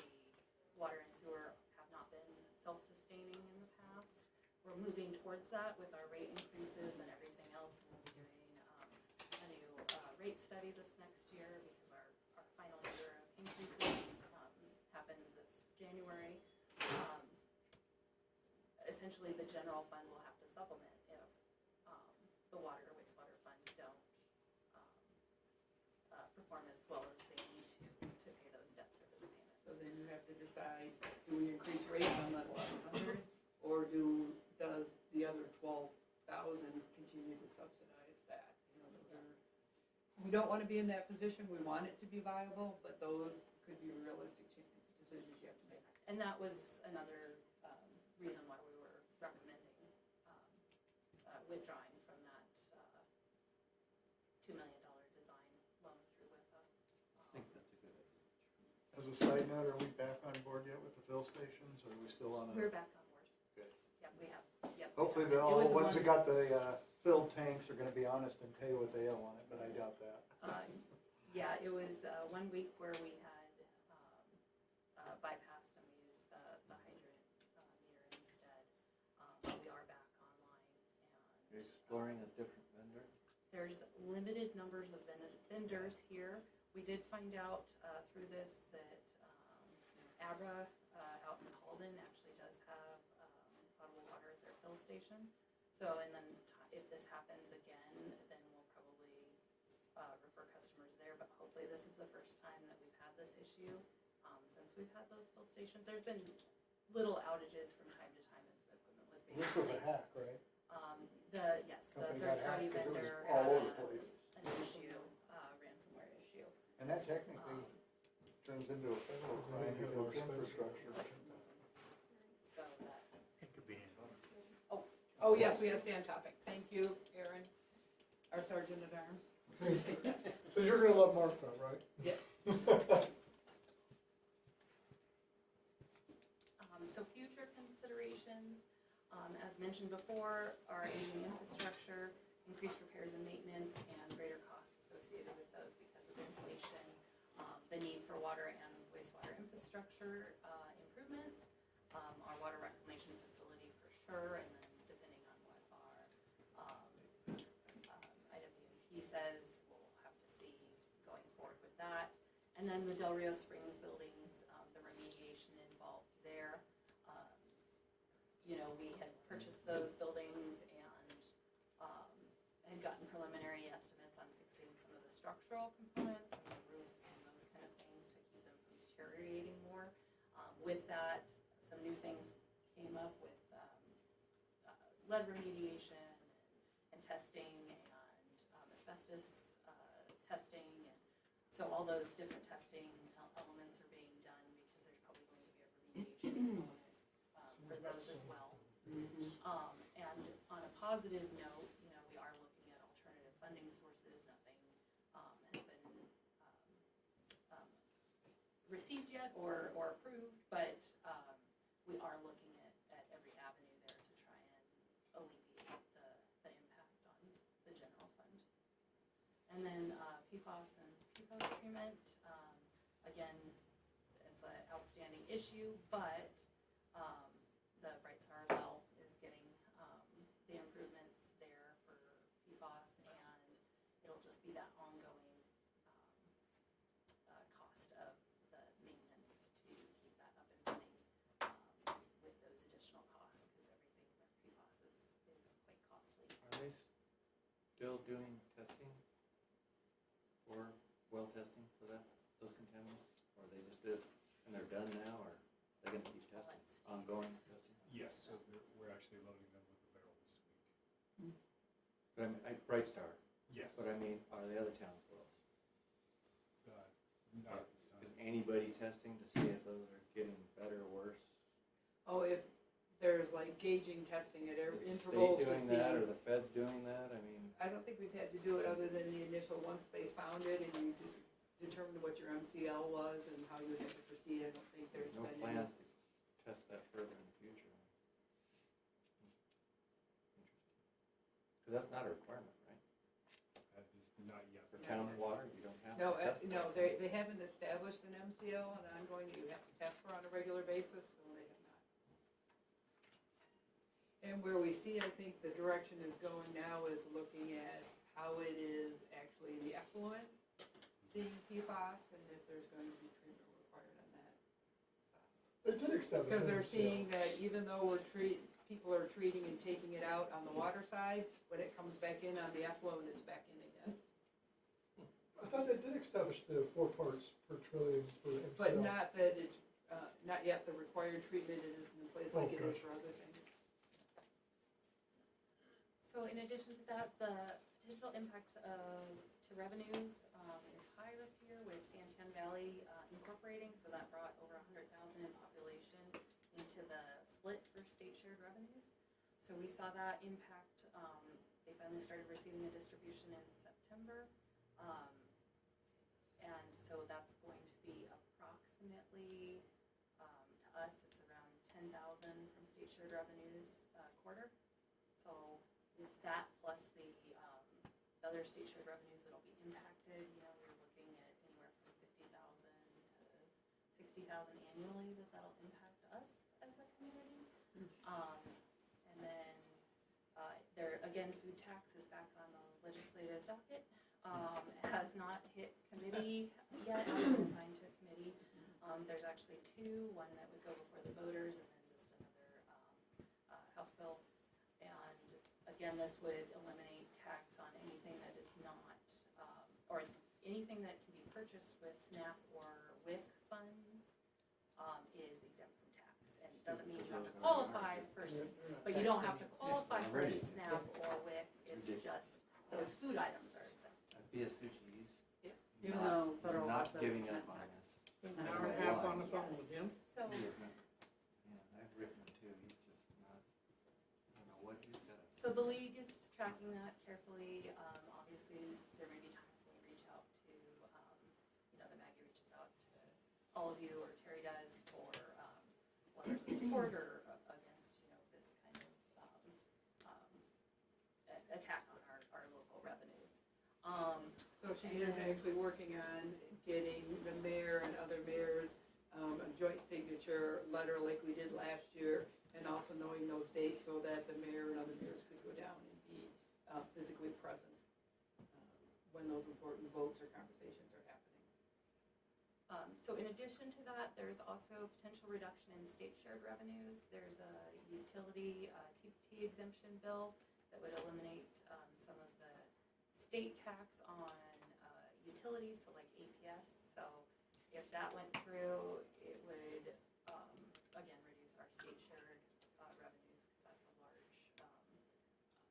[SPEAKER 4] the water and sewer have not been self-sustaining in the past. We're moving towards that with our rate increases and everything else, and we'll be doing, a new, rate study this next year because our final year of increases, happened this January. Essentially, the general fund will have to supplement if, the water or wastewater fund don't, perform as well as they need to pay those debt service payments.
[SPEAKER 3] So then you have to decide, do we increase rates on that 1,100? Or does the other 12,000 continue to subsidize that. You know, those are, we don't want to be in that position, we want it to be viable, but those could be realistic decisions you have to make.
[SPEAKER 4] And that was another reason why we were recommending withdrawing from that $2 million design loan through WIFA.
[SPEAKER 6] I think that's a good idea.
[SPEAKER 5] As a side note, are we back on board yet with the fill stations, or are we still on a?
[SPEAKER 4] We're back on board.
[SPEAKER 5] Good.
[SPEAKER 4] Yeah, we have, yep.
[SPEAKER 5] Hopefully,
[SPEAKER 4] It
[SPEAKER 5] all
[SPEAKER 4] was
[SPEAKER 5] the ones that
[SPEAKER 4] one-
[SPEAKER 5] got the filled tanks are gonna be honest and pay what they owe on it, but I doubt that.
[SPEAKER 4] Yeah, it was 1 week where we had bypassed and we used the hydrant meter instead. But we are back online
[SPEAKER 6] You're
[SPEAKER 4] and
[SPEAKER 6] exploring a different vendor?
[SPEAKER 4] there's limited numbers of vendors here. We did find out through this that Abra out in Halden actually does have potable water at their fill station. So, and then if this happens again, then we'll probably refer customers there. But hopefully this is the first time that we've had this issue since we've had those fill stations. There's been little outages from time to time as the equipment was being
[SPEAKER 5] This was a
[SPEAKER 4] replaced.
[SPEAKER 5] hack, right?
[SPEAKER 4] The
[SPEAKER 5] Company
[SPEAKER 4] third
[SPEAKER 5] got
[SPEAKER 4] party
[SPEAKER 5] hacked 'cause it was
[SPEAKER 4] vendor
[SPEAKER 5] all
[SPEAKER 4] had
[SPEAKER 5] over the place.
[SPEAKER 4] an issue, ransomware issue.
[SPEAKER 5] And that technically turns into a federal crime because it's infrastructure.
[SPEAKER 4] So that,
[SPEAKER 12] Inconvenient.
[SPEAKER 3] Oh, yes, we have stand topic. Thank you, Aaron, our sergeant at arms. Appreciate that.
[SPEAKER 11] So you're gonna let Mark know, right?
[SPEAKER 3] Yeah.
[SPEAKER 4] So future considerations, as mentioned before, are aging infrastructure, increased repairs and maintenance, and greater costs associated with those because of inflation, the need for water and wastewater infrastructure improvements, our water reclamation facility for sure, and then depending on what our IWMP says, we'll have to see going forward with that. And then the Del Rio Springs buildings, the remediation involved there. You know, we had purchased those buildings and had gotten preliminary estimates on fixing some of the structural components and the roofs and those kind of things to keep them from deteriorating more. With that, some new things came up with lead remediation and testing and asbestos testing. And so all those different testing elements are being done because there's probably going to be a remediation component for those as well. And on a positive note, you know, we are looking at alternative funding sources. Nothing has been received yet or approved, but we are looking at every avenue there to try and alleviate the impact on the general fund. And then PFAS and PFOS treatment, again, it's an outstanding issue, but the Bright Star well is getting the improvements there for PFAS, and it'll just be that ongoing cost of the maintenance to keep that up and running with those additional costs, because everything with PFAS is quite costly.
[SPEAKER 6] Are they still doing testing for, well testing for that, those contaminants? Or they just did it and they're done now, or are they gonna keep testing, ongoing testing?
[SPEAKER 9] Yes, so we're actually loading them with the barrel this week.
[SPEAKER 6] But I mean, Bright Star,
[SPEAKER 9] Yes.
[SPEAKER 6] but I mean, are the other towns wells?
[SPEAKER 9] Not at this time.
[SPEAKER 6] Is anybody testing to see if those are getting better or worse?
[SPEAKER 3] Oh, if there's like gauging testing at
[SPEAKER 6] Is the
[SPEAKER 3] intervals
[SPEAKER 6] state
[SPEAKER 3] to
[SPEAKER 6] doing
[SPEAKER 3] see.
[SPEAKER 6] that, or the feds doing that? I mean,
[SPEAKER 3] I don't think we've had to do it other than the initial, once they found it and you determined what your MCL was and how you had to proceed. I don't think there's
[SPEAKER 6] no
[SPEAKER 3] been any.
[SPEAKER 6] plans to test that further in the future. Because that's not a requirement, right?
[SPEAKER 9] Not yet.
[SPEAKER 6] For town water, you don't have to
[SPEAKER 3] No,
[SPEAKER 6] test
[SPEAKER 3] no,
[SPEAKER 6] that.
[SPEAKER 3] they haven't established an MCL, an ongoing that you have to test for on a regular basis, no, they have not. And where we see, I think the direction is going now is looking at how it is actually the effluent, seeing PFAS, and if there's going to be treatment required on that.
[SPEAKER 11] They did accept it.
[SPEAKER 3] Because they're seeing that even though people are treating and taking it out on the water side, when it comes back in on the effluent, it's back in again.
[SPEAKER 11] I thought they did establish the 4 parts per trillion for MCL.
[SPEAKER 3] But not that it's, not yet the required treatment it is in place like it is
[SPEAKER 11] Okay.
[SPEAKER 3] for other things.
[SPEAKER 4] So in addition to that, the potential impact to revenues is high this year with Santan Valley incorporating, so that brought over 100,000 in population into the split for state shared revenues. So we saw that impact, they finally started receiving a distribution in September. And so that's going to be approximately, to us, it's around 10,000 from state shared revenues quarter. So with that plus the other state shared revenues that'll be impacted, you know, we're looking at anywhere from 50,000 to 60,000 annually that'll impact us as a community. And then there again, food tax is back on the legislative docket. It has not hit committee yet. It's been assigned to a committee. There's actually two, one that would go before the voters and then just another House bill. And again, this would eliminate tax on anything that is not, or anything that can be purchased with SNAP or WIC funds is exempt from tax. And it doesn't mean you have to qualify for, but you don't have to qualify for SNAP or WIC. It's just those food items are exempt.
[SPEAKER 6] BSUG's
[SPEAKER 10] Even though federal
[SPEAKER 6] not
[SPEAKER 10] also
[SPEAKER 6] giving
[SPEAKER 10] can't
[SPEAKER 6] up on
[SPEAKER 10] tax.
[SPEAKER 6] us.
[SPEAKER 1] An hour and a half on the phone with him.
[SPEAKER 4] So,
[SPEAKER 6] He isn't. Yeah, I've written him too, he's just not, I don't know what he's got.
[SPEAKER 4] so the league is tracking that carefully. Obviously, there may be times when we reach out to, you know, that Maggie reaches out to all of you, or Terry does, for letters of support or against, you know, this kind of attack on our local revenues.
[SPEAKER 3] So she is actually working on getting the mayor and other mayors a joint signature letter like we did last year, and also knowing those dates so that the mayor and other mayors could go down and be physically present when those important votes or conversations are happening.
[SPEAKER 4] So in addition to that, there's also potential reduction in state shared revenues. There's a utility TPT exemption bill that would eliminate some of the state tax on utilities, so like APS. So if that went through, it would, again, reduce our state shared revenues, because that's a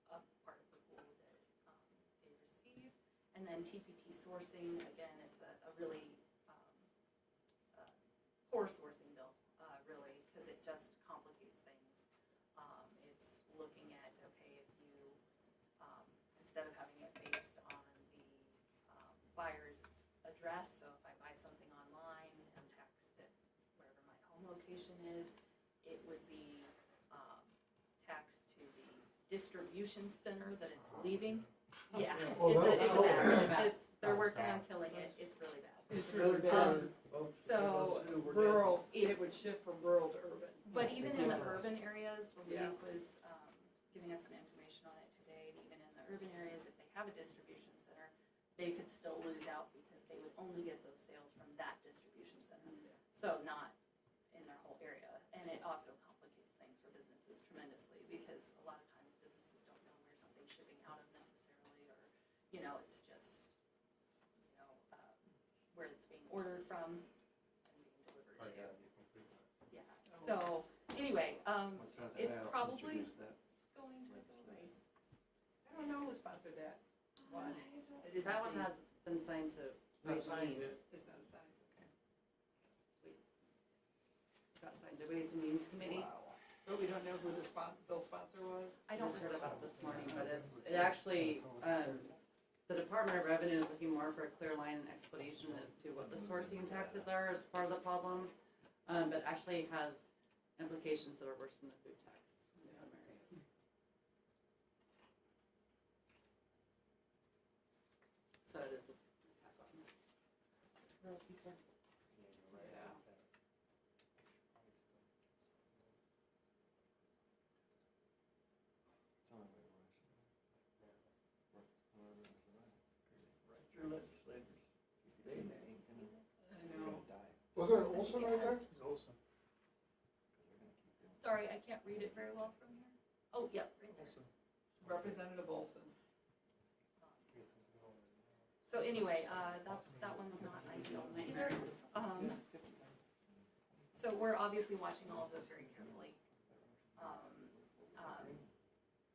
[SPEAKER 4] large part of the pool that they receive. And then TPT sourcing, again, it's a really poor sourcing bill, really, because it just complicates things. It's looking at, okay, if you, instead of having it based on the buyer's address, so if I buy something online and text it wherever my home location is, it would be taxed to the distribution center that it's leaving. Yeah,
[SPEAKER 11] Well,
[SPEAKER 4] it's a
[SPEAKER 11] that-
[SPEAKER 4] bad, they're working on killing it, it's really bad.
[SPEAKER 3] It's really bad. So rural, it would shift from rural to urban.
[SPEAKER 4] But even in the urban areas, the
[SPEAKER 3] Yeah.
[SPEAKER 4] league was giving us some information on it today, and even in the urban areas, if they have a distribution center, they could still lose out because they would only get those sales from that distribution center. So not in their whole area. And it also complicates things for businesses tremendously, because a lot of times businesses don't know where something's shipping out of necessarily, or, you know, it's just, you know, where it's being ordered from and being delivered
[SPEAKER 7] Oh,
[SPEAKER 4] to.
[SPEAKER 7] yeah, you complete that.
[SPEAKER 4] Yeah, so, anyway,
[SPEAKER 6] What's that?
[SPEAKER 4] it's
[SPEAKER 6] I'll
[SPEAKER 4] probably
[SPEAKER 6] introduce that.
[SPEAKER 4] going to go away.
[SPEAKER 3] I don't know who sponsored that one. I didn't
[SPEAKER 10] That one
[SPEAKER 3] see.
[SPEAKER 10] has been signed to
[SPEAKER 3] Not
[SPEAKER 10] Ways and
[SPEAKER 3] signed,
[SPEAKER 10] Means.
[SPEAKER 3] it's not signed, okay.
[SPEAKER 10] Got signed to Ways and Means Committee.
[SPEAKER 3] But we don't know who the bill sponsor was?
[SPEAKER 4] I don't
[SPEAKER 10] Just heard about it this morning, but it actually, the Department of Revenue is looking more for a clear line and explanation as to what the sourcing taxes are as part of the problem. But actually has implications that are worse than the food tax in some areas. So it is a attack on rural people.
[SPEAKER 6] Yeah, you're right
[SPEAKER 3] Yeah.
[SPEAKER 6] about that. It's the only way we're gonna survive. However we're gonna survive.
[SPEAKER 1] Write your legislators. They may.
[SPEAKER 3] I
[SPEAKER 6] We're
[SPEAKER 3] know.
[SPEAKER 6] gonna die,
[SPEAKER 11] Was there Olson right there?
[SPEAKER 1] It's Olson.
[SPEAKER 6] because they're gonna keep doing it.
[SPEAKER 4] Sorry, I can't read it very well from here. Oh, yep, right there.
[SPEAKER 11] Olson.
[SPEAKER 3] Representative Olson.
[SPEAKER 4] So anyway, that one's not ideal either. So we're obviously watching all of this very carefully.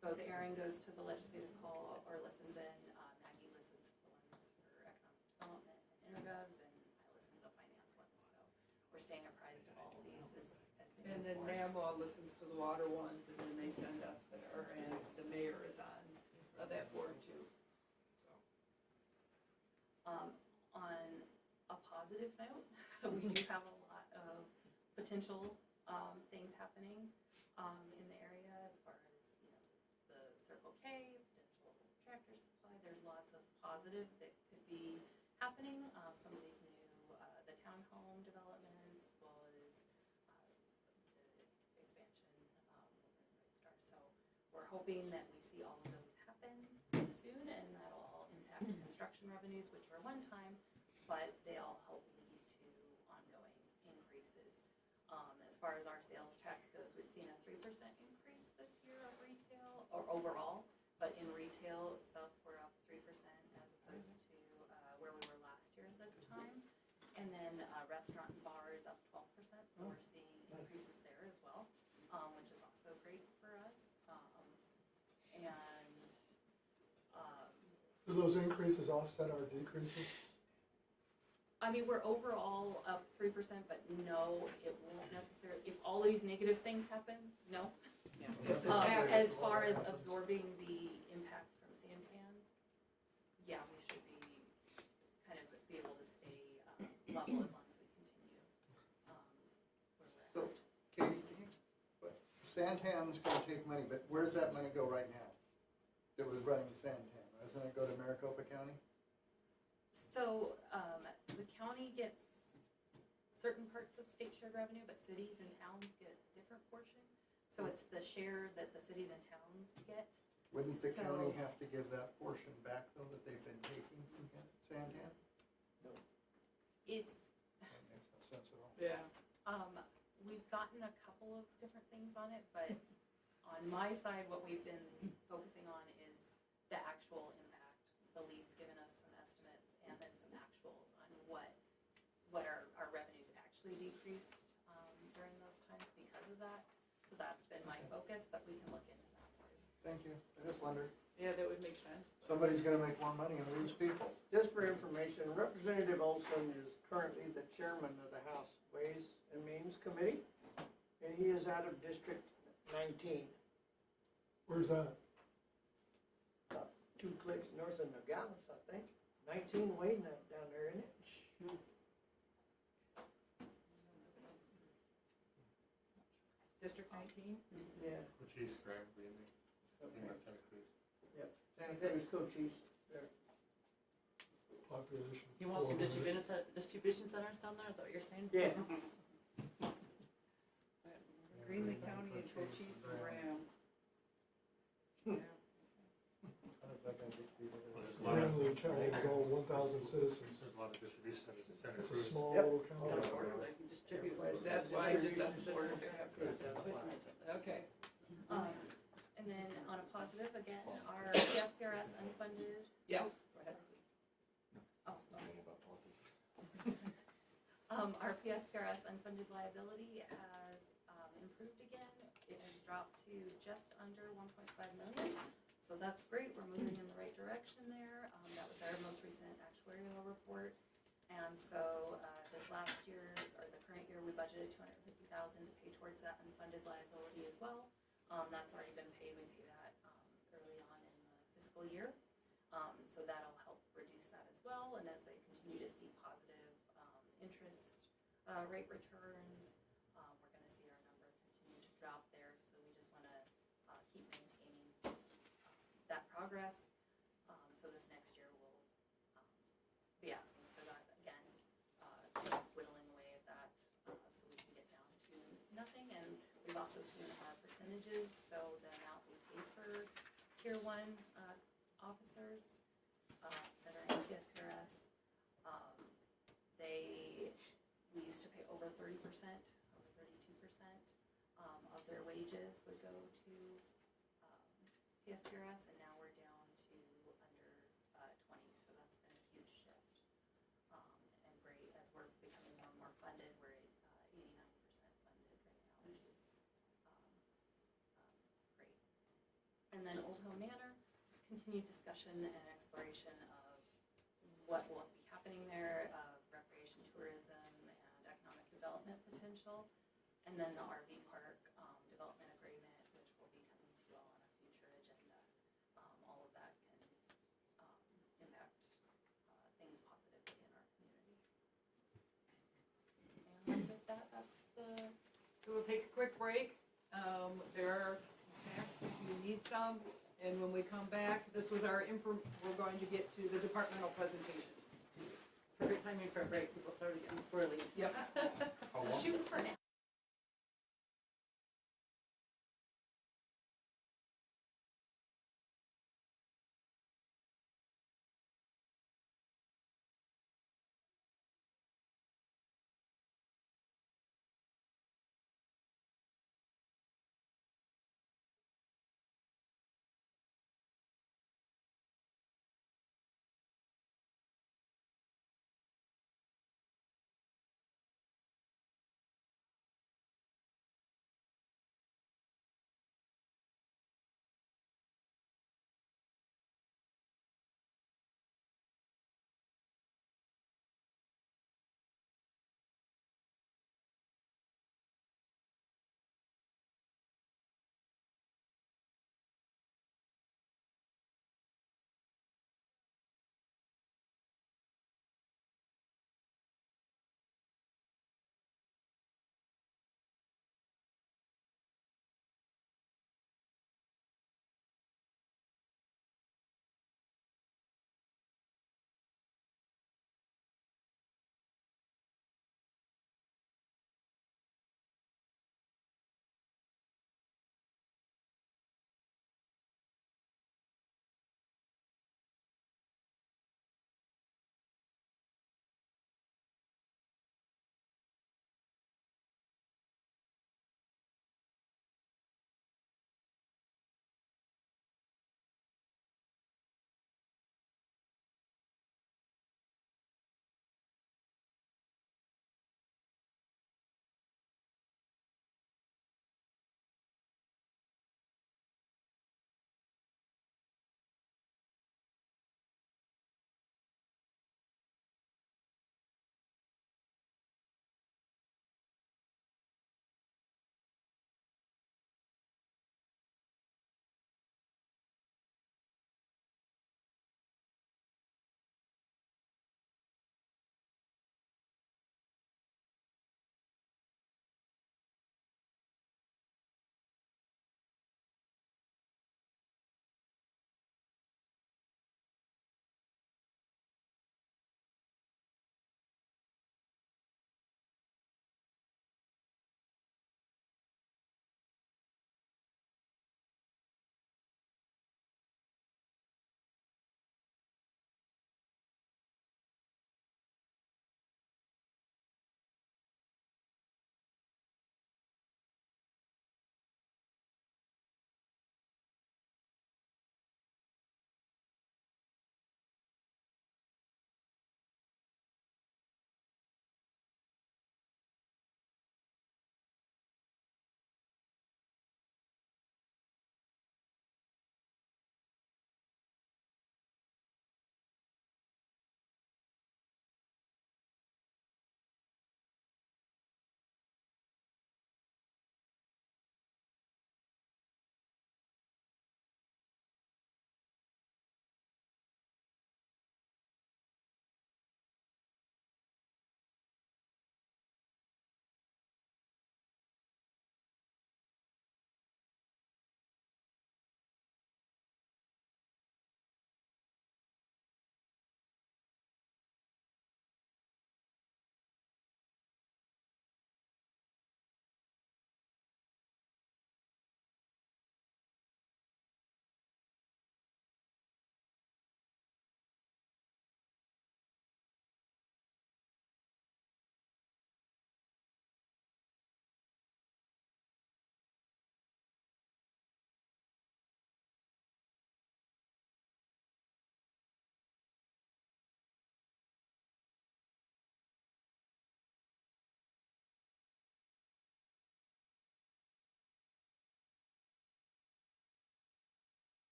[SPEAKER 4] both Aaron goes to the legislative call or listens in, Maggie listens to the ones for economic development and intergovs, and I listen to the finance ones, so we're staying apprised of all of these as they
[SPEAKER 3] And
[SPEAKER 4] move
[SPEAKER 3] then
[SPEAKER 4] forward.
[SPEAKER 3] NAMWA listens to the water ones, and then they send us there, and the mayor is on that board too, so.
[SPEAKER 4] On a positive note, we do have a lot of potential, things happening, in the area as far as, the Circle K, potential tractor supply. There's lots of positives that could be happening. Some of these new, the townhome developments, as well as, the expansion, over in Bright Star. So we're hoping that we see all of those happen soon, and that'll all impact construction revenues, which are one time, but they all help lead to ongoing increases. As far as our sales tax goes, we've seen a 3% increase this year of retail, or overall, but in retail itself, we're up 3% as opposed to where we were last year at this time. And then restaurant and bars up 12%, so we're seeing increases there as well, which is also great for us.
[SPEAKER 11] Do those increases offset our decreases?
[SPEAKER 4] I mean, we're overall up 3%, but no, it won't necessarily, if all these negative things happen, no.
[SPEAKER 3] Yeah.
[SPEAKER 4] As far as absorbing the impact from Santan, yeah, we should be, kind of be able to stay level as long as we continue where we're
[SPEAKER 5] So,
[SPEAKER 4] at.
[SPEAKER 5] Katie, can you, Santan's gonna take money, but where's that money go right now? That was running Santan, doesn't it go to Maricopa County?
[SPEAKER 4] So, the county gets certain parts of state shared revenue, but cities and towns get a different portion. So it's the share that the cities and towns get.
[SPEAKER 5] Wouldn't the
[SPEAKER 4] So-
[SPEAKER 5] county have to give that portion back though that they've been taking from Santan?
[SPEAKER 4] It's,
[SPEAKER 5] That makes no sense at all.
[SPEAKER 3] Yeah.
[SPEAKER 4] we've gotten a couple of different things on it, but on my side, what we've been focusing on is the actual impact. The league's given us some estimates and then some actuals on what our revenues actually decreased, during those times because of that. So that's been my focus, but we can look into that for you.
[SPEAKER 5] Thank you, I just wondered,
[SPEAKER 3] Yeah, that would make sense.
[SPEAKER 5] somebody's gonna make more money and lose people.
[SPEAKER 1] Just for information, Representative Olson is currently the chairman of the House Ways and Means Committee, and he is out of District 19,
[SPEAKER 11] Where's that?
[SPEAKER 1] about 2 clicks north of Nogales, I think. 19 Wayne down there, isn't it?
[SPEAKER 3] District 19?
[SPEAKER 1] Yeah,
[SPEAKER 7] Cochise, right, in Santa Cruz.
[SPEAKER 1] yep, Santa Cruz Cochise, there.
[SPEAKER 11] Population.
[SPEAKER 10] You want some
[SPEAKER 11] 400.
[SPEAKER 10] distribution centers down there, is that what you're saying?
[SPEAKER 1] Yeah.
[SPEAKER 3] Greenlee County and Cochise and Graham.
[SPEAKER 5] How does that gonna get to be with it?
[SPEAKER 7] There's a lot of,
[SPEAKER 11] Greenlee County is all 1,000 citizens.
[SPEAKER 7] there's a lot of distribution centers in Santa
[SPEAKER 11] It's a
[SPEAKER 7] Cruz.
[SPEAKER 11] small
[SPEAKER 1] Yep.
[SPEAKER 11] little county.
[SPEAKER 10] They can distribute.
[SPEAKER 3] That's why I just unfortunately have to. Okay.
[SPEAKER 4] And then on a positive, again, our PSPRS unfunded.
[SPEAKER 3] Yes,
[SPEAKER 4] Oh,
[SPEAKER 3] go ahead.
[SPEAKER 4] Oh, our PSPRS unfunded liability has improved again. It has dropped to just under 1.5 million. So that's great. We're moving in the right direction there. That was our most recent actuarial report. And so this last year, or the current year, we budgeted $250,000 to pay towards that unfunded liability as well. That's already been paid. We pay that early on in the fiscal year. So that'll help reduce that as well. And as they continue to see positive interest rate returns, we're going to see our number continue to drop there. So we just want to keep maintaining that progress. So this next year we'll be asking for that again, whittling away at that so we can get down to nothing. And we've also seen our percentages, so the amount we pay for Tier 1 officers that are in PSPRS, we used to pay over 30%, over 32% of their wages would go to PSPRS, and now we're down to under 20, so that's been a huge shift. And great, as we're becoming more and more funded, we're at 89% funded right now, which is great. And And then Old Home Manor, just continued discussion and exploration of what will be happening there, of recreation, tourism, and economic development potential. And then the RV park development agreement, which will be coming to you all on a future agenda. All of that can impact things positively in our community. And with that, that's the.
[SPEAKER 3] So we'll take a quick break. There are snacks if you need some. And when we come back, this was our we're going to get to the departmental presentations.
[SPEAKER 10] Perfect timing for a break, people started getting squirrely.
[SPEAKER 3] Yep.
[SPEAKER 4] Shoot for now.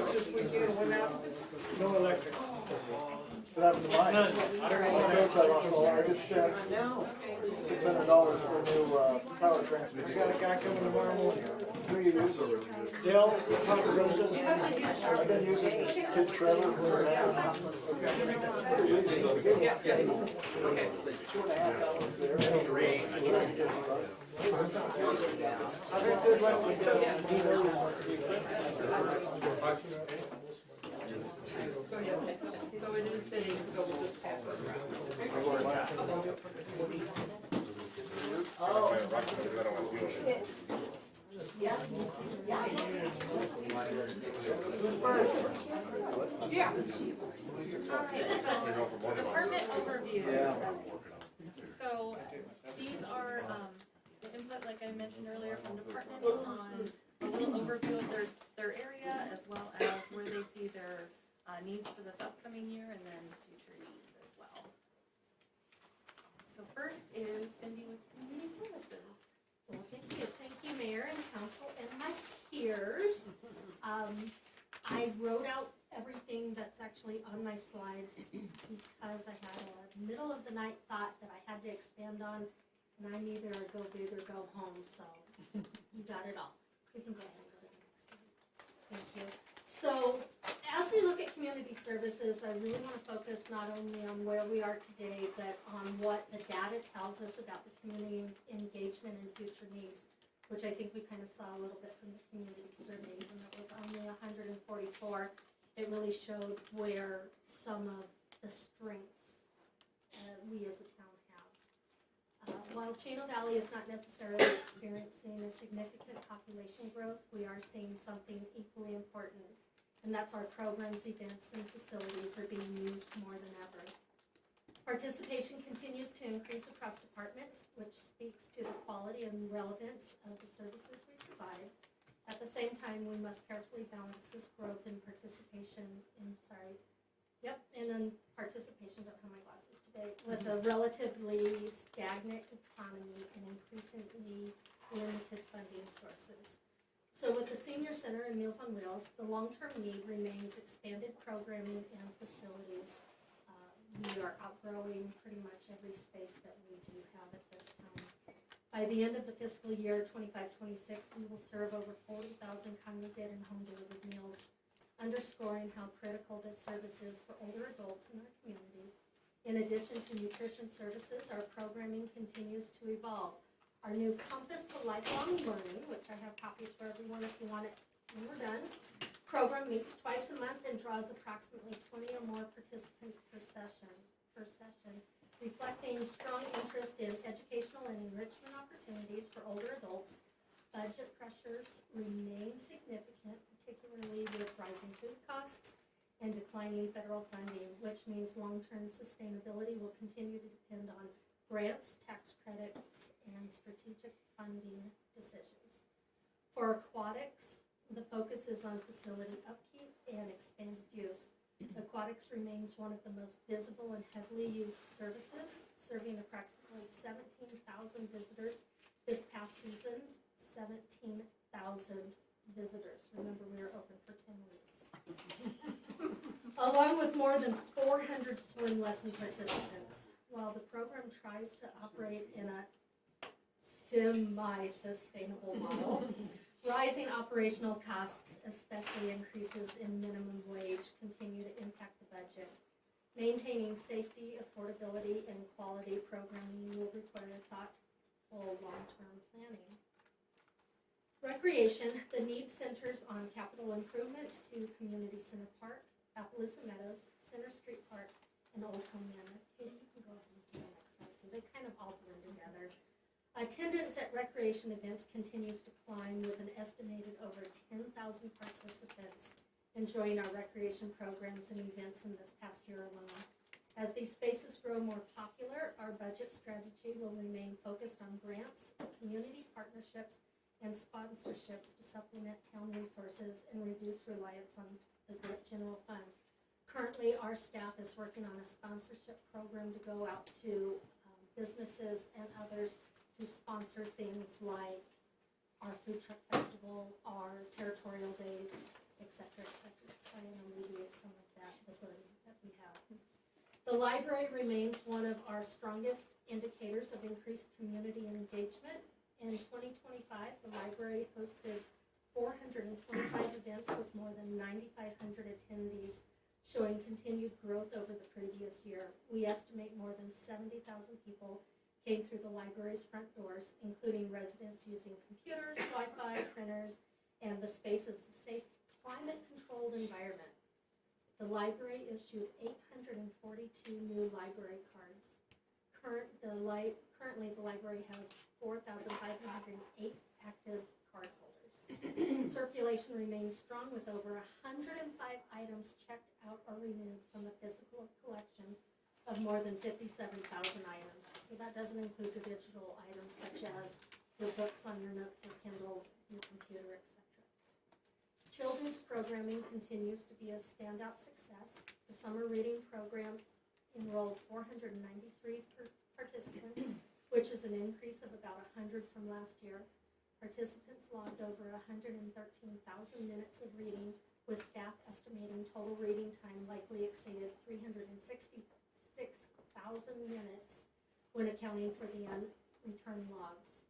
[SPEAKER 1] This weekend went out, no electric.
[SPEAKER 5] What happened to mine? I just spent $600 for a new power transmitter.
[SPEAKER 1] I got a guy coming tomorrow morning.
[SPEAKER 5] Who are you using?
[SPEAKER 1] Dell, Ponderosa.
[SPEAKER 5] I've been using this kid Trevor for $2.50 there.
[SPEAKER 1] I've had good luck with Dell.
[SPEAKER 3] So, yeah, so it is sitting, so we'll just pass it around. Yeah.
[SPEAKER 4] Alright, so department overviews. So these are input, like I mentioned earlier, from departments on a little overview of their area as well as where they see their needs for this upcoming year and then future needs as well. So first is Cindy with Community Services.
[SPEAKER 13] Well, thank you, Mayor and Council and my peers. I wrote out everything that's actually on my slides because I had a middle of the night thought that I had to expand on, and I'm either a go big or go home, so you got it all. We can go ahead and go to the next slide. Thank you. So, as we look at community services, I really want to focus not only on where we are today, but on what the data tells us about the community engagement and future needs, which I think we kind of saw a little bit from the community survey, even though it was only 144. It really showed where some of the strengths we as a town have. While Chino Valley is not necessarily experiencing a significant population growth, we are seeing something equally important, and that's our programs, events, and facilities are being used more than ever. Participation continues to increase across departments, which speaks to the quality and relevance of the services we provide. At the same time, we must carefully balance this growth in participation, don't have my glasses today, with a relatively stagnant economy and increasingly limited funding sources. So with the Senior Center and Meals on Wheels, the long-term need remains expanded programming and facilities. We are outgrowing pretty much every space that we do have at this time. By the end of the fiscal year 25-26, we will serve over 40,000 congregate and home-delivered meals, underscoring how critical this service is for older adults in our community. In addition to nutrition services, our programming continues to evolve. Our new Compass to Lifelong Learning, which I have copies for everyone if you want it when we're done, program meets twice a month and draws approximately 20 or more participants per session, reflecting strong interest in educational and enrichment opportunities for older adults. Budget pressures remain significant, particularly with rising food costs and declining federal funding, which means long-term sustainability will continue to depend on grants, tax credits, and strategic funding decisions. For aquatics, the focus is on facility upkeep and expanded use. Aquatics remains one of the most visible and heavily used services, serving approximately 17,000 visitors this past season. 17,000 visitors. Remember, we were open for 10 weeks. Along with more than 400 swim lesson participants. While the program tries to operate in a semi-sustainable model, rising operational costs, especially increases in minimum wage, continue to impact the budget. Maintaining safety, affordability, and quality programming will require thoughtful long-term planning. Recreation, the need centers on capital improvements to Community Center Park, Appaloosa Meadows, Center Street Park, and Old Home Manor. Katie, you can go ahead and do the next slide too. They kind of all blend together. Attendance at recreation events continues to climb with an estimated over 10,000 participants enjoying our recreation programs and events in this past year alone. As these spaces grow more popular, our budget strategy will remain focused on grants, community partnerships, and sponsorships to supplement town resources and reduce reliance on the general fund. Currently, our staff is working on a sponsorship program to go out to businesses and others to sponsor things like our food truck festival, our territorial days, et cetera, to try and alleviate some of that, the burden that we have. The library remains one of our strongest indicators of increased community engagement. In 2025, the library hosted 425 events with more than 9,500 attendees, showing continued growth over the previous year. We estimate more than 70,000 people came through the library's front doors, including residents using computers, Wi-Fi, printers, and the space is a safe, climate-controlled environment. The library issued 842 new library cards. Currently, the library has 4,508 active card holders. Circulation remains strong with over 105 items checked out or renewed from a physical collection of more than 57,000 items. So that doesn't include your digital items such as your books on your Nook, your Kindle, your computer, etc. Children's programming continues to be a standout success. The summer reading program enrolled 493 participants, which is an increase of about 100 from last year. Participants logged over 113,000 minutes of reading, with staff estimating total reading time likely exceeded 366,000 minutes when accounting for the unreturned logs.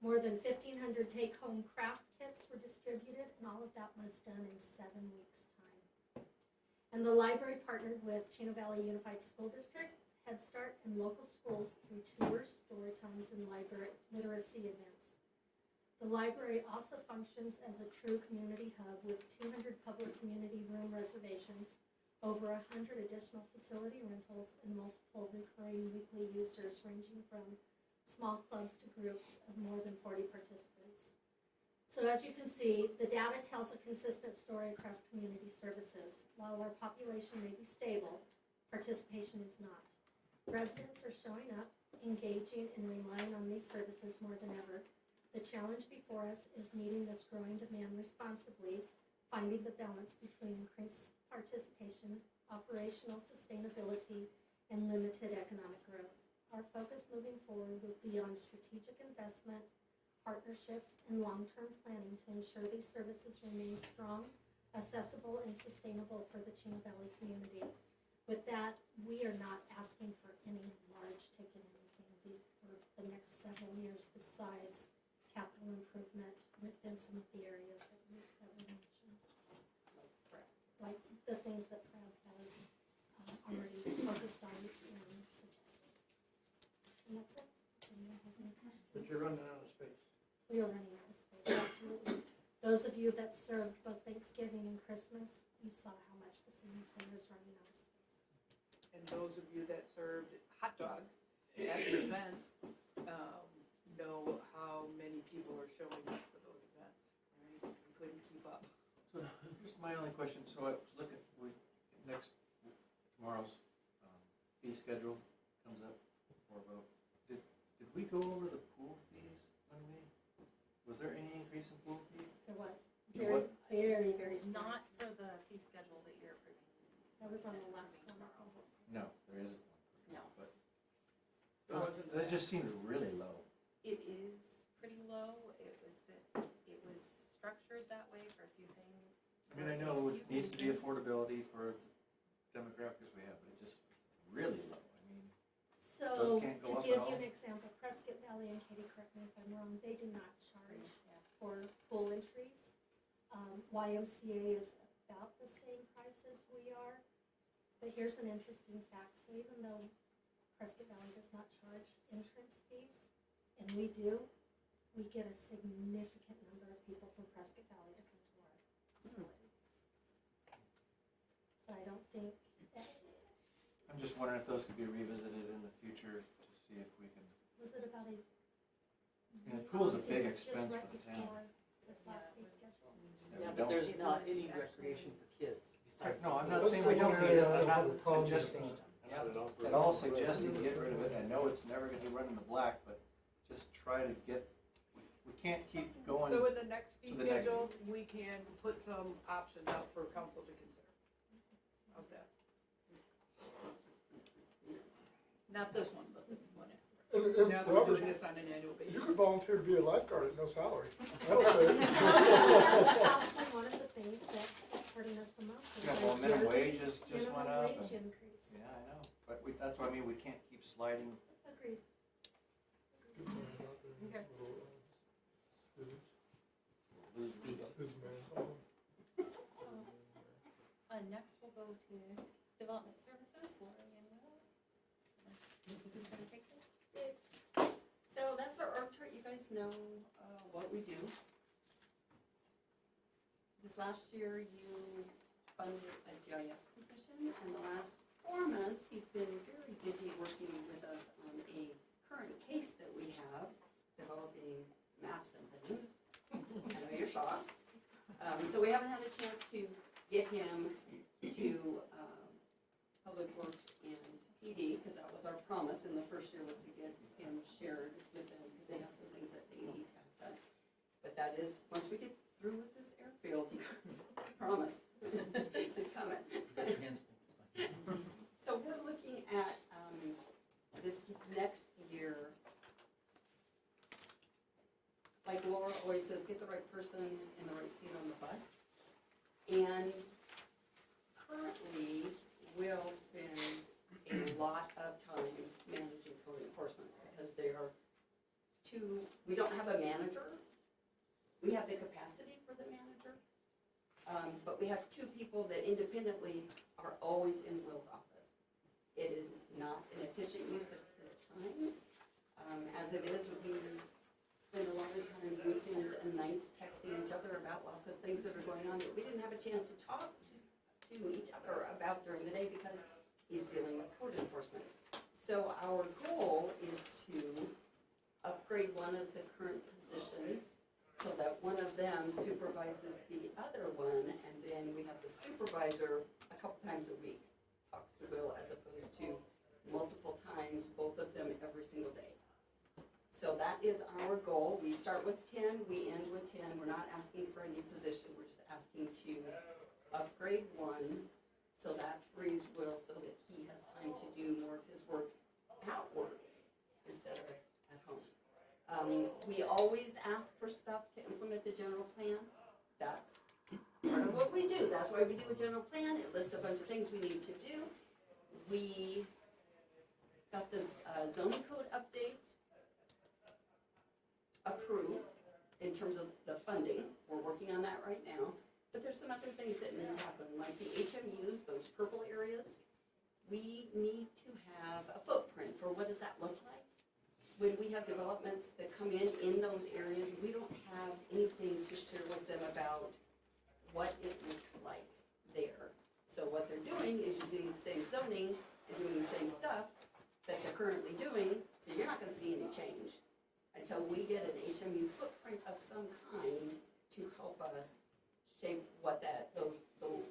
[SPEAKER 13] More than 1,500 take-home craft kits were distributed, and all of that was done in 7 weeks' time. And the library partnered with Chino Valley Unified School District, Head Start, and local schools through tours, story times, and library literacy events. The library also functions as a true community hub with 200 public community room reservations, over 100 additional facility rentals, and multiple recurring weekly users ranging from small clubs to groups of more than 40 participants. So as you can see, the data tells a consistent story across community services. While our population may be stable, participation is not. Residents are showing up, engaging, and relying on these services more than ever. The challenge before us is meeting this growing demand responsibly, finding the balance between increased participation, operational sustainability, and limited economic growth. Our focus moving forward will be on strategic investment, partnerships, and long-term planning to ensure these services remain strong, accessible, and sustainable for the Chino Valley community. With that, we are not asking for any large ticket anything for the next several years besides capital improvement within some of the areas that we mentioned. Like the things that Pratt has already focused on and suggested. And that's it. If anyone has any questions.
[SPEAKER 1] But you're running out of space.
[SPEAKER 13] We are running out of space, absolutely. Those of you that served both Thanksgiving and Christmas, you saw how much the senior center is running out of space.
[SPEAKER 3] And those of you that served hot dogs at the events, know how many people are showing up for those events, right? We couldn't keep up.
[SPEAKER 6] So here's my only question, so I was looking, tomorrow's fee schedule comes up for a vote. Did we go over the pool fees when was there any increase in pool fee?
[SPEAKER 13] There was,
[SPEAKER 6] There was?
[SPEAKER 13] very
[SPEAKER 4] Not
[SPEAKER 13] slight.
[SPEAKER 4] for the fee schedule that you're approving.
[SPEAKER 13] That was on the last one.
[SPEAKER 6] No, there isn't one.
[SPEAKER 4] No.
[SPEAKER 6] But
[SPEAKER 3] Wasn't
[SPEAKER 6] that just seemed really low.
[SPEAKER 4] It is pretty low. It was structured that way for a few things.
[SPEAKER 6] I mean, I know it needs to be affordability for the demographics we have, but it just really low. I mean,
[SPEAKER 13] So,
[SPEAKER 6] Those can't go
[SPEAKER 13] to
[SPEAKER 6] up
[SPEAKER 13] give
[SPEAKER 6] at
[SPEAKER 13] you
[SPEAKER 6] all?
[SPEAKER 13] an example, Prescott Valley, and Katie, correct me if I'm wrong, they do not charge for pool entries. YMCA is about the same price as we are. But here's an interesting fact, so even though Prescott Valley does not charge entrance fees, and we do, we get a significant number of people from Prescott Valley to come to our facility. So I don't think that,
[SPEAKER 6] I'm just wondering if those could be revisited in the future to see if we can.
[SPEAKER 13] was it about a?
[SPEAKER 6] Yeah, the pool's a big
[SPEAKER 13] It was just
[SPEAKER 6] expense
[SPEAKER 13] right
[SPEAKER 6] for the town.
[SPEAKER 13] before This last fee schedule.
[SPEAKER 12] Yeah,
[SPEAKER 6] we
[SPEAKER 12] but
[SPEAKER 6] don't-
[SPEAKER 12] there's
[SPEAKER 4] It
[SPEAKER 12] not
[SPEAKER 4] was
[SPEAKER 12] any
[SPEAKER 4] actually-
[SPEAKER 12] recreation for kids besides.
[SPEAKER 6] No, I'm
[SPEAKER 12] the
[SPEAKER 6] not
[SPEAKER 12] pool.
[SPEAKER 6] saying we don't need it, I'm not
[SPEAKER 11] Probably just
[SPEAKER 6] suggesting, I'm I'd all suggested get rid of it, I know it's never gonna be running the black, but just try to get, we can't keep going.
[SPEAKER 3] So in the next fee
[SPEAKER 6] to the
[SPEAKER 3] schedule, we can put some options out for council to consider. How's that? Not this one, but the one after.
[SPEAKER 11] And
[SPEAKER 3] Now we're
[SPEAKER 11] Robert,
[SPEAKER 3] doing this on an annual
[SPEAKER 11] you
[SPEAKER 3] basis.
[SPEAKER 11] could volunteer to be a lifeguard at no salary. That'll say.
[SPEAKER 13] That's probably one of the things that's hurting us the most. is
[SPEAKER 6] Yeah,
[SPEAKER 13] the
[SPEAKER 6] well, minimum
[SPEAKER 13] yearly
[SPEAKER 6] wage just went
[SPEAKER 13] minimum
[SPEAKER 6] up.
[SPEAKER 13] wage
[SPEAKER 6] and-
[SPEAKER 13] increase.
[SPEAKER 6] Yeah, I know, but that's what I mean, we can't keep sliding.
[SPEAKER 13] Agreed.
[SPEAKER 11] Good point out there.
[SPEAKER 3] Okay.
[SPEAKER 11] Little, cities.
[SPEAKER 6] Lose beat.
[SPEAKER 11] His man.
[SPEAKER 4] Next we'll go to development services, Lori and Will. Who's gonna take this?
[SPEAKER 8] So that's our org chart, you guys know, what we do. This last year, you funded a GIS position, and the last 4 months, he's been very busy working with us on a current case that we have, developing maps and things. I know you're shocked. So we haven't had a chance to get him to, Public Works and PD, because that was our promise in the first year, was to get him shared with them, because they have some things that they need to have done. But that is, once we get through with this airfield, you guys, I promise, it's coming.
[SPEAKER 12] Got your hands full, it's fine.
[SPEAKER 8] So we're looking at, this next year, like Laura always says, get the right person in the right seat on the bus. And currently, Will spends a lot of time managing code enforcement, because they are we don't have a manager. We have the capacity for the manager, but we have 2 people that independently are always in Will's office. It is not an efficient use of his time. As it is, we spend a lot of time weekends and nights texting each other about lots of things that are going on that we didn't have a chance to talk to each other about during the day, because he's dealing with code enforcement. So our goal is to upgrade one of the current positions so that one of them supervises the other one, and then we have the supervisor a couple times a week talks to Will, as opposed to multiple times, both of them every single day. So that is our goal. We start with 10, we end with 10. We're not asking for a new position, we're just asking to upgrade one, so that frees Will so that he has time to do more of his work at work instead of at home. We always ask for stuff to implement the general plan. That's part of what we do. That's why we do a general plan. It lists a bunch of things we need to do. We got the zoning code update approved in terms of the funding. We're working on that right now. But there's some other things that need to happen, like the HMUs, those purple areas. We need to have a footprint for what does that look like. When we have developments that come in those areas, we don't have anything to share with them about what it looks like there. So what they're doing is using the same zoning and doing the same stuff that they're currently doing, so you're not gonna see any change until we get an HMU footprint of some kind to help us shape what those little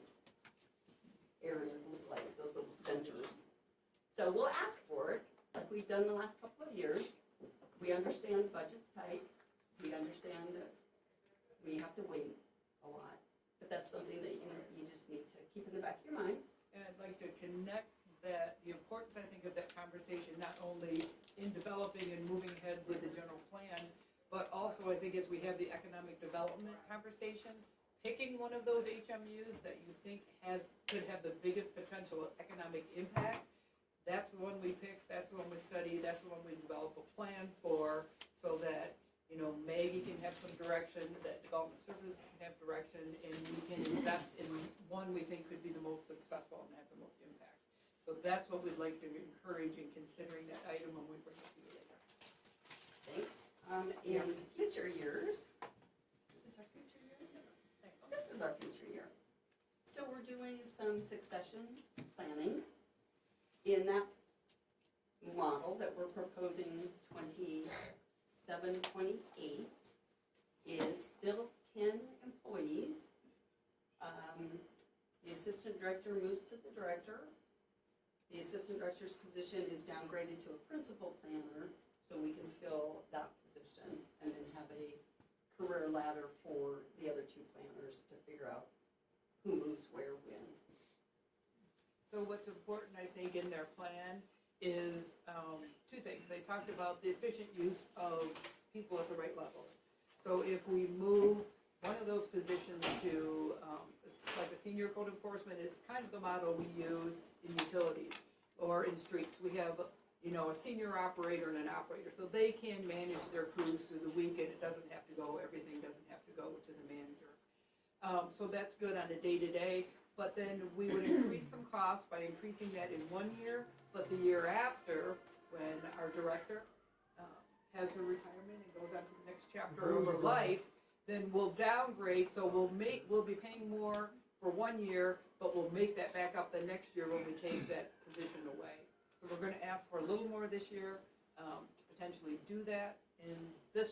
[SPEAKER 8] areas look like, those little centers. So we'll ask for it, like we've done the last couple of years. We understand budget's tight, we understand that we have to wait a lot, but that's something that, you just need to keep in the back of your mind.
[SPEAKER 3] And I'd like to connect that, the importance, I think, of that conversation, not only in developing and moving ahead with the general plan, but also I think as we have the economic development conversation, picking one of those HMUs that you think could have the biggest potential economic impact, that's the one we pick, that's the one we study, that's the one we develop a plan for, so that, Maggie can have some direction, that development services can have direction, and we can invest in one we think could be the most successful and have the most impact. So that's what we'd like to encourage in considering that item when we bring it to you later.
[SPEAKER 8] Thanks. In future years, is this our future year? This is our future year. So we're doing some succession planning. In that model that we're proposing 27, 28 is still 10 employees. The assistant director moves to the director. The assistant director's position is downgraded to a principal planner, so we can fill that position and then have a career ladder for the other two planners to figure out who moves where when.
[SPEAKER 3] So what's important, I think, in their plan is two things. They talked about the efficient use of people at the right levels. So if we move one of those positions to, like a senior code enforcement, it's kind of the model we use in utilities or in streets. We have, you know, a senior operator and an operator, so they can manage their crews through the week, and it doesn't have to go, everything doesn't have to go to the manager. So that's good on a day-to-day, but then we would increase some costs by increasing that in 1 year, but the year after, when our director has her retirement and goes on to the next chapter of her life, then we'll downgrade, so we'll be paying more for 1 year, but we'll make that back up the next year when we take that position away. So we're gonna ask for a little more this year, to potentially do that in this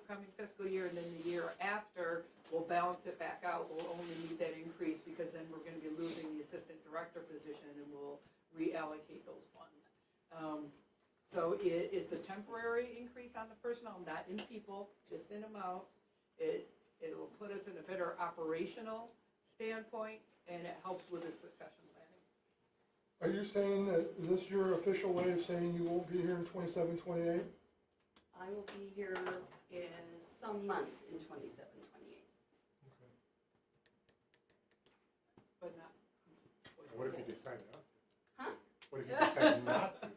[SPEAKER 3] coming fiscal year, and then the year after, we'll balance it back out. We'll only need that increase because then we're gonna be losing the assistant director position and we'll reallocate those funds. So it's a temporary increase on the personnel, not in people, just in amounts. It'll put us in a better operational standpoint, and it helps with the succession planning.
[SPEAKER 11] Are you saying that, is this your official way of saying you won't be here in 27, 28?
[SPEAKER 8] I will be here in some months in 27, 28.
[SPEAKER 11] Okay.
[SPEAKER 3] But not.
[SPEAKER 7] What if you decide not to?
[SPEAKER 8] Huh?
[SPEAKER 7] What if you decide not to?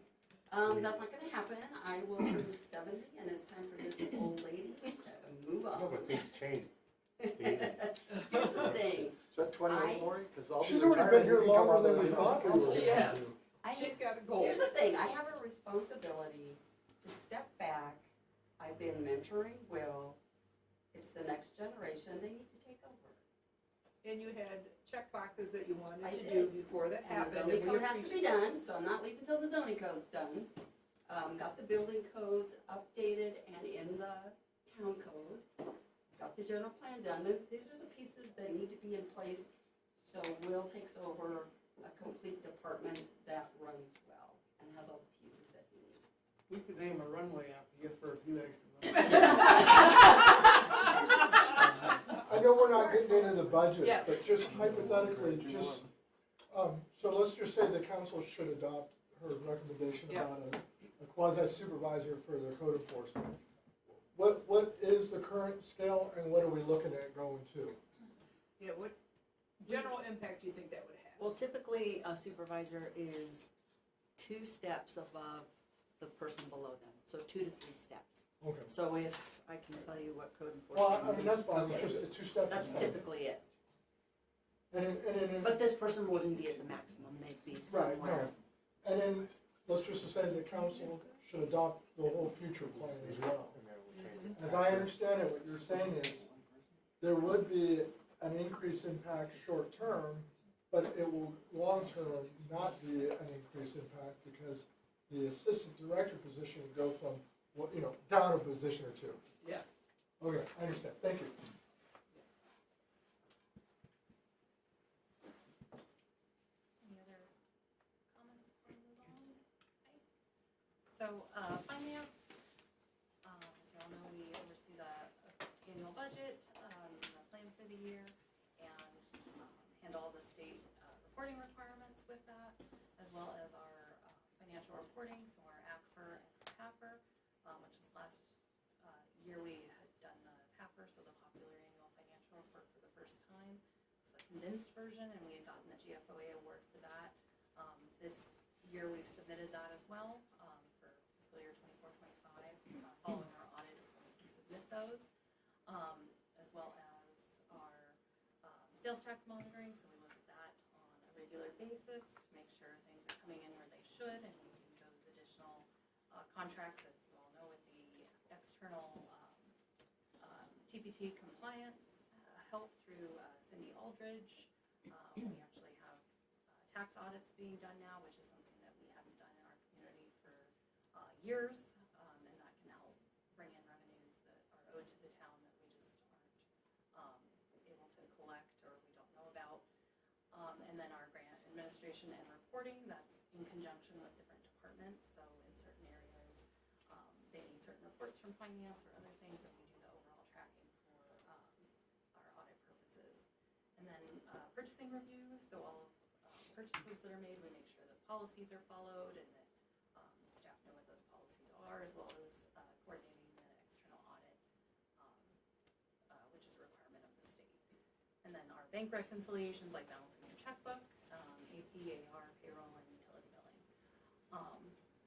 [SPEAKER 8] That's not gonna happen. I will turn 70 and it's time for this old lady to move on.
[SPEAKER 7] No, but things change.
[SPEAKER 8] Here's the thing,
[SPEAKER 5] Is that 28, Lori? 'Cause I'll be
[SPEAKER 11] She's already
[SPEAKER 5] retired,
[SPEAKER 11] been
[SPEAKER 5] you
[SPEAKER 11] here
[SPEAKER 5] can come
[SPEAKER 11] longer
[SPEAKER 5] on
[SPEAKER 11] than
[SPEAKER 5] the
[SPEAKER 11] we thought we were
[SPEAKER 5] council.
[SPEAKER 11] gonna
[SPEAKER 3] Yes.
[SPEAKER 11] do.
[SPEAKER 3] She's got a goal.
[SPEAKER 8] here's the thing, I have a responsibility to step back. I've been mentoring Will. It's the next generation, they need to take over.
[SPEAKER 3] And you had check boxes that you wanted
[SPEAKER 8] I
[SPEAKER 3] to do
[SPEAKER 8] did.
[SPEAKER 3] before that
[SPEAKER 8] And the
[SPEAKER 3] happened.
[SPEAKER 8] zoning
[SPEAKER 3] we
[SPEAKER 8] code has to be
[SPEAKER 3] appreciate-
[SPEAKER 8] done, so I'm not leaving till the zoning code's done. Got the building codes updated and in the town code. Got the general plan done. These are the pieces that need to be in place, so Will takes over a complete department that runs well and has all the pieces that he needs.
[SPEAKER 1] We could name a runway after you for a few extra months.
[SPEAKER 11] I know we're not getting into the budget,
[SPEAKER 3] Yes.
[SPEAKER 11] but just hypothetically, so let's just say the council should adopt her recommendation
[SPEAKER 3] Yeah.
[SPEAKER 11] about a quasi supervisor for the code enforcement. What is the current scale and what are we looking at going to?
[SPEAKER 3] Yeah, what general impact do you think that would have?
[SPEAKER 14] Well, typically, a supervisor is 2 steps above the person below them, so 2 to 3 steps.
[SPEAKER 11] Okay.
[SPEAKER 14] So if, I can tell you what code
[SPEAKER 11] Well,
[SPEAKER 14] enforcement.
[SPEAKER 11] I mean, that's fine, it's
[SPEAKER 14] Okay.
[SPEAKER 11] just, it's 2 steps.
[SPEAKER 14] That's typically it.
[SPEAKER 11] And
[SPEAKER 14] But this person wouldn't be at the maximum, they'd be
[SPEAKER 11] right,
[SPEAKER 14] somewhere.
[SPEAKER 11] no. And then, let's just say the council should adopt the whole future plan as well.
[SPEAKER 7] And then we'll change it.
[SPEAKER 11] As I understand it, what you're saying is, there would be an increased impact short term, but it will long term not be an increased impact because the assistant director position would go from, well, you know, down a position or 2.
[SPEAKER 3] Yes.
[SPEAKER 11] Okay, I understand, thank you.
[SPEAKER 4] Any other comments before we move on? Okay. So, finance, as you all know, we oversee the annual budget, the plan for the year, and handle all the state reporting requirements with that, as well as our financial reporting, so our ACFR and PAFR, which is last year we had done the PAFR, so the popular annual financial report for the first time. It's the condensed version, and we had gotten the GFOA award for that. This year we've submitted that as well for fiscal year 24-25. Following our audit is when we can submit those, as well as our sales tax monitoring. So we look at that on a regular basis to make sure things are coming in where they should, and we do those additional contracts, as you all know, with the external TPT compliance help through Cindy Aldridge. We actually have tax audits being done now, which is something that we haven't done in our community for years, and that can help bring in revenues that are owed to the town that we just aren't able to collect or we don't know about. And then our grant administration and reporting, that's in conjunction with different departments. So in certain areas, they need certain reports from finance or other things, and we do the overall tracking for our audit purposes. And then purchasing reviews, so all of purchases that are made, we make sure that policies are followed and that staff know what those policies are, as well as coordinating the external audit, which is a requirement of the state. And then our bank reconciliations, like balancing your checkbook, AP, AR, payroll, and utility billing.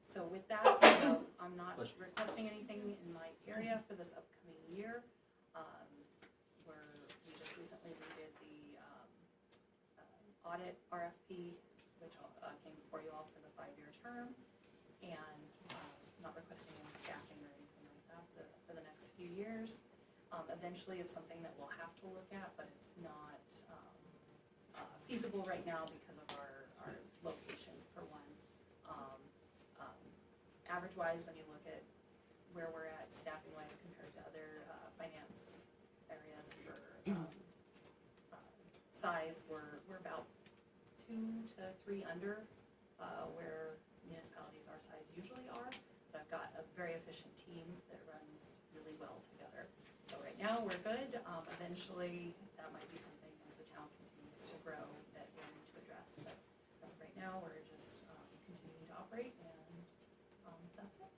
[SPEAKER 4] So with that, I'm not requesting anything in my area for this upcoming year. We just recently redid the audit RFP, which came before you all for the 5-year term, and not requesting any staffing or anything like that for the next few years. Eventually, it's something that we'll have to look at, but it's not feasible right now because of our location, for one. Average-wise, when you look at where we're at staffing-wise compared to other finance areas for size, we're about 2 to 3 under where municipalities our size usually are. But I've got a very efficient team that runs really well together. So right now, we're good. Eventually, that might be something as the town continues to grow that we'll need to address. But as of right now, we're just continuing to operate, and that's it.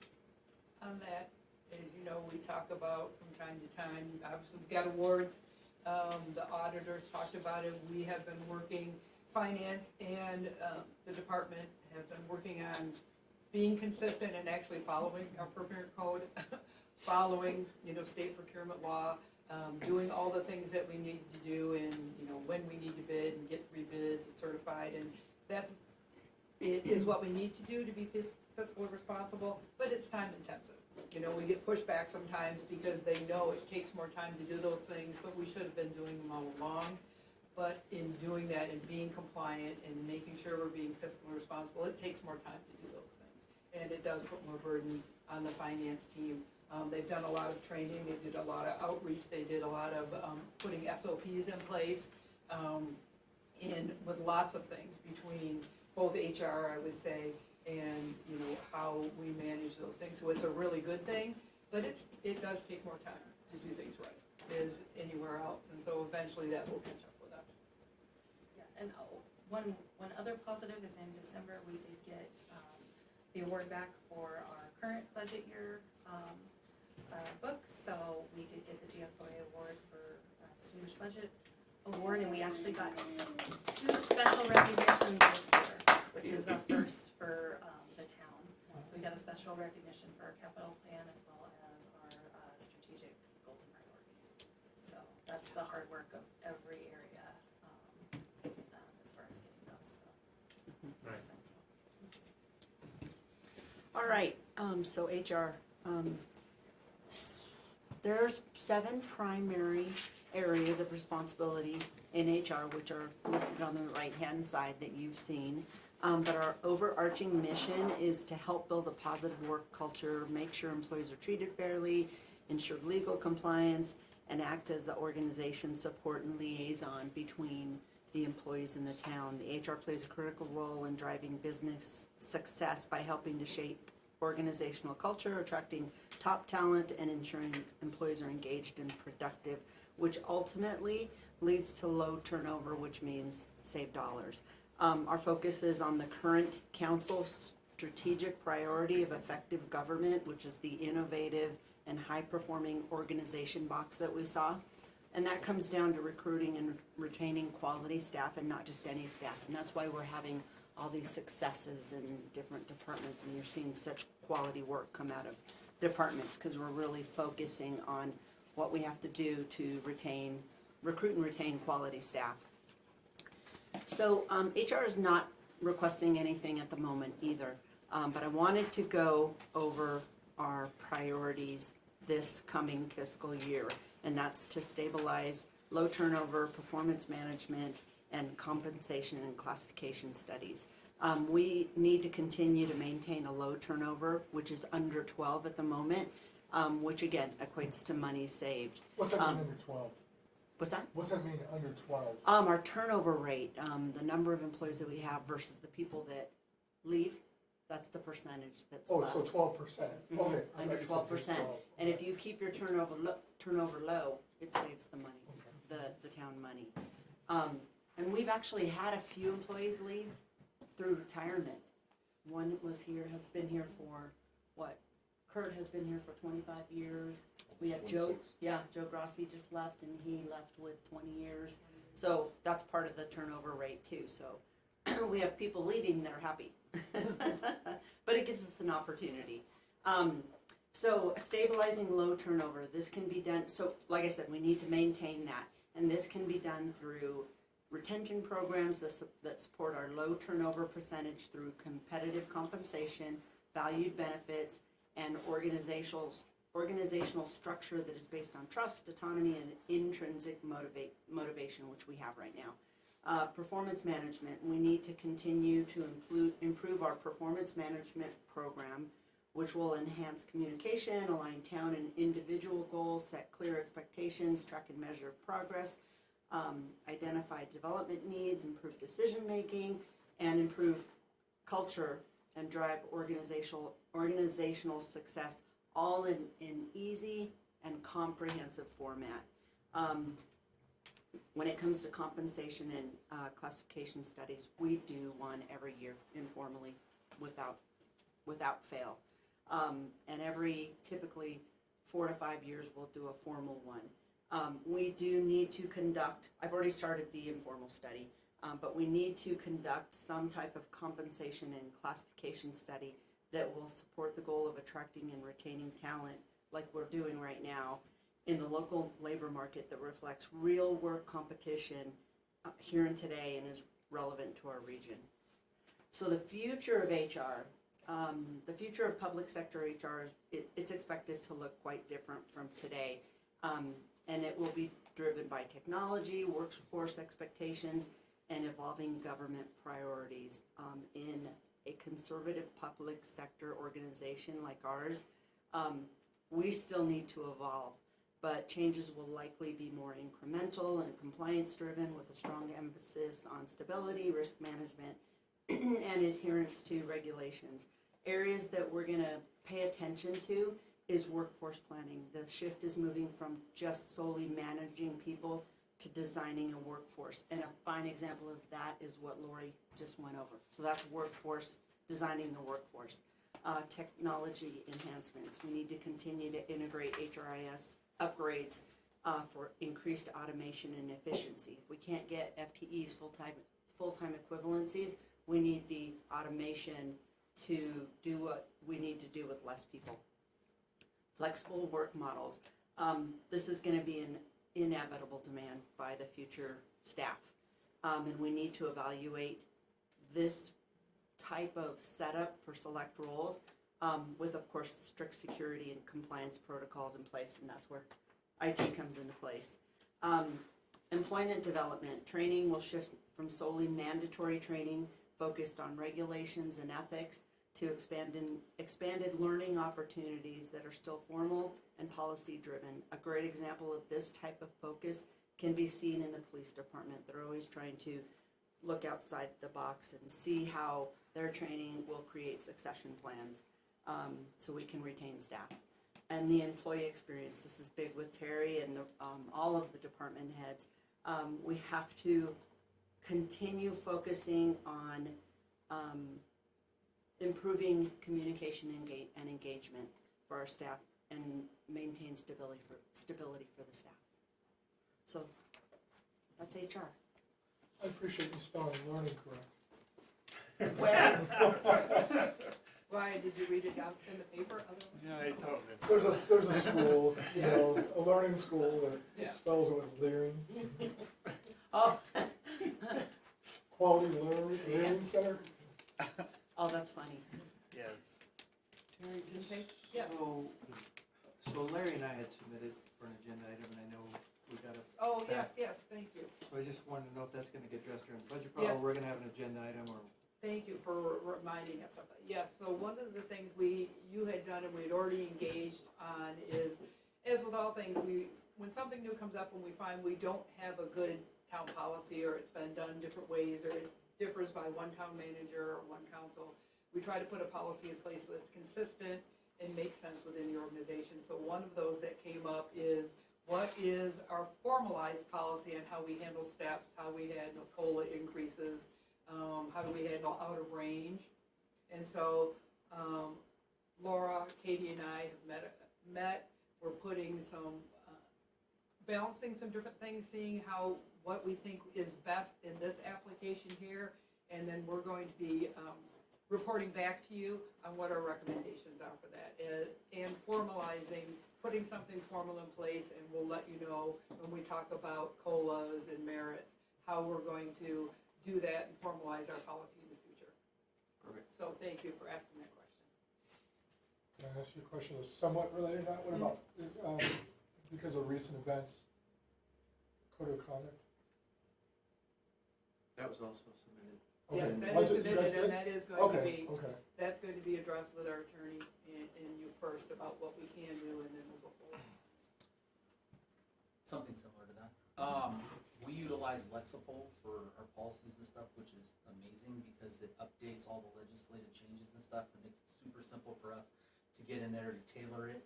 [SPEAKER 3] On that, as you know, we talk about from time to time, obviously we've got awards. The auditors talked about it. We have been working, finance and the department have been working on being consistent and actually following our procurement code, following, state procurement law, doing all the things that we need to do, and, when we need to bid and get 3 bids certified, and it is what we need to do to be fiscally responsible, but it's time intensive. We get pushback sometimes because they know it takes more time to do those things, but we should have been doing them all along. But in doing that and being compliant and making sure we're being fiscally responsible, it takes more time to do those things. And it does put more burden on the finance team. They've done a lot of training, they did a lot of outreach, they did a lot of putting SOPs in place, and with lots of things between both HR, I would say, and how we manage those things. So it's a really good thing, but it does take more time to do things right as anywhere else, and so eventually that will catch up with us.
[SPEAKER 4] Yeah, and one other positive is in December we did get the award back for our current budget year books. So we did get the GFOA award for Distinguished Budget Award, and we actually got 2 special recognitions this year, which is the first for the town. So we got a special recognition for our capital plan as well as our strategic goals and priorities. So that's the hard work of every area as far as getting those. So.
[SPEAKER 7] Nice.
[SPEAKER 14] All right, so HR, there's 7 primary areas of responsibility in HR, which are listed on the right-hand side that you've seen. But our overarching mission is to help build a positive work culture, make sure employees are treated fairly, ensure legal compliance, and act as the organization support and liaison between the employees and the town. The HR plays a critical role in driving business success by helping to shape organizational culture, attracting top talent, and ensuring employees are engaged and productive, which ultimately leads to low turnover, which means save dollars. Our focus is on the current council's strategic priority of effective government, which is the innovative and high-performing organization box that we saw. And that comes down to recruiting and retaining quality staff, and not just any staff. And that's why we're having all these successes in different departments, and you're seeing such quality work come out of departments, because we're really focusing on what we have to do to recruit and retain quality staff. So HR is not requesting anything at the moment either, but I wanted to go over our priorities this coming fiscal year, and that's to stabilize low turnover, performance management, and compensation and classification studies. We need to continue to maintain a low turnover, which is under 12 at the moment, which again equates to money saved.
[SPEAKER 11] What's that mean under 12?
[SPEAKER 14] What's that?
[SPEAKER 11] What's that mean under 12?
[SPEAKER 14] Our turnover rate, the number of employees that we have versus the people that leave, that's the percentage that's
[SPEAKER 11] Oh,
[SPEAKER 14] left.
[SPEAKER 11] so 12%,
[SPEAKER 14] Mhm,
[SPEAKER 11] okay. I
[SPEAKER 14] under
[SPEAKER 11] thought you said
[SPEAKER 14] 12%.
[SPEAKER 11] 12.
[SPEAKER 14] And if you keep your turnover low, it saves the money, the town money. And we've actually had a few employees leave through retirement. One was here, has been here for, what, Kurt has been here for 25 years. We have Joe,
[SPEAKER 9] 26.
[SPEAKER 14] Joe Grossi just left, and he left with 20 years. So that's part of the turnover rate too, so we have people leaving that are happy. But it gives us an opportunity. So stabilizing low turnover, this can be done, so like I said, we need to maintain that. And this can be done through retention programs that support our low turnover percentage through competitive compensation, valued benefits, and organizational structure that is based on trust, autonomy, and intrinsic motivation, which we have right now. Performance management, we need to continue to improve our performance management program, which will enhance communication, align town and individual goals, set clear expectations, track and measure progress, identify development needs, improve decision-making, and improve culture and drive organizational success, all in easy and comprehensive format. When it comes to compensation and classification studies, we do one every year informally without fail. And every typically 4 to 5 years we'll do a formal one. We do need to conduct, I've already started the informal study, but we need to conduct some type of compensation and classification study that will support the goal of attracting and retaining talent like we're doing right now in the local labor market that reflects real work competition here and today and is relevant to our region. So the future of HR, the future of public sector HR, it's expected to look quite different from today. And it will be driven by technology, workforce expectations, and evolving government priorities. In a conservative public sector organization like ours, we still need to evolve, but changes will likely be more incremental and compliance-driven with a strong emphasis on stability, risk management, and adherence to regulations. Areas that we're gonna pay attention to is workforce planning. The shift is moving from just solely managing people to designing a workforce. And a fine example of that is what Lori just went over. So that's workforce, designing the workforce. Technology enhancements. We need to continue to integrate HRIS upgrades for increased automation and efficiency. If we can't get FTEs, full-time equivalencies, we need the automation to do what we need to do with less people. Flexible work models. This is going to be an inevitable demand by the future staff. And we need to evaluate this type of setup for select roles with, of course, strict security and compliance protocols in place, and that's where IT comes into place. Employment development. Training will shift from solely mandatory training focused on regulations and ethics to expanded learning opportunities that are still formal and policy driven. A great example of this type of focus can be seen in the police department. They're always trying to look outside the box and see how their training will create succession plans so we can retain staff. And the employee experience, this is big with Terry and all of the department heads. We have to continue focusing on improving communication and engagement for our staff and maintain stability for the staff. So that's HR.
[SPEAKER 11] I appreciate you spelling learning correct.
[SPEAKER 14] Well,
[SPEAKER 3] Why, did you read it out in the paper otherwise?
[SPEAKER 9] Yeah, I thought
[SPEAKER 11] There's a school, a learning school
[SPEAKER 3] Yeah.
[SPEAKER 11] that spells it with leering.
[SPEAKER 14] oh,
[SPEAKER 11] Quality Learning Center.
[SPEAKER 14] oh, that's funny.
[SPEAKER 6] Yes.
[SPEAKER 3] Terry, did you say? Yeah.
[SPEAKER 6] So Larry and I had submitted for an agenda item, and I know we got a,
[SPEAKER 3] Oh, yes, yes, thank you.
[SPEAKER 6] so I just wanted to know if that's gonna get addressed during the budget
[SPEAKER 3] Yes.
[SPEAKER 6] process, or we're gonna have an agenda item, or.
[SPEAKER 3] Thank you for reminding us of that. Yes, so one of the things you had done and we had already engaged on is, as with all things, when something new comes up and we find we don't have a good town policy, or it's been done different ways, or it differs by one town manager or one council, we try to put a policy in place that's consistent and makes sense within the organization. So one of those that came up is, what is our formalized policy on how we handle steps, how we handle COLA increases, how do we handle out of range? And so Laura, Katie, and I have met. We're putting some, balancing some different things, seeing what we think is best in this application here, and then we're going to be reporting back to you on what our recommendations are for that, and formalizing, putting something formal in place, and we'll let you know when we talk about COLAs and merits, how we're going to do that and formalize our policy in the future.
[SPEAKER 6] Perfect.
[SPEAKER 3] So thank you for asking that question.
[SPEAKER 11] Can I ask you a question that's somewhat related to that? What about, because of recent events, code of conduct?
[SPEAKER 6] That was also submitted.
[SPEAKER 3] Yes,
[SPEAKER 11] Okay.
[SPEAKER 3] that
[SPEAKER 11] Was
[SPEAKER 3] is
[SPEAKER 11] it- you
[SPEAKER 3] submitted,
[SPEAKER 11] guys did?
[SPEAKER 3] and that is going to be,
[SPEAKER 11] Okay.
[SPEAKER 3] that's going to be addressed with our attorney and you first about what we can do, and then we'll go forward.
[SPEAKER 12] Something similar to that. We utilize Lexipol for our policies and stuff, which is amazing because it updates all the legislative changes and stuff and makes it super simple for us to get in there to tailor it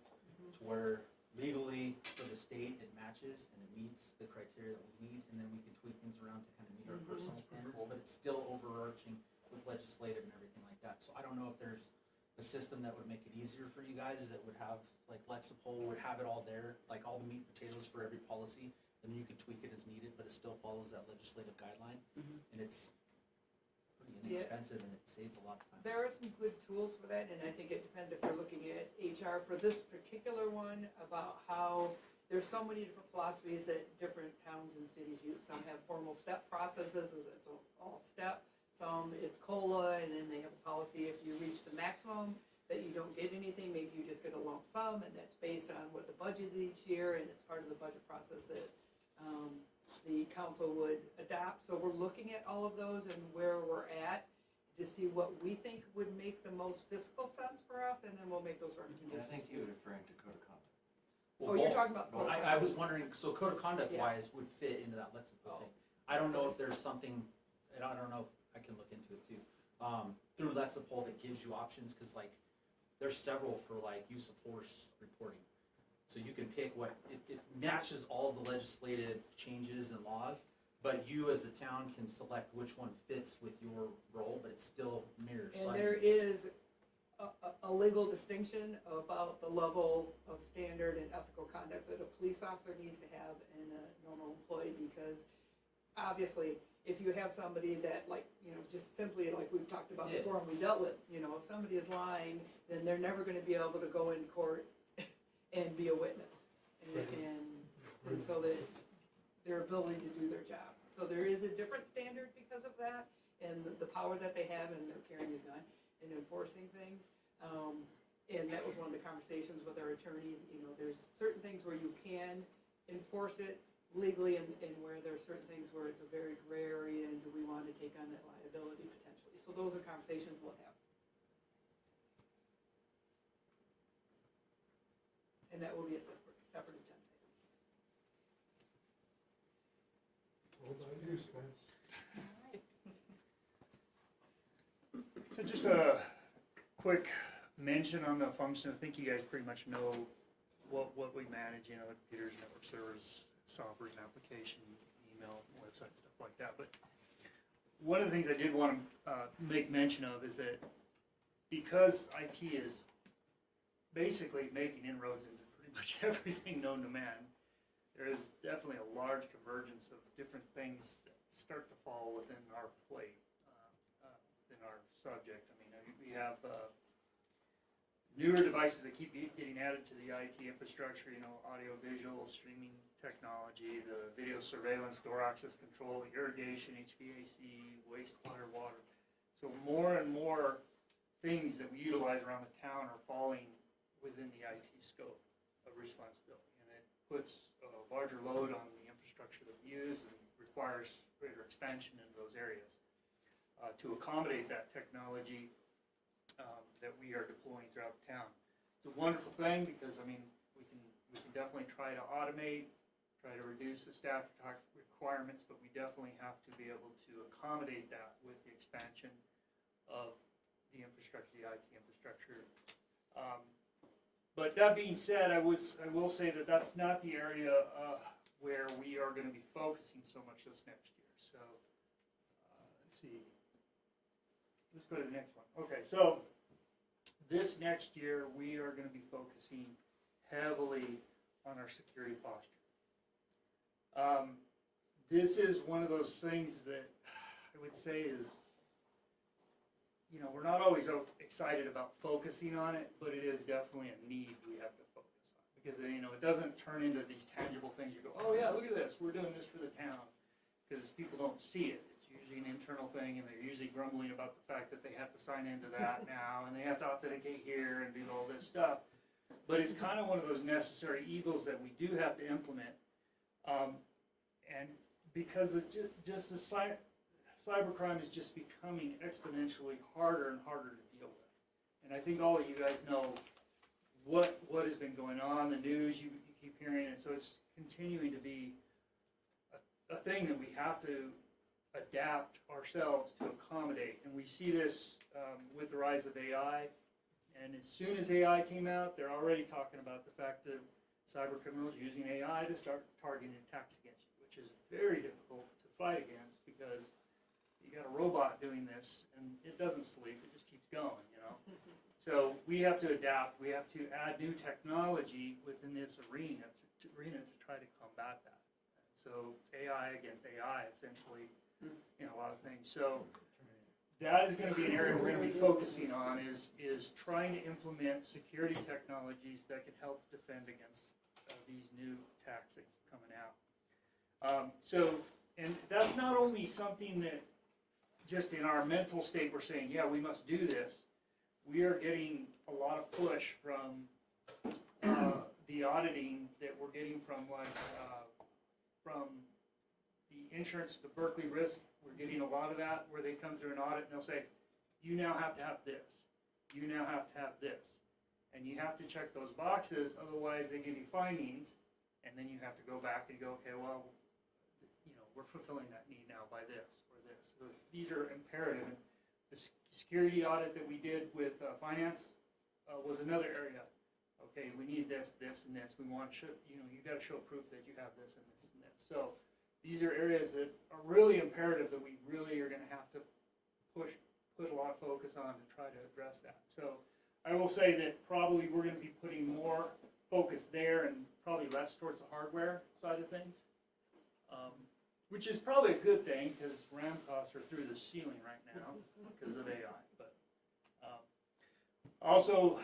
[SPEAKER 12] to where legally for the state it matches and it meets the criteria that we need, and then we can tweak things around to kind of meet our personal standards, but it's still overarching with legislative and everything like that. So I don't know if there's a system that would make it easier for you guys that would have, like Lexipol would have it all there, like all the meat and potatoes for every policy, and then you can tweak it as needed, but it still follows that legislative guideline, and it's pretty inexpensive and it saves a lot of time.
[SPEAKER 3] There are some good tools for that, and I think it depends if you're looking at HR for this particular one, about how there's so many different philosophies that different towns and cities use. Some have formal step processes, it's all step. Some it's COLA, and then they have a policy if you reach the maximum that you don't get anything, maybe you just get a lump sum, and that's based on what the budget is each year, and it's part of the budget process that the council would adopt. So we're looking at all of those and where we're at to see what we think would make the most fiscal sense for us, and then we'll make those
[SPEAKER 6] And
[SPEAKER 3] recommendations.
[SPEAKER 6] I think you were referring to code of conduct.
[SPEAKER 3] Oh, you're talking about code of
[SPEAKER 12] I was
[SPEAKER 3] conduct.
[SPEAKER 12] wondering, so code of conduct
[SPEAKER 3] Yeah.
[SPEAKER 12] wise would fit into that Lexipol thing. I don't know if there's something, and I don't know if I can look into it too, through Lexipol that gives you options, cause like, there's several for like use of force reporting. So you can pick what, it matches all the legislative changes and laws, but you as a town can select which one fits with your role, but it still mirrors. So
[SPEAKER 3] And
[SPEAKER 12] I-
[SPEAKER 3] there is a legal distinction about the level of standard and ethical conduct that a police officer needs to have in a normal employee, because obviously, if you have somebody that, like, just simply like we've talked about before and we dealt with, if somebody is lying, then they're never gonna be able to go in court and be a witness. And so that their ability to do their job. So there is a different standard because of that, and the power that they have, and they're carrying a gun and enforcing things. And that was one of the conversations with our attorney, there's certain things where you can enforce it legally, and where there's certain things where it's a very gray area, and do we want to take on that liability potentially? So those are conversations we'll have. And that will be a separate agenda.
[SPEAKER 11] Well done, you, Spence.
[SPEAKER 15] So just a quick mention on the function. I think you guys pretty much know what we manage, the computers, network servers, software, application, email, website, stuff like that. But one of the things I did want to make mention of is that because IT is basically making inroads into pretty much everything known to man, there is definitely a large convergence of different things that start to fall within our plate, within our subject. I mean, we have newer devices that keep getting added to the IT infrastructure, audio, visual, streaming technology, the video surveillance, door access control, irrigation, HVAC, wastewater, water. So more and more things that we utilize around the town are falling within the IT scope of responsibility. And it puts a larger load on the infrastructure that we use and requires greater expansion into those areas. To accommodate that technology that we are deploying throughout the town. It's a wonderful thing because, we can definitely try to automate, try to reduce the staff requirements, but we definitely have to be able to accommodate that with the expansion of the infrastructure, the IT infrastructure. But that being said, I will say that that's not the area where we are going to be focusing so much this next year. So let's see. Let's go to the next one. Okay, so this next year we are going to be focusing heavily on our security posture. This is one of those things that I would say is, you know, we're not always excited about focusing on it, but it is definitely a need we have to focus on. Because, you know, it doesn't turn into these tangible things. You go, oh yeah, look at this, we're doing this for the town. Because people don't see it. It's usually an internal thing, and they're usually grumbling about the fact that they have to sign into that now, and they have to authenticate here and do all this stuff. But it's kind of one of those necessary evils that we do have to implement. And because it's just the cybercrime is just becoming exponentially harder and harder to deal with. And I think all of you guys know what has been going on, the news, you keep hearing it, so it's continuing to be a thing that we have to adapt ourselves to accommodate. And we see this with the rise of AI. And as soon as AI came out, they're already talking about the fact that cyber criminals using AI to start targeting attacks against you, which is very difficult to fight against because you got a robot doing this and it doesn't sleep, it just keeps going, you know. So we have to adapt, we have to add new technology within this arena to try to combat that. So it's AI against AI essentially in a lot of things. So that is going to be an area we're going to be focusing on is trying to implement security technologies that can help defend against these new attacks that keep coming out. And that's not only something that just in our mental state we're saying, yeah, we must do this. We are getting a lot of push from the auditing that we're getting from from the insurance, the Berkeley risk. We're getting a lot of that where they come through an audit and they'll say, you now have to have this. You now have to have this. And you have to check those boxes, otherwise they give you findings, and then you have to go back and go, okay, well, you know, we're fulfilling that need now by this or this. So these are imperative. And the security audit that we did with finance was another area. Okay, we need this, this, and this. We want to show, you know, you got to show proof that you have this and this and this. So these are areas that are really imperative that we really are going to have to put a lot of focus on to try to address that. So I will say that probably we're going to be putting more focus there and probably less towards the hardware side of things, which is probably a good thing because RAM costs are through the ceiling right now because of AI. But also,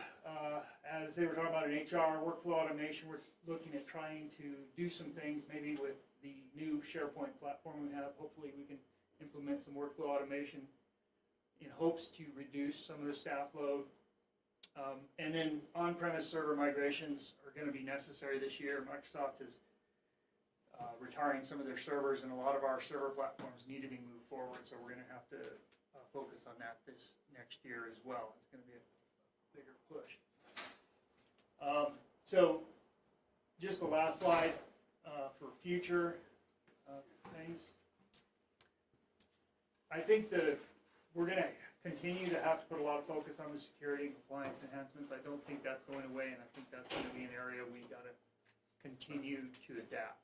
[SPEAKER 15] as they were talking about in HR, workflow automation, we're looking at trying to do some things maybe with the new SharePoint platform we have. Hopefully we can implement some workflow automation in hopes to reduce some of the staff load. And then on-premise server migrations are going to be necessary this year. Microsoft is retiring some of their servers, and a lot of our server platforms need to be moved forward, so we're going to have to focus on that this next year as well. It's going to be a bigger push. So just the last slide for future things. I think that we're going to continue to have to put a lot of focus on the security and compliance enhancements. I don't think that's going away, and I think that's going to be an area we got to continue to adapt.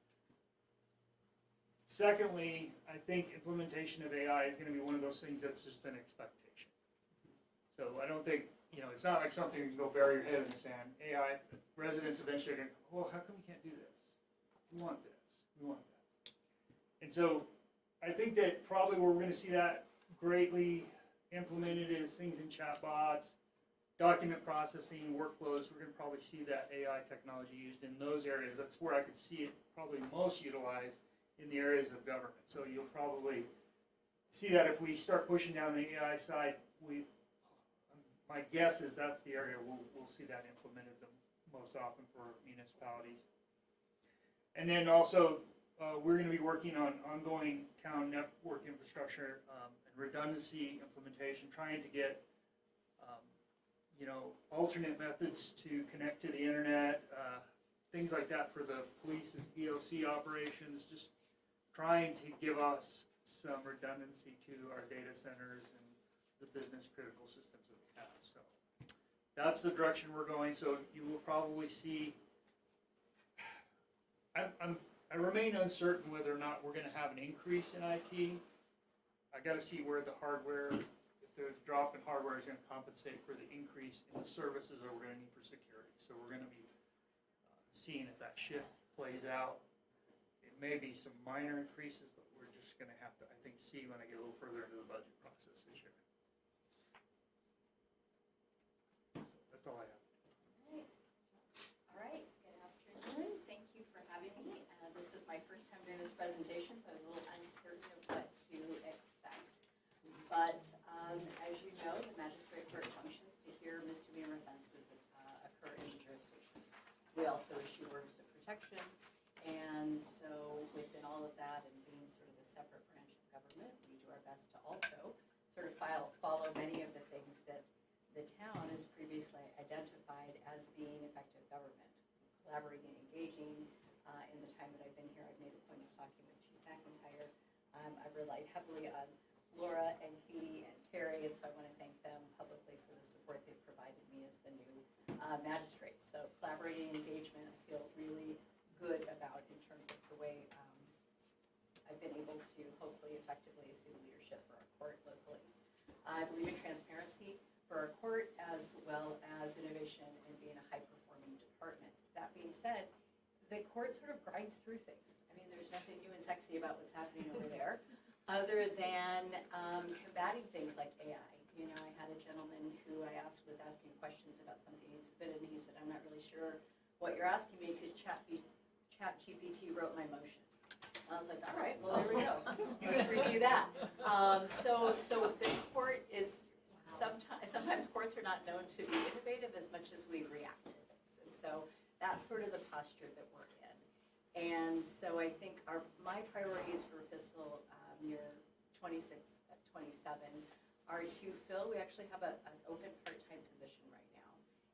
[SPEAKER 15] Secondly, I think implementation of AI is going to be one of those things that's just an expectation. So I don't think, you know, it's not like something you can go bury your head in the sand. AI, residents eventually are going to go, well, how come we can't do this? We want this. We want that. And so I think that probably where we're going to see that greatly implemented is things in chatbots, document processing, workflows. We're going to probably see that AI technology used in those areas. That's where I could see it probably most utilized in the areas of government. So you'll probably see that if we start pushing down the AI side, my guess is that's the area we'll see that implemented the most often for municipalities. And then also, we're going to be working on ongoing town network infrastructure and redundancy implementation, trying to get you know, alternate methods to connect to the internet, things like that for the police's EOC operations, just trying to give us some redundancy to our data centers and the business critical systems of had, so. That's the direction we're going, so you will probably see, I remain uncertain whether or not we're gonna have an increase in IT. I gotta see where the hardware, if the drop in hardware is gonna compensate for the increase in the services that we're gonna need for security. So we're gonna be seeing if that shift plays out. It may be some minor increases, but we're just gonna have to, I think, see when I get a little further into the budget process this year. So that's all I have.
[SPEAKER 8] All right, good afternoon. Thank you for having me. This is my first time doing this presentation, so I was a little uncertain of what to expect. But as you know, the magistrate court functions to hear misdemeanor offenses occur in the jurisdiction. We also issue orders of protection, and so within all of that and being sort of the separate branch of government, we do our best to also sort of follow many of the things that the town has previously identified as being effective government, collaborating and engaging. In the time that I've been here, I've made a point of talking with Chief McIntyre. I've relied heavily on Laura and Katie and Terry, and so I want to thank them publicly for the support they've provided me as the new magistrate. So collaborating and engagement, I feel really good about in terms of the way I've been able to hopefully effectively assume leadership for our court locally. I believe in transparency for our court as well as innovation and being a high-performing department. That being said, the court sort of grinds through things. I mean, there's nothing new and sexy about what's happening over there, other than combating things like AI. You know, I had a gentleman who was asking questions about something he'd submitted, and he said, "I'm not really sure what you're asking me because ChatGPT wrote my motion." I was like, "All right, well, there we go. Let's review that." So the court is sometimes courts are not known to be innovative as much as we react to things, and so that's sort of the posture that we're in. And so I think my priorities for fiscal year 26, 27 are to fill, we actually have an open part-time position right now.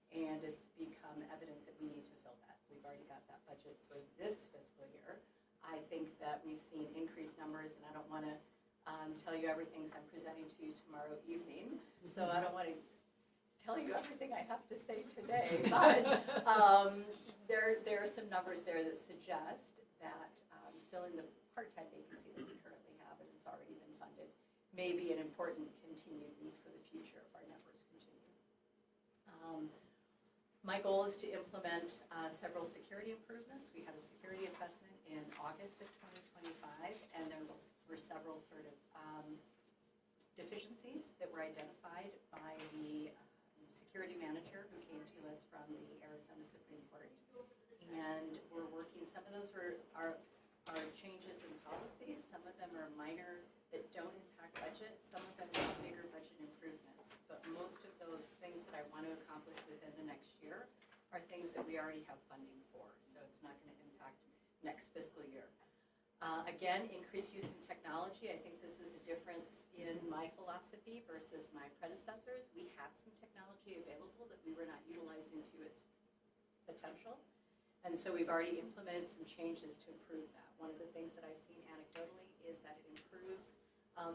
[SPEAKER 8] And it's become evident that we need to fill that. We've already got that budget for this fiscal year. I think that we've seen increased numbers, and I don't want to tell you everything I'm presenting to you tomorrow evening. So I don't want to tell you everything I have to say today, but there are some numbers there that suggest that filling the part-time vacancy that we currently have, and it's already been funded, may be an important continued need for the future if our numbers continue. My goal is to implement several security improvements. We had a security assessment in August of 2025, and there were several sort of deficiencies that were identified by the security manager who came to us from the Arizona Supreme Court. And we're working, some of those are changes in policies, some of them are minor that don't impact budget, some of them are bigger budget improvements. But most of those things that I want to accomplish within the next year are things that we already have funding for, so it's not going to impact next fiscal year. Again, increased use in technology. I think this is a difference in my philosophy versus my predecessors. We have some technology available that we were not utilizing to its potential. And so we've already implemented some changes to improve that. One of the things that I've seen anecdotally is that it improves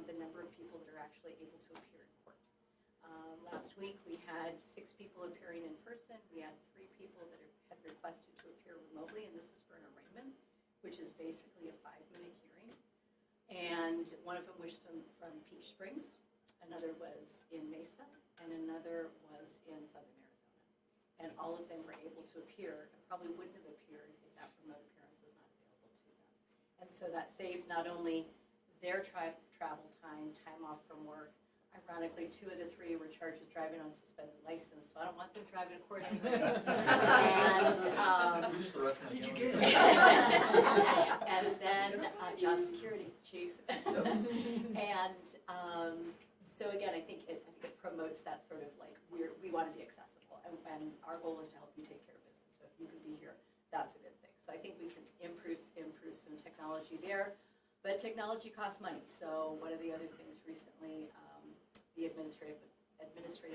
[SPEAKER 8] the number of people that are actually able to appear in court. Last week we had 6 people appearing in person. We had 3 people that had requested to appear remotely, and this is for an arraignment, which is basically a 5-minute hearing. And one of them was from Peach Springs, another was in Mesa, and another was in southern Arizona. And all of them were able to appear, and probably wouldn't have appeared if that remote appearance was not available to them. And so that saves not only their travel time off from work. Ironically, 2 of the 3 were charged with driving on suspended license, so I don't want them driving to court anyway. And
[SPEAKER 12] Just the rest of the
[SPEAKER 5] Did you
[SPEAKER 12] gentlemen.
[SPEAKER 5] get it?
[SPEAKER 8] and then job security, chief. And so again, I think it promotes that sort of like we want to be accessible, and our goal is to help you take care of business. So if you can be here, that's a good thing. So I think we can improve some technology there, but technology costs money. So one of the other things recently, the administrative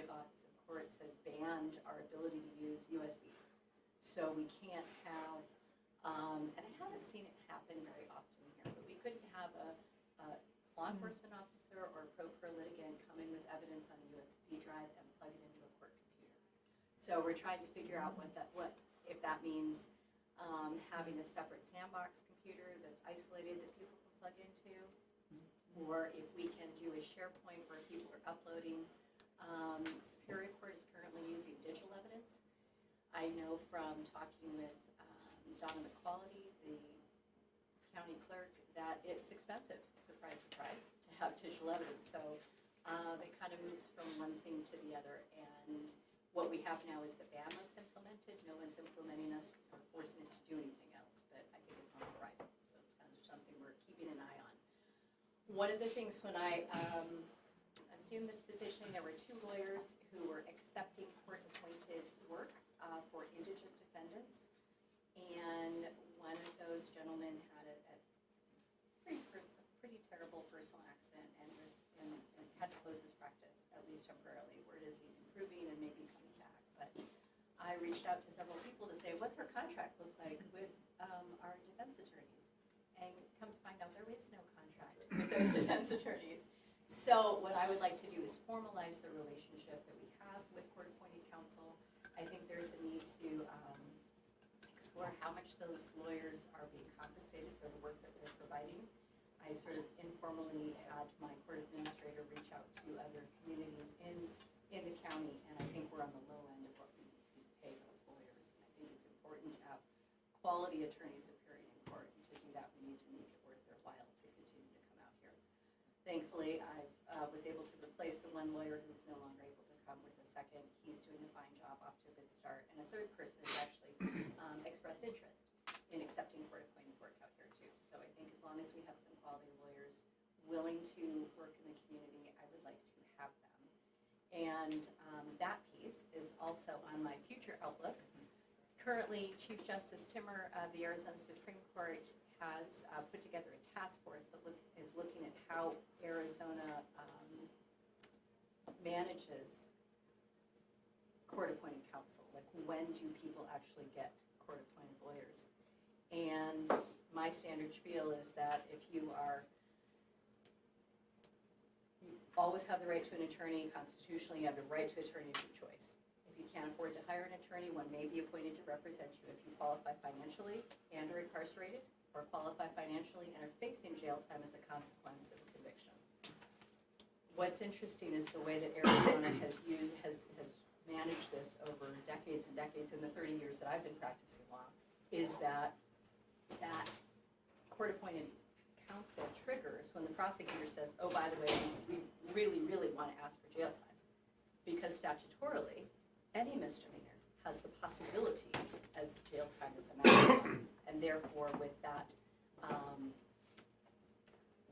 [SPEAKER 8] office of courts has banned our ability to use USBs. So we can't have, and I haven't seen it happen very often here, but we couldn't have a law enforcement officer or a pro per litigant come in with evidence on a USB drive and plug plug it into a court computer. So we're trying to figure out if that means having a separate sandbox computer that's isolated that people can plug into, or if we can do a SharePoint where people are uploading. Superior Court is currently using digital evidence. I know from talking with Donna McQuality, the county clerk, that it's expensive, surprise, surprise, to have digital evidence. So it kind of moves from one thing to the other. And what we have now is the ban that's implemented. No one's implementing us or forcing us to do anything else, but I think it's on the horizon. So it's kind of something we're keeping an eye on. One of the things when I assumed this position, there were 2 lawyers who were accepting court-appointed work for indigent defendants. And one of those gentlemen had a pretty terrible personal accident and had to close his practice, at least temporarily. Word is he's improving and maybe coming back. But I reached out to several people to say, what's our contract look like with our defense attorneys? And come to find out there is no contract with those defense attorneys. So what I would like to do is formalize the relationship that we have with court-appointed counsel. I think there's a need to explore how much those lawyers are being compensated for the work that they're providing. I sort of informally had my court administrator reach out to other communities in the county, and I think we're on the low end of what we pay those lawyers. And I think it's important to have quality attorneys appearing in court, and to do that we need to make it worth their while to continue to come out here. Thankfully, I was able to replace the one lawyer who's no longer able to come with a second. He's doing a fine job, off to a good start. And a third person has actually expressed interest in accepting court-appointed work out here too. So I think as long as we have some quality lawyers willing to work in the community, I would like to have them. And that piece is also on my future outlook. Currently, Chief Justice Timmer of the Arizona Supreme Court has put together a task force that is looking at how Arizona manages court-appointed counsel. Like, when do people actually get court-appointed lawyers? And my standard spiel is that if you always have the right to an attorney. Constitutionally, you have the right to attorney of your choice. If you can't afford to hire an attorney, one may be appointed to represent you if you qualify financially and are incarcerated, or qualify financially and are facing jail time as a consequence of a conviction. What's interesting is the way that Arizona has managed this over decades and decades, in the 30 years that I've been practicing law, is that court-appointed counsel triggers when the prosecutor says, oh, by the way, we really, really want to ask for jail time. Because statutorily, any misdemeanor has the possibility as jail time as a maximum, and therefore with that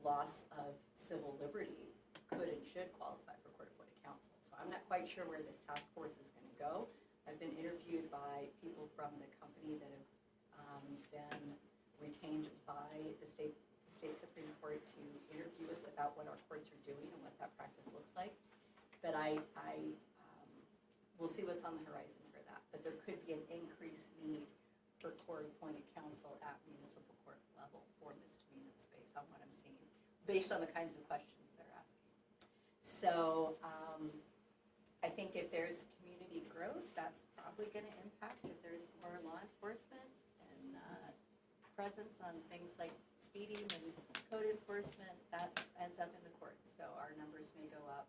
[SPEAKER 8] loss of civil liberty could and should qualify for court-appointed counsel. So I'm not quite sure where this task force is going to go. I've been interviewed by people from the company that have been retained by the state Supreme Court to interview us about what our courts are doing and what that practice looks like. But we'll see what's on the horizon for that. But there could be an increased need for court-appointed counsel at municipal court level for misdemeanors based on what I'm seeing, based on the kinds of questions they're asking. So I think if there's community growth, that's probably going to impact if there's more law enforcement and presence on things like speeding and code enforcement, that ends up in the courts. So our numbers may go up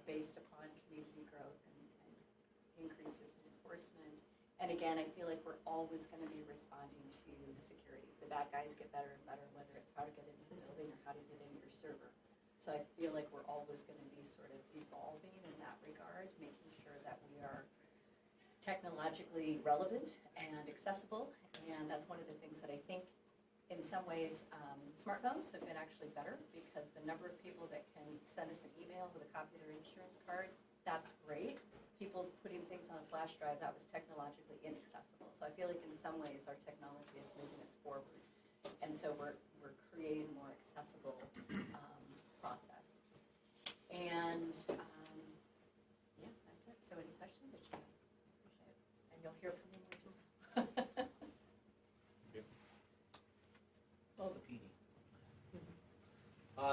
[SPEAKER 8] based upon community growth and increases in enforcement. And again, I feel like we're always going to be responding to security. The bad guys get better and better, whether it's how to get into the building or how to get into your server. So I feel like we're always going to be sort of evolving in that regard, making sure that we are technologically relevant and accessible. And that's one of the things that I think in some ways smartphones have been actually better, because the number of people that can send us an email with a copy of their insurance card, that's great. People putting things on a flash drive, that was technologically inaccessible. So I feel like in some ways our technology is moving us forward. And so we're creating a more accessible process. And yeah, that's it. So any questions? Appreciate it. And you'll hear from me more too.
[SPEAKER 12] Well, the PD.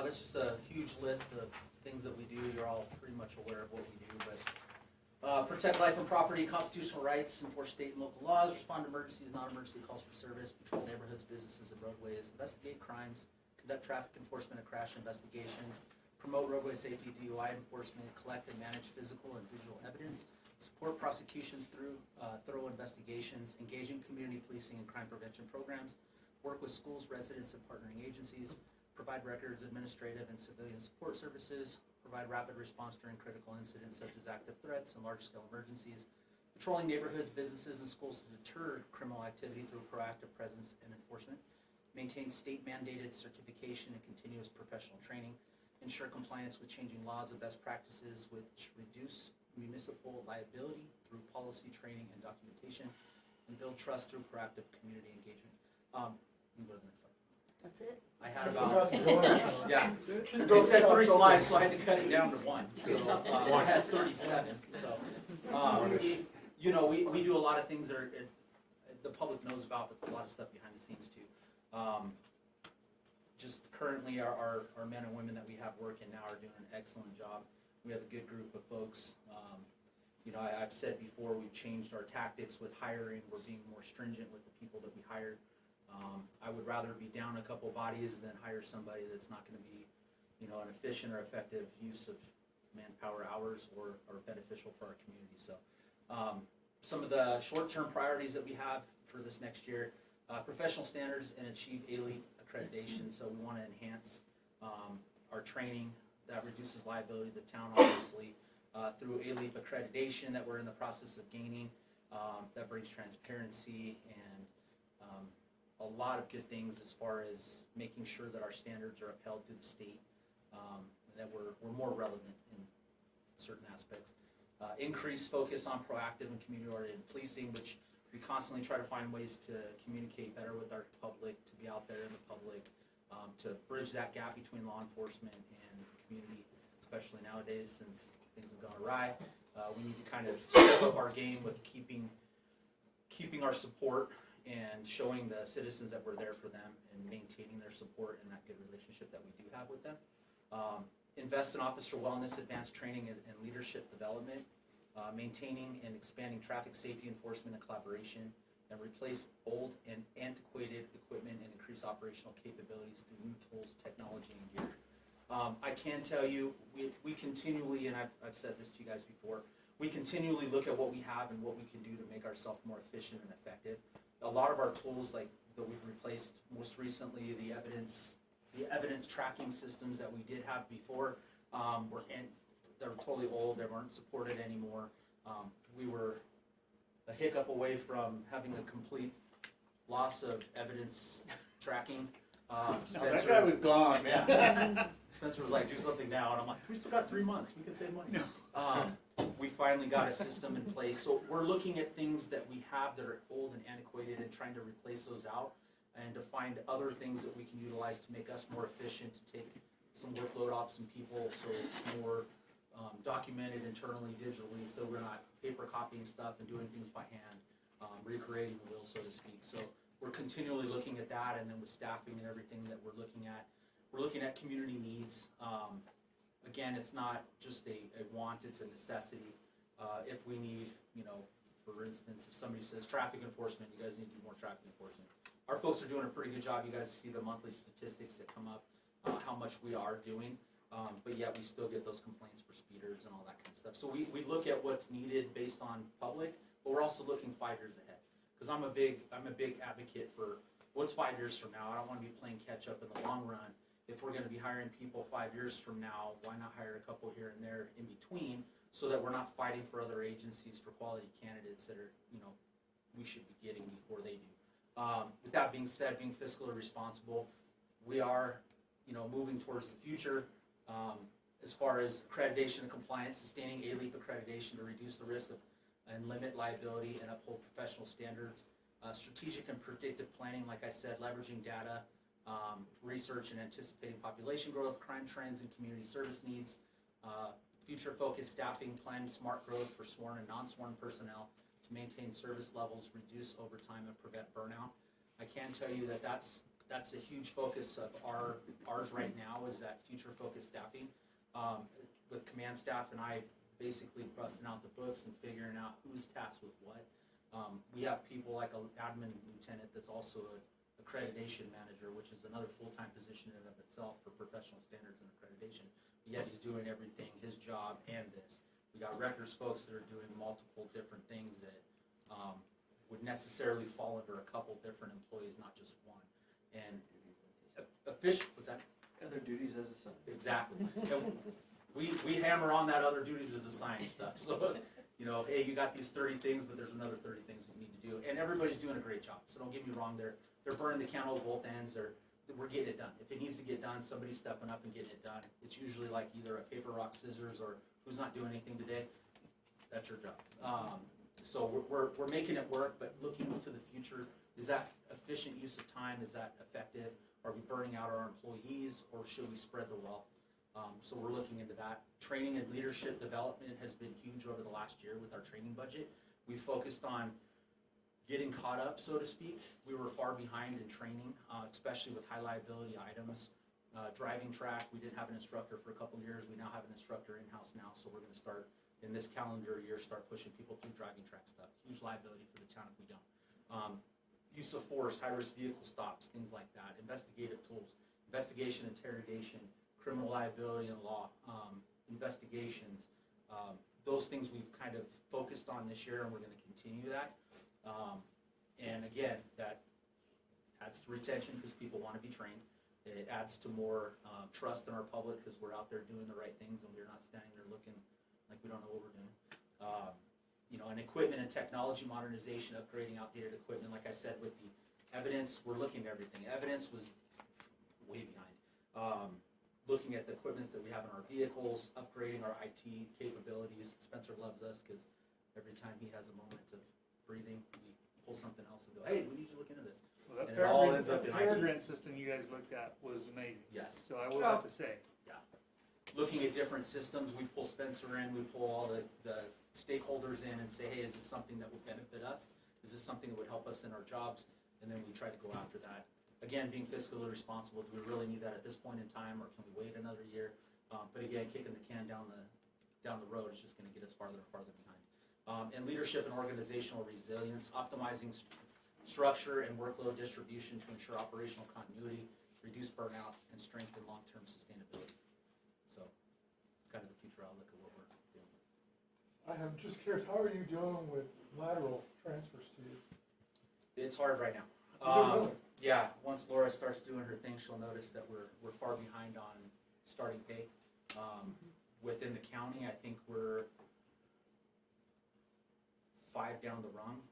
[SPEAKER 12] that's just a huge list of things that we do. You're all pretty much aware of what we do, but protect life and property, constitutional rights, enforce state and local laws, respond to emergencies, non-emergency calls for service, patrol neighborhoods, businesses, and roadways, investigate crimes, conduct traffic enforcement and crash investigations, promote roadway safety, DUI enforcement, collect and manage physical and digital evidence, support prosecutions through thorough investigations, engage in community policing and crime prevention programs, work with schools, residents, and partnering agencies, provide records, administrative, and civilian support services, provide rapid response during critical incidents such as active threats and large-scale emergencies, patrolling neighborhoods, businesses, and schools to deter criminal activity through proactive presence and enforcement, maintain state-mandated certification and continuous professional training, ensure compliance with changing laws and best practices which reduce municipal liability through policy training and documentation, and build trust through proactive community engagement. You can go to the next slide.
[SPEAKER 14] That's it?
[SPEAKER 12] I had
[SPEAKER 11] Forgot
[SPEAKER 12] about,
[SPEAKER 11] the door.
[SPEAKER 12] yeah,
[SPEAKER 11] Don't
[SPEAKER 12] they said
[SPEAKER 11] stop
[SPEAKER 12] 3
[SPEAKER 11] talking.
[SPEAKER 12] slides, so I had to cut it down to 1. So I had 37, so. You know, we do a lot of things that are, the public knows about, but a lot of stuff behind the scenes too. Just currently our men and women that we have working now are doing an excellent job. We have a good group of folks. You know, I've said before, we've changed our tactics with hiring. We're being more stringent with the people that we hire. I would rather be down a couple bodies than hire somebody that's not going to be, you know, an efficient or effective use of manpower hours or beneficial for our community. So some of the short-term priorities that we have for this next year, professional standards and achieve elite accreditation. So we want to enhance our training. That reduces liability to the town, obviously, through elite accreditation that we're in the process of gaining. That brings transparency and a lot of good things as far as making sure that our standards are upheld through the state, and that we're more relevant in certain aspects. Increased focus on proactive and community-oriented policing, which we constantly try to find ways to communicate better with our public, to be out there in the public, to bridge that gap between law enforcement and the community, especially nowadays since things have gone awry. We need to kind of step up our game with keeping our support and showing the citizens that we're there for them and maintaining their support and that good relationship that we do have with them. Invest in officer wellness, advanced training and leadership development, maintaining and expanding traffic safety enforcement and collaboration, and replace old and antiquated equipment and increase operational capabilities through new tools, technology, and gear. I can tell you, we continually, and I've said this to you guys before, we continually look at what we have and what we can do to make ourselves more efficient and effective. A lot of our tools, like that we've replaced most recently, the evidence tracking systems that we did have before, they're totally old. They weren't supported anymore. We were a hiccup away from having a complete loss of evidence tracking.
[SPEAKER 16] That guy was gone, man.
[SPEAKER 12] Spencer was like, do something now, and I'm like, we still got 3 months. We can save money. We finally got a system in place. So we're looking at things that we have that are old and antiquated and trying to replace those out and to find other things that we can utilize to make us more efficient, to take some workload off some people so it's more documented internally, digitally, so we're not paper copying stuff and doing things by hand, recreating the wheel, so to speak. So we're continually looking at that, and then with staffing and everything that we're looking at community needs. Again, it's not just a want, it's a necessity. If we need, you know, for instance, if somebody says traffic enforcement, you guys need to do more traffic enforcement. Our folks are doing a pretty good job. You guys see the monthly statistics that come up, how much we are doing, but yet we still get those complaints for speeders and all that kind of stuff. So we look at what's needed based on public, but we're also looking 5 years ahead. Because I'm a big advocate for what's 5 years from now. I don't want to be playing catch up in the long run. If we're going to be hiring people 5 years from now, why not hire a couple here and there in between, so that we're not fighting for other agencies for quality candidates that are, you know, we should be getting before they do. With that being said, being fiscally responsible, we are, you know, moving towards the future as far as accreditation and compliance, sustaining A-LEAP accreditation to reduce the risk of and limit liability and uphold professional standards. Strategic and predictive planning, like I said, leveraging data, research and anticipating population growth, crime trends, and community service needs. Future-focused staffing, planning smart growth for sworn and non-sworn personnel to maintain service levels, reduce overtime, and prevent burnout. I can tell you that that's that's a huge focus of ours right now, is that future focused staffing. With command staff and I basically busting out the books and figuring out who's tasked with what. We have people like an admin lieutenant that's also an accreditation manager, which is another full-time position in and of itself for professional standards and accreditation. But yet he's doing everything, his job and this. We got records folks that are doing multiple different things that would necessarily fall under a couple different employees, not just one. And what's that?
[SPEAKER 6] Other duties as assigned.
[SPEAKER 12] Exactly. And we hammer on that other duties as assigned stuff. So, you know, hey, you got these 30 things, but there's another 30 things you need to do. And everybody's doing a great job. So don't get me wrong, they're burning the candle at both ends. We're getting it done. If it needs to get done, somebody's stepping up and getting it done. It's usually like either a paper, rock, scissors, or who's not doing anything today. That's your job. So we're making it work, but looking to the future, is that efficient use of time? Is that effective? Are we burning out our employees, or should we spread the wealth? So we're looking into that. Training and leadership development has been huge over the last year with our training budget. We focused on getting caught up, so to speak. We were far behind in training, especially with high liability items. Driving track, we didn't have an instructor for a couple of years. We now have an instructor in-house now, so we're going to start in this calendar year, start pushing people through driving track stuff. Huge liability for the town if we don't. Use of force, high-risk vehicle stops, things like that. Investigative tools, investigation, interrogation, criminal liability and law, investigations. Those things we've kind of focused on this year, and we're going to continue that. And again, that adds to retention because people want to be trained. It adds to more trust in our public because we're out there doing the right things and we're not standing there looking like we don't know what we're doing. You know, and equipment and technology modernization, upgrading outdated equipment. Like I said, with the evidence, we're looking at everything. Evidence was way behind. Looking at the equipments that we have in our vehicles, upgrading our IT capabilities. Spencer loves us because every time he has a moment of breathing, we pull something else and go, hey, we need to look into this.
[SPEAKER 15] Well,
[SPEAKER 12] And it all ends up
[SPEAKER 15] that
[SPEAKER 12] in
[SPEAKER 15] Peregrine
[SPEAKER 12] IT.
[SPEAKER 15] system you guys looked at was amazing.
[SPEAKER 12] Yes.
[SPEAKER 15] So I will have to say.
[SPEAKER 12] Yeah. Looking at different systems, we pull Spencer in, we pull all the stakeholders in and say, hey, is this something that would benefit us? Is this something that would help us in our jobs? And then we try to go after that. Again, being fiscally responsible, do we really need that at this point in time, or can we wait another year? But again, kicking the can down the road is just going to get us farther and farther behind. And leadership and organizational resilience, optimizing structure and workload distribution to ensure operational continuity, reduce burnout, and strengthen long-term sustainability. So, kind of the future outlook of what we're dealing with.
[SPEAKER 11] I am just curious, how are you dealing with lateral transfers to you?
[SPEAKER 12] It's hard right now.
[SPEAKER 11] Is it really?
[SPEAKER 12] Yeah, once Laura starts doing her thing, she'll notice that we're far behind on starting pay. Within the county, I think we're 5 down the rung.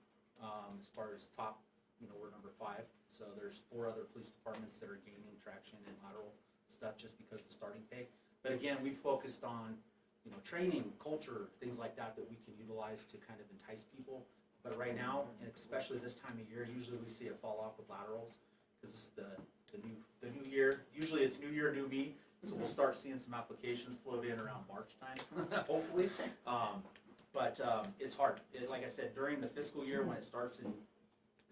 [SPEAKER 12] As far as top, you know, we're number 5. So there's 4 other police departments that are gaining traction in lateral stuff just because of starting pay. But again, we focused on, you know, training, culture, things like that we can utilize to kind of entice people. But right now, and especially this time of year, usually we see a fall off with laterals because it's the new year. Usually it's new year, new me. So we'll start seeing some applications float in around March time, hopefully. But it's hard. Like I said, during the fiscal year when it starts in,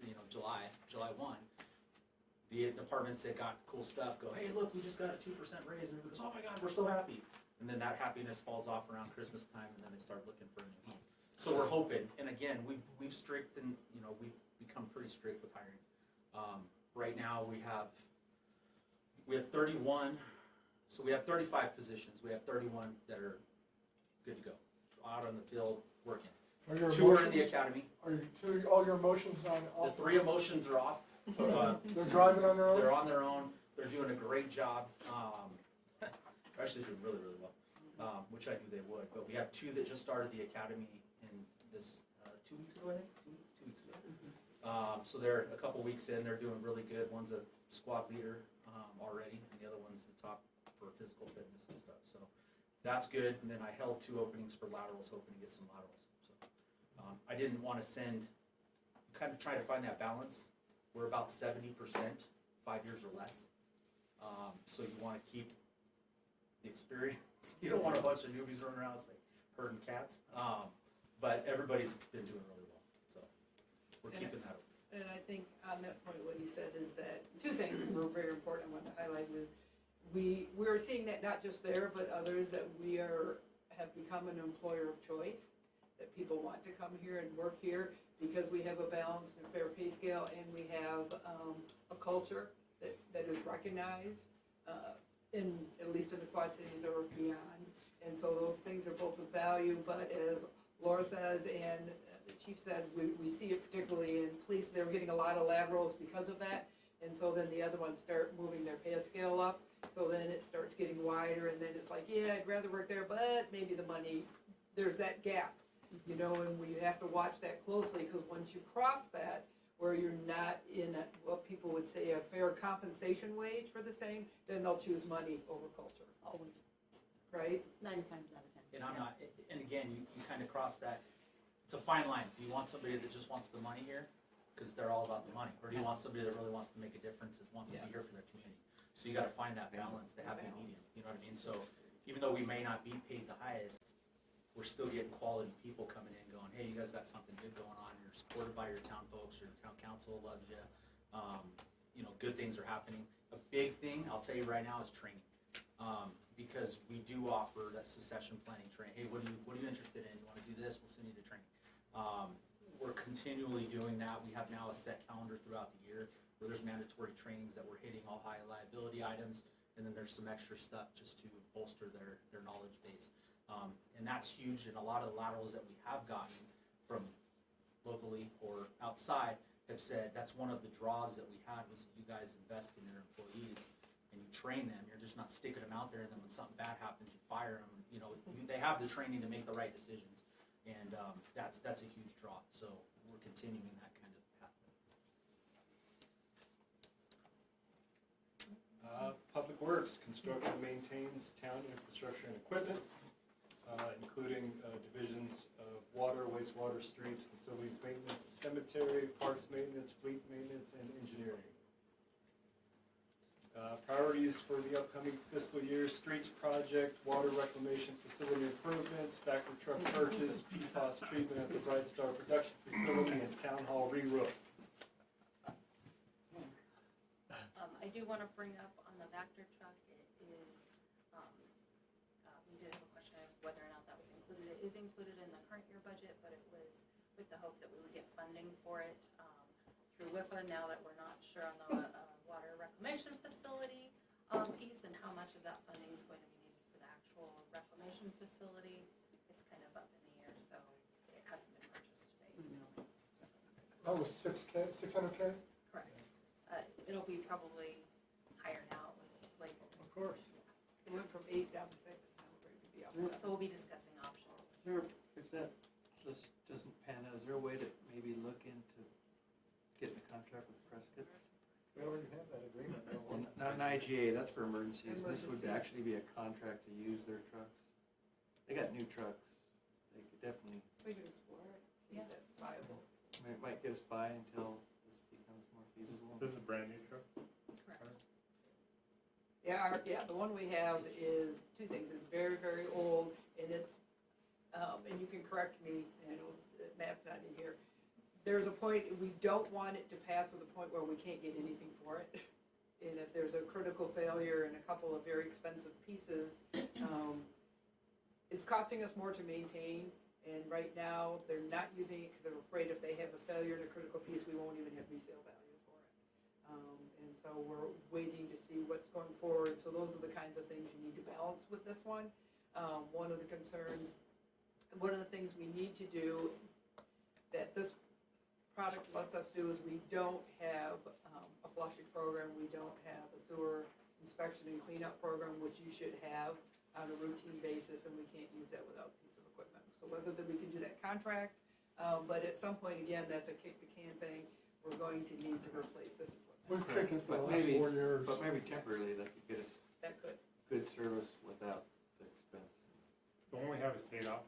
[SPEAKER 12] you know, July 1, the departments that got cool stuff go, hey, look, we just got a 2% raise, and everybody goes, oh my God, we're so happy. And then that happiness falls off around Christmas time, and then they start looking for a new home. So we're hoping, and again, we've strictened, you know, we've become pretty strict with hiring. Right now we have 31, so we have 35 positions. We have 31 that are good to go, out on the field working.
[SPEAKER 11] Are your
[SPEAKER 12] 2 are in the
[SPEAKER 11] emotions-
[SPEAKER 12] academy.
[SPEAKER 11] Are all your emotions on
[SPEAKER 12] The
[SPEAKER 11] off?
[SPEAKER 12] 3 emotions are off.
[SPEAKER 11] They're driving on their own?
[SPEAKER 12] They're on their own. They're doing a great job. They're actually doing really, really well, which I knew they would. But we have 2 that just started the academy in this 2 weeks ago, I think. 2 weeks ago. So they're a couple weeks in. They're doing really good. One's a squad leader already, and the other one's the top for physical fitness and stuff. So that's good. And then I held 2 openings for laterals, hoping to get some laterals. So I didn't want to send. Kind of trying to find that balance. We're about 70%, 5 years or less. So you want to keep the experience. You don't want a bunch of newbies running around like herding cats. But everybody's been doing really well, so we're keeping that open.
[SPEAKER 3] And I think out on that point, what he said is that, two things were very important I wanted to highlight was, we're seeing that not just there, but others, that have become an employer of choice, that people want to come here and work here because we have a balanced and fair pay scale, and we have a culture that is recognized, at least in the Quad Cities or beyond. And so those things are both of value, but as Laura says, and the chief said, we see it particularly in police, they're getting a lot of laterals because of that. And so then the other ones start moving their pay scale up, so then it starts getting wider, and then it's like, yeah, I'd rather work there, but maybe the money, there's that gap, you know, and we have to watch that closely, because once you cross that, where you're not in what people would say a fair compensation wage for the same, then they'll choose money over culture, always, right?
[SPEAKER 14] 9 times out of 10.
[SPEAKER 12] And I'm not, and again, you kind of cross that, it's a fine line. Do you want somebody that just wants the money here, because they're all about the money? Or do you want somebody that really wants to make a difference, that wants to be here for their community? So you gotta find that balance, the happy medium, you know what I mean? So even though we may not be paid the highest, we're still getting quality people coming in going, hey, you guys got something good going on, you're supported by your town folks, your town council loves you, you know, good things are happening. A big thing, I'll tell you right now, is training. Because we do offer that succession planning training. Hey, what are you interested in? You wanna do this? We'll send you to training. We're continually doing that. We have now a set calendar throughout the year where there's mandatory trainings that we're hitting all high liability items, and then there's some extra stuff just to bolster their knowledge base. And that's huge, and a lot of the laterals that we have gotten from locally or outside have said that's one of the draws that we had, was that you guys invest in your employees and you train them. You're just not sticking them out there, and then when something bad happens, you fire them. You know, they have the training to make the right decisions, and that's a huge draw. So we're continuing that kind of path.
[SPEAKER 17] Public Works constructs and maintains town infrastructure and equipment, including divisions of water, wastewater, streets, facilities maintenance, cemetery, parks maintenance, fleet maintenance, and engineering. Priorities for the upcoming fiscal year: streets project, water reclamation facility improvements, factory truck purchase, PFAS treatment at the Bright Star production facility, and town hall re-roof.
[SPEAKER 4] I do want to bring up on the Vector truck, it is, we did have a question of whether or not that was included. It is included in the current year budget, but it was with the hope that we would get funding for it through WIPA, now that we're not sure on the water reclamation facility piece and how much of that funding is going to be needed for the actual reclamation facility. It's kind of up in the air, so it hasn't been purchased today.
[SPEAKER 11] That was 600K?
[SPEAKER 4] Correct. It'll be probably higher now. It was like,
[SPEAKER 1] Of course. It went from 8 down to 6, now we're going to be up to 7.
[SPEAKER 4] so we'll be discussing options.
[SPEAKER 6] If that just doesn't pan out, is there a way to maybe look into getting a contract with Prescott?
[SPEAKER 5] We already have that agreement. don't
[SPEAKER 6] Well,
[SPEAKER 5] we?
[SPEAKER 6] not an IGA, that's for emergencies. This would
[SPEAKER 1] Emergency.
[SPEAKER 6] actually be a contract to use their trucks. They got new trucks. They could definitely,
[SPEAKER 3] We can explore it, see if that's viable.
[SPEAKER 6] it might get us by until this becomes more feasible.
[SPEAKER 7] This is a brand new truck?
[SPEAKER 3] Correct. Yeah, the one we have is two things. It's very, very old, and it's, and you can correct me, I know that Matt's not in here. There's a point, we don't want it to pass to the point where we can't get anything for it. And if there's a critical failure and a couple of very expensive pieces, it's costing us more to maintain. And right now, they're not using it because they're afraid if they have a failure in a critical piece, we won't even have resale value for it. And so we're waiting to see what's going forward. So those are the kinds of things you need to balance with this one. One of the concerns, one of the things we need to do that this product lets us do is we don't have a flushing program, we don't have a sewer inspection and cleanup program, which you should have on a routine basis, and we can't use that without a piece of equipment. So whether that we can do that contract, but at some point, again, that's a kick the can thing, we're going to need to replace this equipment.
[SPEAKER 11] We've kicked it for the
[SPEAKER 6] But
[SPEAKER 11] last
[SPEAKER 6] maybe,
[SPEAKER 11] 4 years.
[SPEAKER 6] but maybe temporarily that could get us
[SPEAKER 3] That could.
[SPEAKER 6] good service without the expense.
[SPEAKER 7] The one we have is paid off,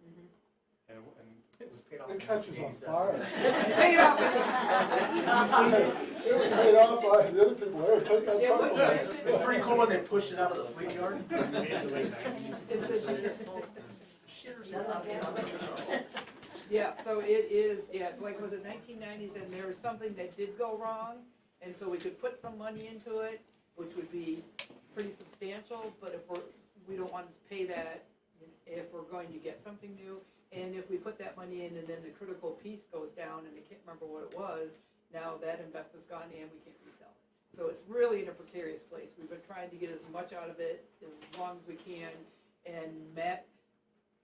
[SPEAKER 3] Mm-hmm.
[SPEAKER 7] and
[SPEAKER 12] It was paid off.
[SPEAKER 11] It
[SPEAKER 12] in
[SPEAKER 11] catches on
[SPEAKER 12] 1987.
[SPEAKER 11] fire.
[SPEAKER 3] Paid off.
[SPEAKER 11] It was paid off by the other people there, take that
[SPEAKER 3] Yeah,
[SPEAKER 11] truck
[SPEAKER 3] what-
[SPEAKER 11] from us.
[SPEAKER 12] It's pretty cool when they push it out of the fleet yard.
[SPEAKER 7] made in the late 90s.
[SPEAKER 3] It's a,
[SPEAKER 8] That's not bad.
[SPEAKER 3] Yeah, so it is, yeah, like, was it 1990s, and there was something that did go wrong, and so we could put some money into it, which would be pretty substantial, but if we don't want to pay that if we're going to get something new, and if we put that money in and then the critical piece goes down, and I can't remember what it was, now that investment's gone and we can't resell it. So it's really in a precarious place. We've been trying to get as much out of it as long as we can, and Matt,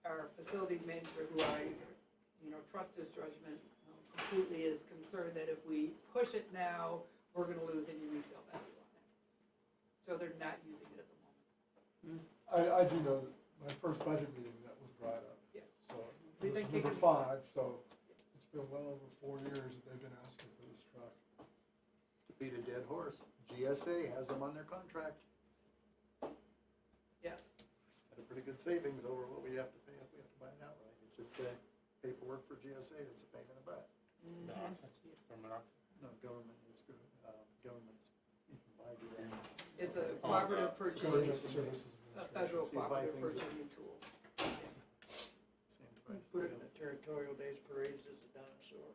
[SPEAKER 3] our facilities manager, who I, trust his judgment, completely is concerned that if we push it now, we're gonna lose any resale value on it. So they're not using it at the moment.
[SPEAKER 11] I do know that my first budget meeting that was brought up.
[SPEAKER 3] Yeah.
[SPEAKER 11] So
[SPEAKER 3] We've
[SPEAKER 11] this
[SPEAKER 3] been
[SPEAKER 11] is number
[SPEAKER 3] kicking-
[SPEAKER 11] 5, so it's been well over 4 years that they've been asking for this truck.
[SPEAKER 5] To beat a dead horse, GSA has them on their contract
[SPEAKER 3] Yes.
[SPEAKER 5] at a pretty good savings over what we have to pay if we have to buy it outright. It's just paperwork for GSA that's a pain in the butt.
[SPEAKER 7] No,
[SPEAKER 3] Mhm.
[SPEAKER 7] from an auction.
[SPEAKER 5] No, government, it's good, government's, you can buy it.
[SPEAKER 3] It's a cooperative purchasing,
[SPEAKER 11] Emergency Services
[SPEAKER 3] a federal
[SPEAKER 5] So you buy
[SPEAKER 3] cooperative
[SPEAKER 5] things that-
[SPEAKER 3] purchasing tool.
[SPEAKER 5] Same
[SPEAKER 1] We
[SPEAKER 5] price.
[SPEAKER 1] put it in the Territorial Days parades as a dinosaur.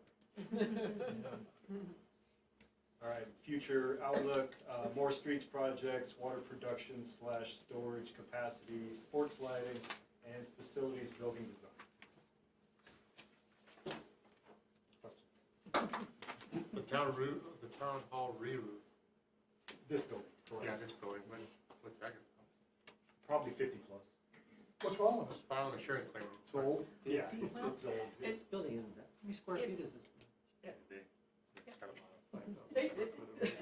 [SPEAKER 17] All right, future outlook, more streets projects, water production / storage capacity, sports lighting, and facilities building design.
[SPEAKER 7] The town hall re-roof.
[SPEAKER 17] This building,
[SPEAKER 7] Yeah,
[SPEAKER 17] correct?
[SPEAKER 7] this building, what's that gonna cost?
[SPEAKER 17] Probably 50 plus.
[SPEAKER 11] What's wrong with
[SPEAKER 7] Let's
[SPEAKER 11] it?
[SPEAKER 7] file an insurance claim.
[SPEAKER 5] It's old.
[SPEAKER 17] Yeah, it's old.
[SPEAKER 6] This building isn't that, how many square feet is this?
[SPEAKER 7] It's got a lot of.
[SPEAKER 5] 5,000 square foot of it.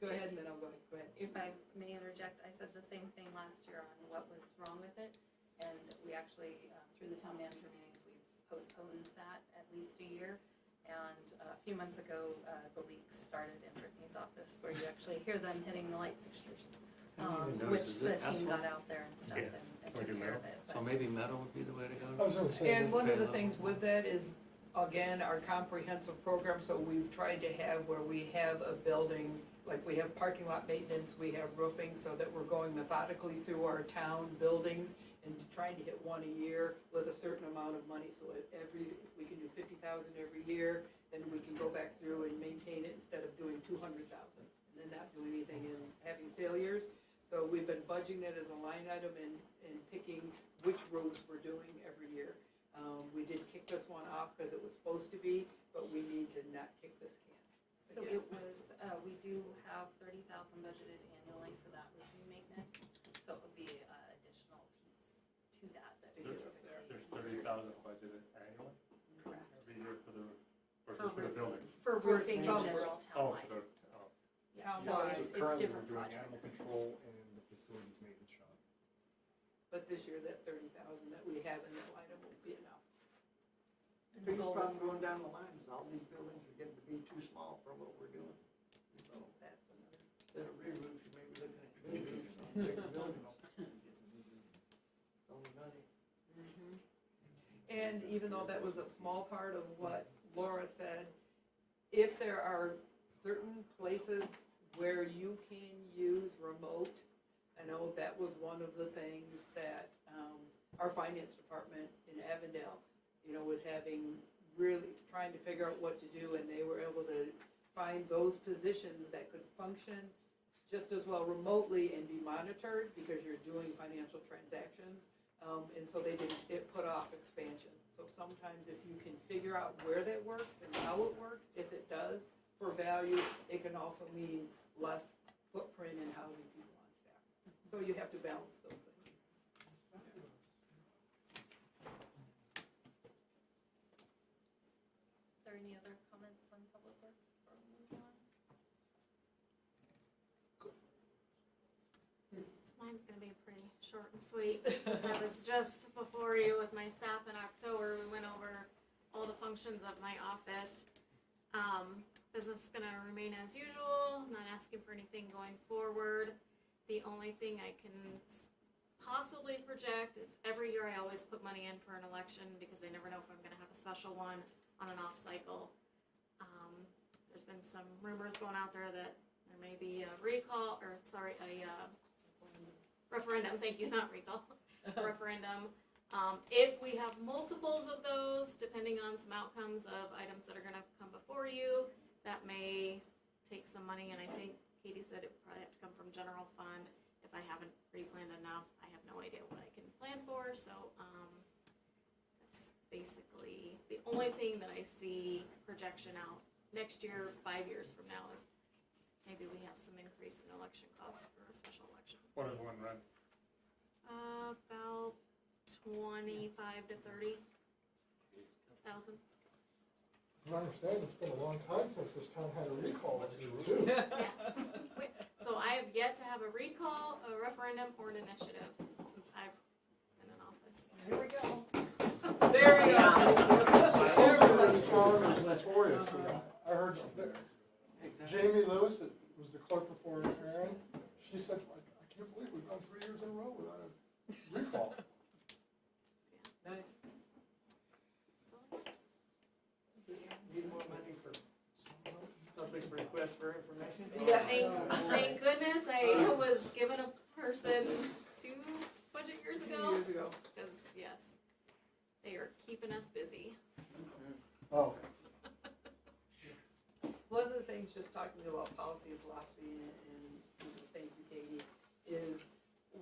[SPEAKER 3] Go ahead, and then I'll go ahead.
[SPEAKER 4] If I may interject, I said the same thing last year on what was wrong with it. And we actually, through the town manager meetings, we postponed that at least a year. And a few months ago, the leaks started in Brittany's office where you actually hear them hitting the light fixtures.
[SPEAKER 6] I didn't even notice.
[SPEAKER 4] Which
[SPEAKER 6] Is
[SPEAKER 4] the
[SPEAKER 6] it
[SPEAKER 4] team got
[SPEAKER 6] asphalt?
[SPEAKER 4] out there and stuff
[SPEAKER 7] Yeah.
[SPEAKER 4] and
[SPEAKER 7] Or
[SPEAKER 4] took
[SPEAKER 7] do
[SPEAKER 4] care
[SPEAKER 7] metal.
[SPEAKER 4] of it.
[SPEAKER 6] So
[SPEAKER 4] but-
[SPEAKER 6] maybe metal would be the way to go?
[SPEAKER 11] I was gonna say.
[SPEAKER 3] And one of the
[SPEAKER 6] Okay,
[SPEAKER 3] things
[SPEAKER 6] level.
[SPEAKER 3] with that is, again, our comprehensive program, so we've tried to have where we have a building, like we have parking lot maintenance, we have roofing, so that we're going methodically through our town buildings and trying to hit one a year with a certain amount of money, so if we can do 50,000 every year, then we can go back through and maintain it instead of doing 200,000, and then not doing anything and having failures. So we've been budgeting it as a line item and picking which roofs we're doing every year. We did kick this one off because it was supposed to be, but we need to not kick this can.
[SPEAKER 4] So
[SPEAKER 3] again.
[SPEAKER 4] it was, we do have 30,000 budgeted annually for that roofing maintenance. So it would be an additional piece to that that we
[SPEAKER 3] To get us
[SPEAKER 4] typically
[SPEAKER 3] there.
[SPEAKER 7] There's
[SPEAKER 4] consider.
[SPEAKER 7] 30,000 budgeted annually,
[SPEAKER 4] Correct.
[SPEAKER 7] every year for the, or
[SPEAKER 4] For
[SPEAKER 7] just for the
[SPEAKER 4] roofing.
[SPEAKER 7] building?
[SPEAKER 4] For roofing in
[SPEAKER 3] some
[SPEAKER 4] general,
[SPEAKER 7] Oh,
[SPEAKER 4] townwide.
[SPEAKER 7] for the,
[SPEAKER 4] Yeah, so
[SPEAKER 3] Townwide.
[SPEAKER 4] it's
[SPEAKER 17] Currently, we're
[SPEAKER 4] different
[SPEAKER 17] doing animal
[SPEAKER 4] projects.
[SPEAKER 17] control and the facilities maintenance shop.
[SPEAKER 3] But this year, that 30,000 that we have in that line item won't be enough.
[SPEAKER 4] And the
[SPEAKER 1] Biggest
[SPEAKER 4] goal
[SPEAKER 1] problem
[SPEAKER 4] is,
[SPEAKER 1] going down the line is all these buildings are getting to be too small for what we're doing. So
[SPEAKER 3] That's another.
[SPEAKER 1] instead of re-roofs, you may be looking at new roofs on bigger buildings. Only money.
[SPEAKER 3] And even though that was a small part of what Laura said, if there are certain places where you can use remote, I know that was one of the things that our finance department in Avondale, was having, really trying to figure out what to do, and they were able to find those positions that could function just as well remotely and be monitored because you're doing financial transactions. And so it put off expansion. So sometimes if you can figure out where that works and how it works, if it does for value, it can also mean less footprint in housing people on staff. So you have to balance those things.
[SPEAKER 4] are there any other comments on public works before we move on?
[SPEAKER 2] So mine's gonna be pretty short and sweet, since I was just before you with my staff in October, we went over all the functions of my office. Business is gonna remain as usual, not asking for anything going forward. The only thing I can possibly project is every year I always put money in for an election, because I never know if I'm gonna have a special one on an off cycle. There's been some rumors going out there that there may be a recall, a referendum, thank you, not recall, a referendum. If we have multiples of those, depending on some outcomes of items that are gonna come before you, that may take some money, and I think Katie said it would probably have to come from general fund. If I haven't pre-planned enough, I have no idea what I can plan for, so, that's basically the only thing that I see projection out next year, 5 years from now, is maybe we have some increase in election costs for a special election.
[SPEAKER 7] What did one run?
[SPEAKER 2] About 25 to 30,000.
[SPEAKER 11] As I understand, it's been a long time since this town had a recall too.
[SPEAKER 2] Yes. So I have yet to have a recall, a referendum, or an initiative since I've been in office.
[SPEAKER 3] Here we go.
[SPEAKER 2] There we go.
[SPEAKER 11] This town is notorious for that. I heard that Jamie Lewis, that was the clerk before Aaron, she said, I can't believe we've gone 3 years in a row without a recall.
[SPEAKER 3] Nice.
[SPEAKER 1] Need more money for public request for information?
[SPEAKER 3] Yeah.
[SPEAKER 2] Thank goodness I was given a person 2 budget years
[SPEAKER 3] 2
[SPEAKER 2] ago.
[SPEAKER 3] years ago.
[SPEAKER 2] Because, yes, they are keeping us busy.
[SPEAKER 11] Oh.
[SPEAKER 3] One of the things, just talking about policy and philosophy, and thank you, Katie, is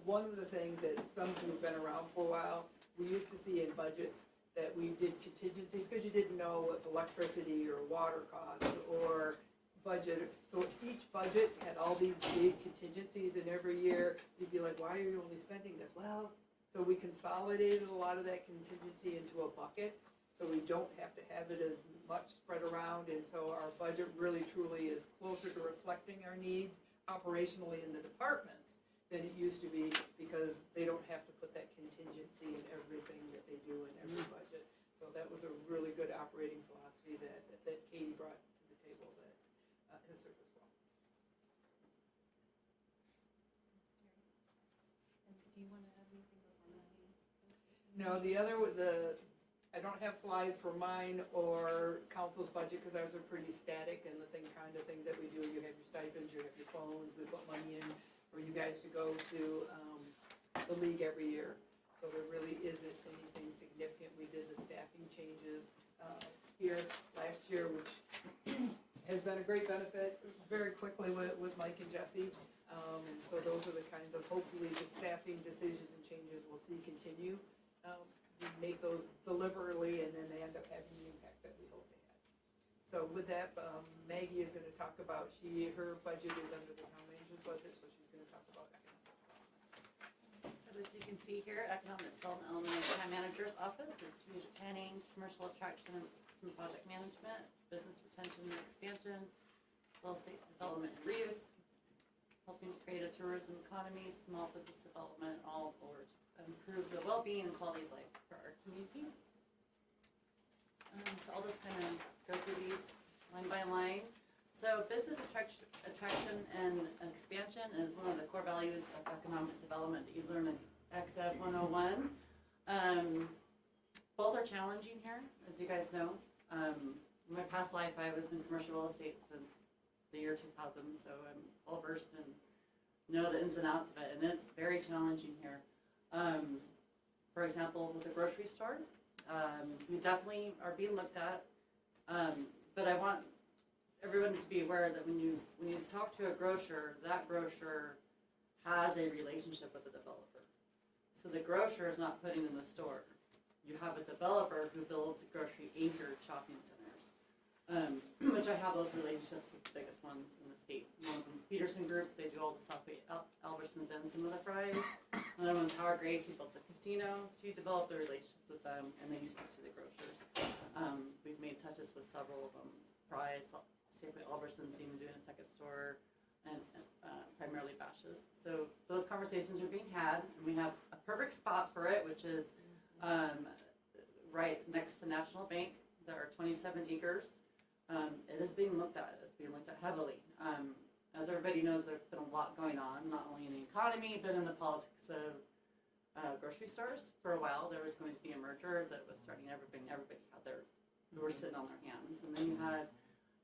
[SPEAKER 3] one of the things that some who've been around for a while, we used to see in budgets that we did contingencies, because you didn't know if electricity or water costs or budget. So each budget had all these big contingencies, and every year you'd be like, why are you only spending this? Well, so we consolidated a lot of that contingency into a bucket, so we don't have to have it as much spread around, and so our budget really truly is closer to reflecting our needs operationally in the departments than it used to be, because they don't have to put that contingency in everything that they do in every budget. So that was a really good operating philosophy that Katie brought to the table that has served us well.
[SPEAKER 4] And do you want to add anything before that?
[SPEAKER 3] No, I don't have slides for mine or council's budget, because ours are pretty static, and the kind of things that we do, you have your stipends, you have your phones, we put money in for you guys to go to the league every year. So there really isn't anything significant. We did the staffing changes here last year, which has been a great benefit very quickly with Mike and Jesse. And so those are the kinds of, hopefully, the staffing decisions and changes we'll see continue. We make those deliberately, and then they end up having the impact that we hope they had. So with that, Maggie is going to talk about, her budget is under the town manager's budget, so she's going to talk about economic development.
[SPEAKER 10] So as you can see here, economic development element of the town manager's office is strategic planning, commercial attraction, and some project management, business retention and expansion, real estate development and reuse, helping create a tourism economy, small business development, all aboard. Improve the well-being and quality of life for our community. So I'll just kind of go through these line by line. So business attraction and expansion is one of the core values of economic development that you learn in ECDEV 101. Both are challenging here, as you guys know. In my past life, I was in commercial real estate since the year 2000, so I'm well versed and know the ins and outs of it, and it's very challenging here. For example, with a grocery store, we definitely are being looked at, but I want everyone to be aware that when you talk to a grocer, that grocer has a relationship with the developer. So the grocer is not putting in the store. You have a developer who builds grocery anchored shopping centers, which I have those relationships with the biggest ones in the state. One of them's Peterson Group, they do all the Southway Albertsons and some of the fries. Another one's Howard Grace, he built the casino, so you develop the relationships with them, and then you speak to the grocers. We've made touches with several of them. Fry's, Safeway Albertsons, even doing a second store, and primarily Bash's. So those conversations are being had, and we have a perfect spot for it, which is right next to National Bank. There are 27 acres. It is being looked at. It's being looked at heavily. As everybody knows, there's been a lot going on, not only in the economy, but in the politics of grocery stores. For a while, there was going to be a merger that was starting everybody had who were sitting on their hands. And then you had,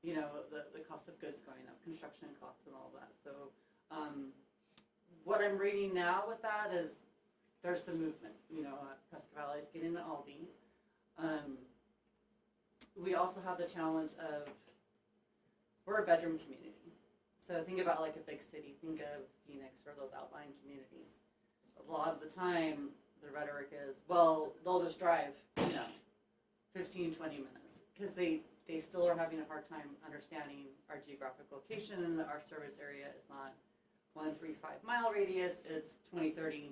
[SPEAKER 10] the cost of goods going up, construction costs and all that. So what I'm reading now with that is there's some movement, Prescott Valley's getting to Aldi. We also have the challenge of, we're a bedroom community. So think about like a big city, think of Phoenix or those outlying communities. A lot of the time, the rhetoric is, well, they'll just drive, 15, 20 minutes. Because they still are having a hard time understanding our geographic location and that our service area is not 1, 3, 5 mile radius, it's 20, 30,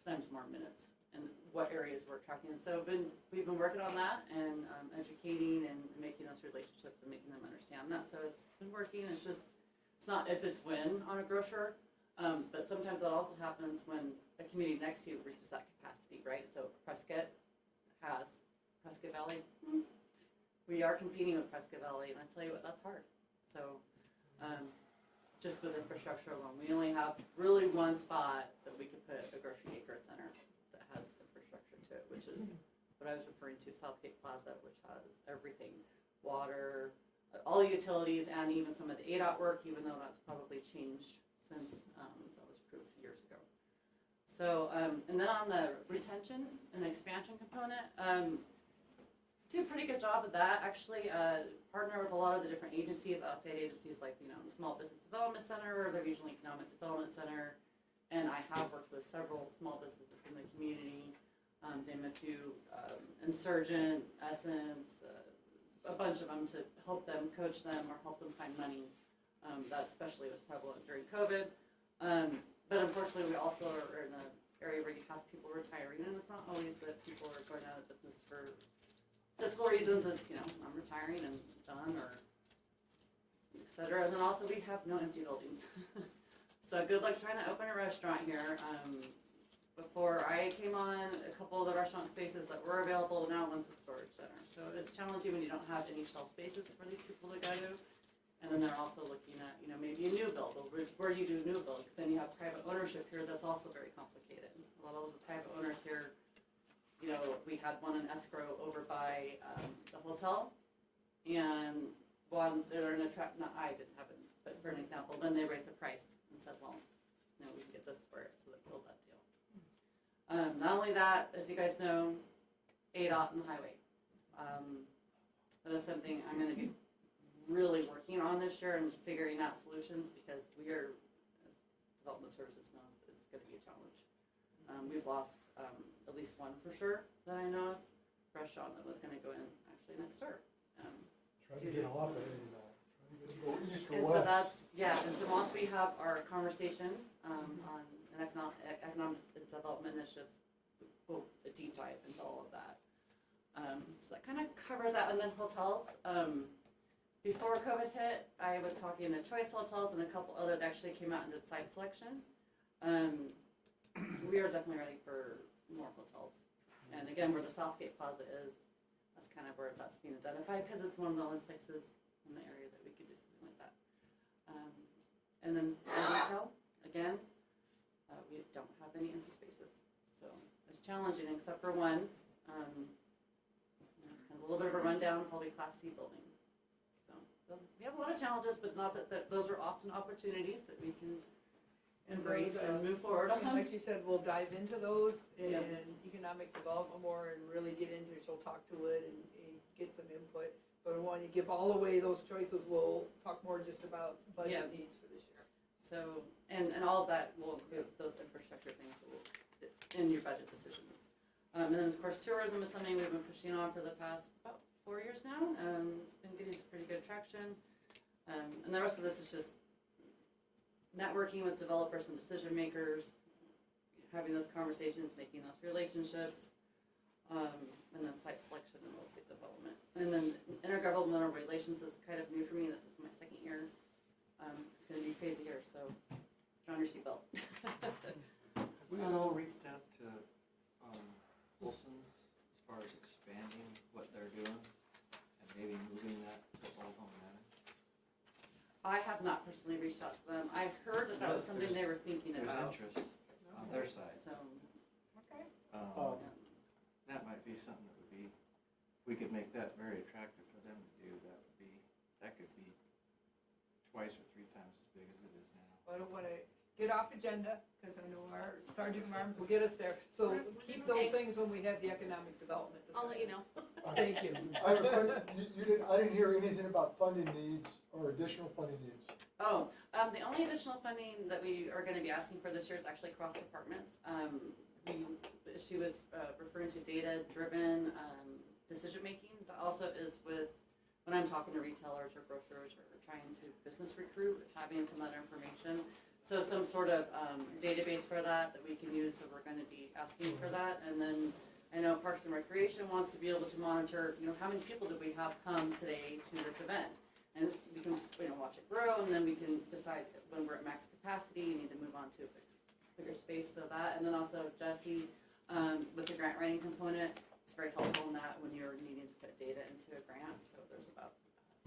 [SPEAKER 10] sometimes more minutes, and what areas we're tracking. So we've been working on that and educating and making those relationships and making them understand that. So it's been working. It's not if, it's when on a grocer, but sometimes that also happens when a community next to you reaches that capacity, right? So Prescott Valley, we are competing with Prescott Valley, and I tell you what, that's hard. So just with infrastructure alone, we only have really one spot that we could put a grocery acre center that has infrastructure to it, which is what I was referring to, Southgate Plaza, which has everything, water, all the utilities, and even some of the ADOT work, even though that's probably changed since that was approved years ago. So, and then on the retention and the expansion component, do a pretty good job of that, actually. Partner with a lot of the different agencies, outside agencies like, the Small Business Development Center or the Regional Economic Development Center. And I have worked with several small businesses in the community, name a few, Insurgent, Essence, a bunch of them to help them, coach them, or help them find money. That especially was prevalent during COVID. But unfortunately, we also are in an area where you have people retiring, and it's not always that people are going out of business for fiscal reasons. It's, I'm retiring and done, or et cetera. And then also we have no empty buildings. So good luck trying to open a restaurant here. Before I came on, a couple of the restaurant spaces that were available, now one's a storage center. So it's challenging when you don't have any shelf spaces for these people to go to. And then they're also looking at, maybe a new build. Where do you do new build? Then you have private ownership here that's also very complicated. A lot of the private owners here, we had one in escrow over by the hotel, and one, they're in a trap, I didn't have it, but for an example, then they raised the price and said, well, we can get this for it, so they killed that deal. Not only that, as you guys know, ADOT and the highway. That is something I'm going to be really working on this year and figuring out solutions, because we are, as development services knows, it's going to be a challenge. We've lost at least one for sure that I know of, restaurant that was going to go in actually next door.
[SPEAKER 11] Trying to get off of it, trying to get to go east or
[SPEAKER 10] And
[SPEAKER 11] west.
[SPEAKER 10] so that's, and so once we have our conversation on an economic development initiatives, we'll the deep dive into all of that. So that kind of covers that. And then hotels. Before COVID hit, I was talking to Choice Hotels and a couple other that actually came out and did site selection. We are definitely ready for more hotels. And again, where the Southgate Plaza is, that's kind of where that's being identified, because it's one of the only places in the area that we could do something like that. And then retail, again, we don't have any empty spaces. So it's challenging, except for one. It's kind of a little bit of a rundown, probably Class C building. So we have a lot of challenges, but not that those are often opportunities that we can embrace and move forward on.
[SPEAKER 3] Like she said, we'll dive into those and
[SPEAKER 10] Yeah.
[SPEAKER 3] economic development more and really get into it. She'll talk to it and get some input. So I want to give all away those choices. We'll talk more just about budget needs for this year.
[SPEAKER 10] So, and all of that will include those infrastructure things in your budget decisions. And then of course tourism is something we've been pushing on for the past about 4 years now. It's been getting some pretty good traction. And the rest of this is just networking with developers and decision makers, having those conversations, making those relationships, and then site selection and real estate development. And then intergovernmental relations is kind of new for me. This is my second year. It's going to be a crazy year, so put on your seatbelt.
[SPEAKER 6] We all reached out to Olson's as far as expanding what they're doing and maybe moving that to Old Home Manor.
[SPEAKER 10] I have not personally reached out to them. I've heard that was something they were thinking about.
[SPEAKER 6] There's interest on their side.
[SPEAKER 10] So,
[SPEAKER 3] okay.
[SPEAKER 6] That might be something that would be, if we could make that very attractive for them to do, that could be twice or 3 times as big as it is now.
[SPEAKER 3] I don't want to get off agenda, because I know our Sergeant Marms will get us there. So keep those things when we have the economic development
[SPEAKER 2] I'll let you
[SPEAKER 3] discussion.
[SPEAKER 2] know.
[SPEAKER 3] Thank you.
[SPEAKER 11] I have a question, I didn't hear anything about funding needs or additional funding needs.
[SPEAKER 10] Oh, the only additional funding that we are gonna be asking for this year is actually cross departments. She was referring to data-driven decision-making. That also is with, when I'm talking to retailers or grocers or trying to business recruit, it's having some of that information. So some sort of database for that we can use, so we're gonna be asking for that. And then I know Parks and Recreation wants to be able to monitor, how many people did we have come today to this event? And we can, watch it grow, and then we can decide when we're at max capacity, you need to move on to a bigger space, so that. And then also Jesse, with the grant writing component, it's very helpful in that when you're needing to put data into a grant. So there's about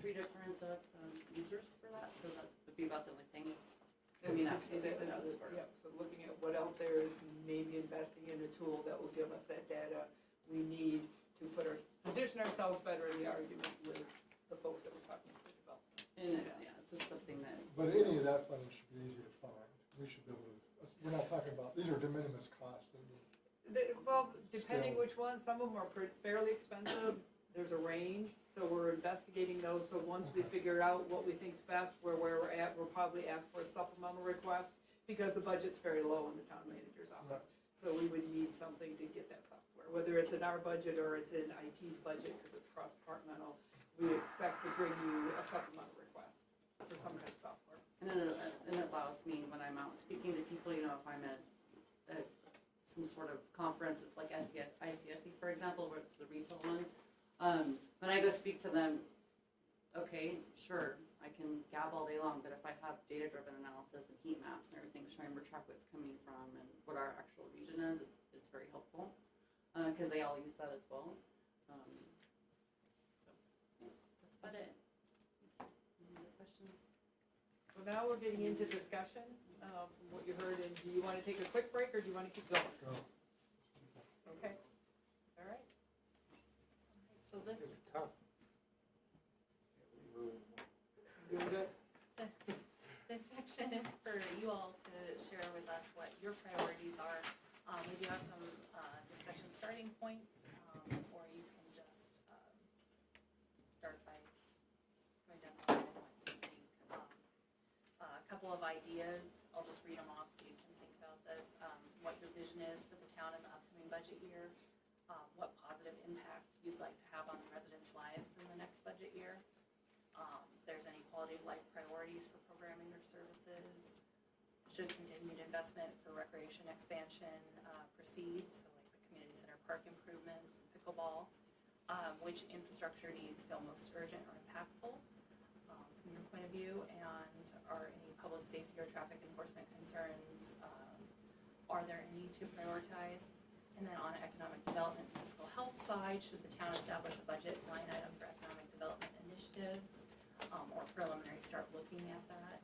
[SPEAKER 10] 3 different users for that, so that would be about the only thing.
[SPEAKER 3] Yeah, so looking at what out there is maybe investing in a tool that will give us that data we need to position ourselves better in the argument with the folks that we're talking to develop.
[SPEAKER 10] And it's just something that.
[SPEAKER 11] But any of that funding should be easy to find. We should be able to, we're not talking about, these are de minimis costs.
[SPEAKER 3] Well, depending which one, some of them are fairly expensive, there's a range, so we're investigating those, so once we figure out what we think's best, where we're at, we'll probably ask for a supplemental request, because the budget's very low in the town manager's office. So we would need something to get that software, whether it's in our budget or it's in IT's budget, because it's cross-departmental, we expect to bring you a supplemental request for some kind of software.
[SPEAKER 10] And it allows me, when I'm out speaking to people, if I'm at some sort of conference, like ICSE, for example, where it's the retail one, when I go speak to them, okay, sure, I can gab all day long, but if I have data-driven analysis and heat maps and everything showing where truck it's coming from and what our actual region is, it's very helpful, because they all use that as well. So, yeah, that's about it. Any other questions?
[SPEAKER 3] So now we're getting into discussion, from what you heard, and do you want to take a quick break, or do you want to keep going?
[SPEAKER 11] Go.
[SPEAKER 3] Okay, all right.
[SPEAKER 2] So this,
[SPEAKER 11] Tough.
[SPEAKER 3] Doing good?
[SPEAKER 4] This section is for you all to share with us what your priorities are. We do have some discussion starting points, or you can just start by going down the line and what you think. A couple of ideas, I'll just read them off so you can think about this. What your vision is for the town in the upcoming budget year. What positive impact you'd like to have on the residents' lives in the next budget year. If there's any quality of life priorities for programming or services. Should continued investment for recreation expansion proceed, so like the community center park improvements, pickleball. Which infrastructure needs feel most urgent or impactful from your point of view, and are any public safety or traffic enforcement concerns, are there any to prioritize? And then on economic development and fiscal health side, should the town establish a budget line item for economic development initiatives, or preliminary start looking at that,